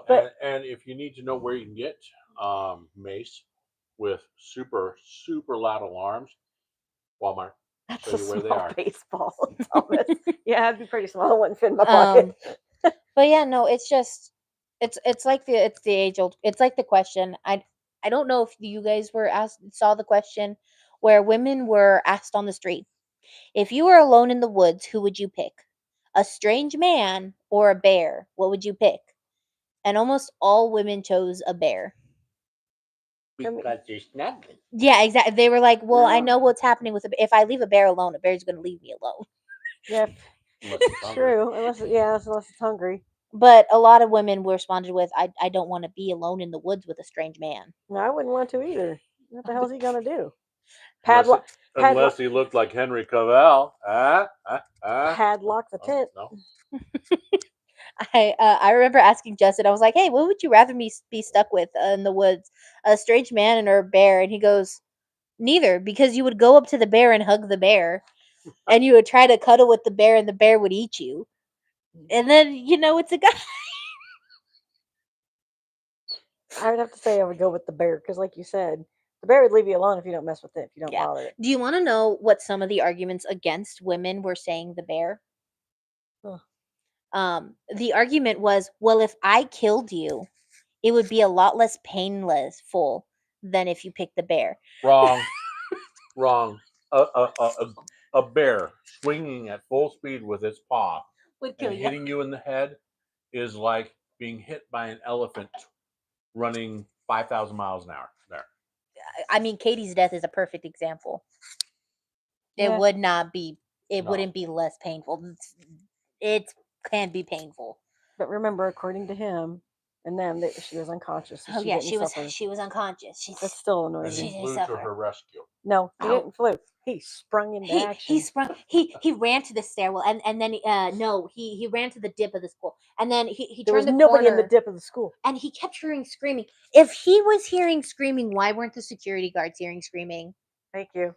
But- and if you need to know where you can get mace with super, super loud alarms, Walmart. That's Show a you where they small are. baseball, Thomas. Yeah, it'd be pretty small. It wouldn't fit in my pocket. But yeah, no, it's just it's like the age old. It's like the question. I don't know if you guys saw the question where women were asked on the street, if you were alone in the woods, who would you pick? A strange man or a bear? What would you pick? And almost all women chose a bear. Because you're snuggling. Yeah, exactly. They were like, well, I No. know what's happening with if I leave a bear alone, a bear's going to leave me alone. Yeah, Unless it's hungry. true. Unless it's hungry. But a lot of women responded with, I don't want to be alone in the woods with a strange man. No, I wouldn't want to either. What the hell's he gonna do? Unless he looked like Henry Cavell. Padlock the tent. No. I remember asking Justin, I was like, hey, what would you rather be stuck with in the woods? A strange man or a bear? And he goes, neither, because you would go up to the bear and hug the bear. And you would try to cuddle with the bear and the bear would eat you. And then, it's a guy. I would have to say I would go with the bear because, like you said, the bear would leave you alone if you don't mess with it, if you don't bother it. Do you want to know what some of the arguments against women were saying the bear? The argument was, well, if I killed you, it would be a lot less painful than if you picked the bear. Wrong. Wrong. A bear swinging at full speed with its paw Would kill and you. hitting you in the head is like being hit by an elephant running 5,000 miles an hour. There. I mean, Katie's death is a perfect example. It would not be. It wouldn't be less painful. It can be painful. But remember, according to him and them, that she was unconscious. So she was unconscious. That still annoys And me. he flew to her rescue. No, he didn't flew. He sprung into action. He sprung. He ran to the stairwell, and then he ran to the dip of the school, and then he there turned was the nobody corner, in the dip of the school, and he kept hearing screaming. If he was hearing screaming, why weren't the security guards hearing screaming? Thank you.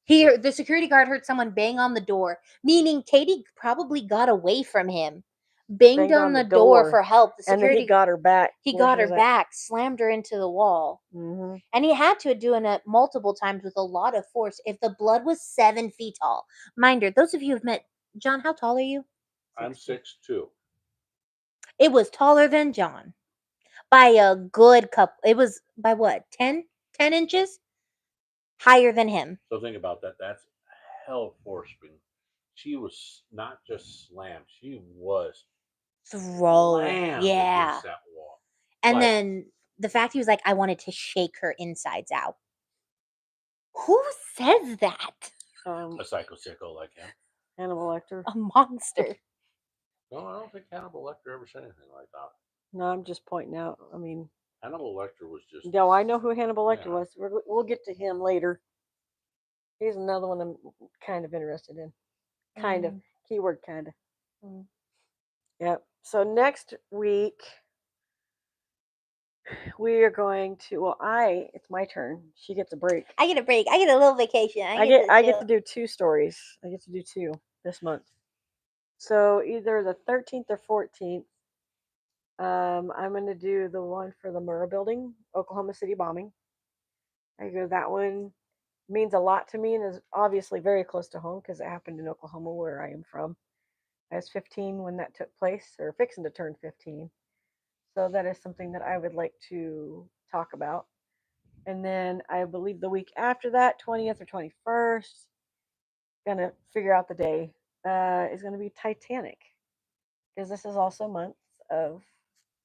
The security guard heard someone bang on the door, meaning Katy probably got away from him, banged on the door for help. The and then he security got her back. he where got she her was at. back, slammed her into the wall. Mm-hmm. And he had to do it multiple times with a lot of force. If the blood was 7 feet tall, mind you, those of you who've met John, how tall are you? I'm 6'2". It was taller than John by a good couple. It was by what, 10 inches higher than him. So think about that. That's hell force. She was not just slammed; she was slammed against that wall. And Like- then the fact he was like, I wanted to shake her insides out. Who says that? A psycho like him. Hannibal Lecter. A monster. No, I don't think Hannibal Lecter ever said anything like that. No, I'm just pointing out. I mean, Hannibal Lecter was just. no, I know who Hannibal Lecter Yeah. was. We'll get to him later. He's another one I'm kind of interested in. Kind of. Keyword kind of. Mm. Yep. So next week we are going to. Well, it's my turn. She gets a break. I get a break. I get a little vacation. I get to do 2 stories. I get to do 2 this month. So either the 13th or 14th. I'm going to do the one for the Murrah building, Oklahoma City bombing. I go, that one means a lot to me and is obviously very close to home because it happened in Oklahoma, where I am from. I was 15 when that took place, or fixing to turn 15. So that is something that I would like to talk about. And then I believe the week after that, 20th or 21st, gonna figure out the day, is gonna be Titanic, because this is also month of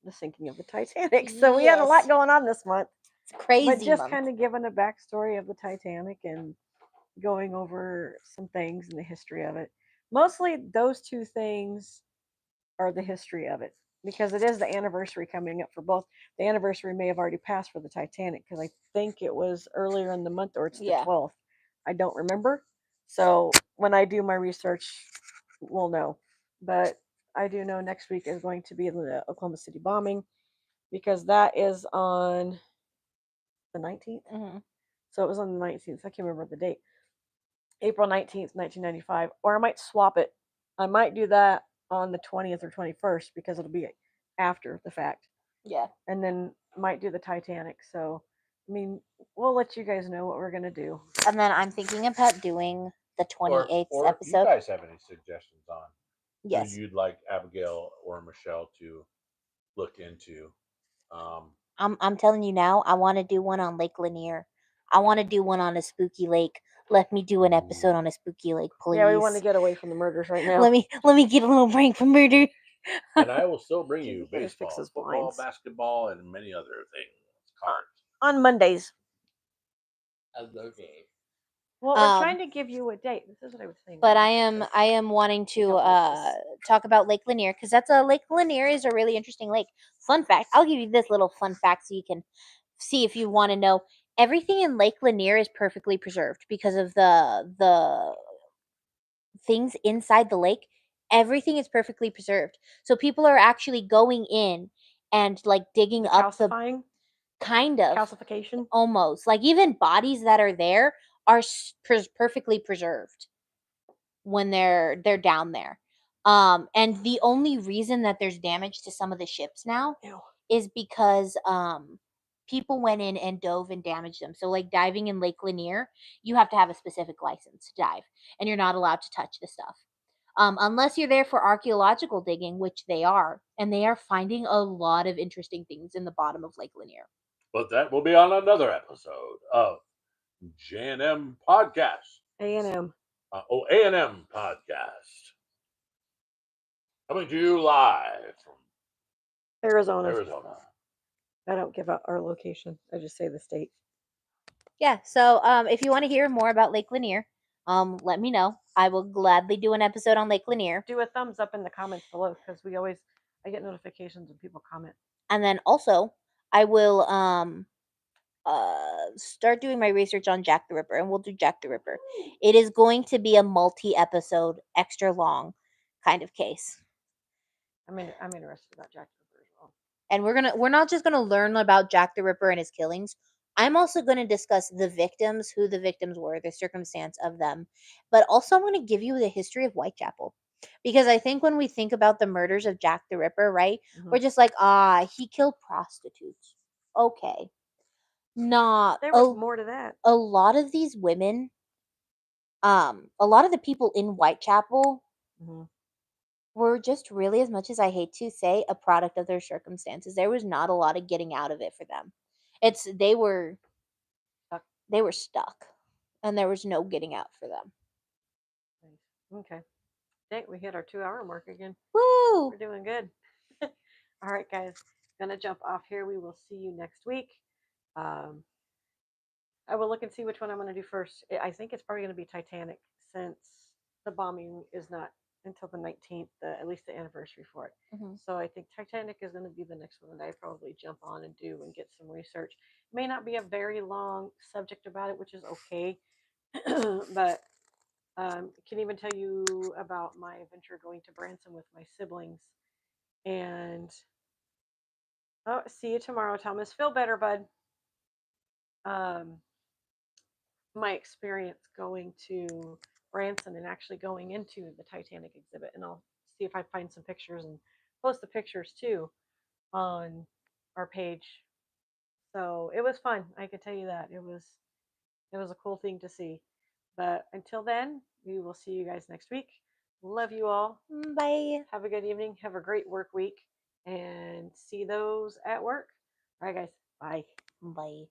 the sinking of the Titanic. So we had a lot Yes. going on this month. It's crazy. But just month. kind of giving a backstory of the Titanic and going over some things in the history of it. Mostly those 2 things are the history of it, because it is the anniversary coming up for both. The anniversary may have already passed for the Titanic, because I think it was earlier in the month, or it's the 12th. I don't remember. So when I do my research, we'll know. But I do know next week is going to be the Oklahoma City bombing, because that is on the 19th. Mm-hmm. So it was on the 19th. I can't remember the date. April 19th, 1995. Or I might swap it. I might do that on the 20th or 21st, because it'll be after the fact. Yeah. And then might do the Titanic. So, I mean, we'll let you guys know what we're going to do. And then I'm thinking about doing the 28th or episode. If you guys have any suggestions on yes. who you'd like Abigail or Michelle to look into. I'm telling you now, I want to do one on Lake Lanier. I want to do one on a spooky lake. Let me do an episode on a spooky lake, please. Yeah, we want to get away from the murders right now. Let me get a little break from murder. And I will still bring Dude, you you gotta baseball, fix those football, blinds. basketball, and many other things. Cards. On Mondays. Okay. Well, we're trying to give you a date. This is what I was saying. But I am wanting to talk about Lake Lanier, because Lake Lanier is a really interesting lake. Fun fact, I'll give you this little fun fact so you can see if you want to know. Everything in Lake Lanier is perfectly preserved because of the things inside the lake. Everything is perfectly preserved. So people are actually going in and like digging up calcifying? Kind of Calcification? almost. Like even bodies that are there are perfectly preserved when they're down there. And the only reason that there's damage to some of the ships now is because people went in and dove and damaged them. So like diving in Lake Lanier, you have to have a specific license to dive, and you're not allowed to touch the stuff. Unless you're there for archaeological digging, which they are, and they are finding a lot of interesting things in the bottom of Lake Lanier. But that will be on another episode of J&M Podcast. A&M. A&M Podcast. Coming to you live from Arizona. I don't give out our location. I just say the state. Yeah, so if you want to hear more about Lake Lanier, let me know. I will gladly do an episode on Lake Lanier. Do a thumbs up in the comments below, because I get notifications when people comment. And then also, I will start doing my research on Jack the Ripper, and we'll do Jack the Ripper. It is going to be a multi-episode, extra long kind of case. I'm interested about Jack the Ripper as well. And we're not just gonna learn about Jack the Ripper and his killings. I'm also going to discuss the victims, who the victims were, the circumstance of them, but also I'm going to give you the history of Whitechapel. Because I think when we think about the murders of Jack the Ripper, right, we're just like, he killed prostitutes. Okay. Not There was more to that. a lot of these women, a lot of the people in Whitechapel were just really, as much as I hate to say, a product of their circumstances. There was not a lot of getting out of it for them. They were Stuck. they were stuck, and there was no getting out for them. Nice. Okay. Dang, we hit our 2-hour mark again. Woo! We're doing good. All right, guys. Gonna jump off here. We will see you next week. I will look and see which one I'm going to do first. I think it's probably going to be Titanic, since the bombing is not until the 19th, at least the anniversary for it. So I think Titanic is going to be the next one that I probably jump on and do and get some research. It may not be a very long subject about it, which is okay, but can even tell you about my adventure going to Branson with my siblings. And see you tomorrow, Thomas. Feel better, bud. My experience going to Branson and actually going into the Titanic exhibit, and I'll see if I find some pictures and post the pictures too on our page. So it was fun. I can tell you that it was a cool thing to see. But until then, we will see you guys next week. Love you all. Bye. Have a good evening. Have a great work week, and see those at work. All right, guys. Bye. Bye.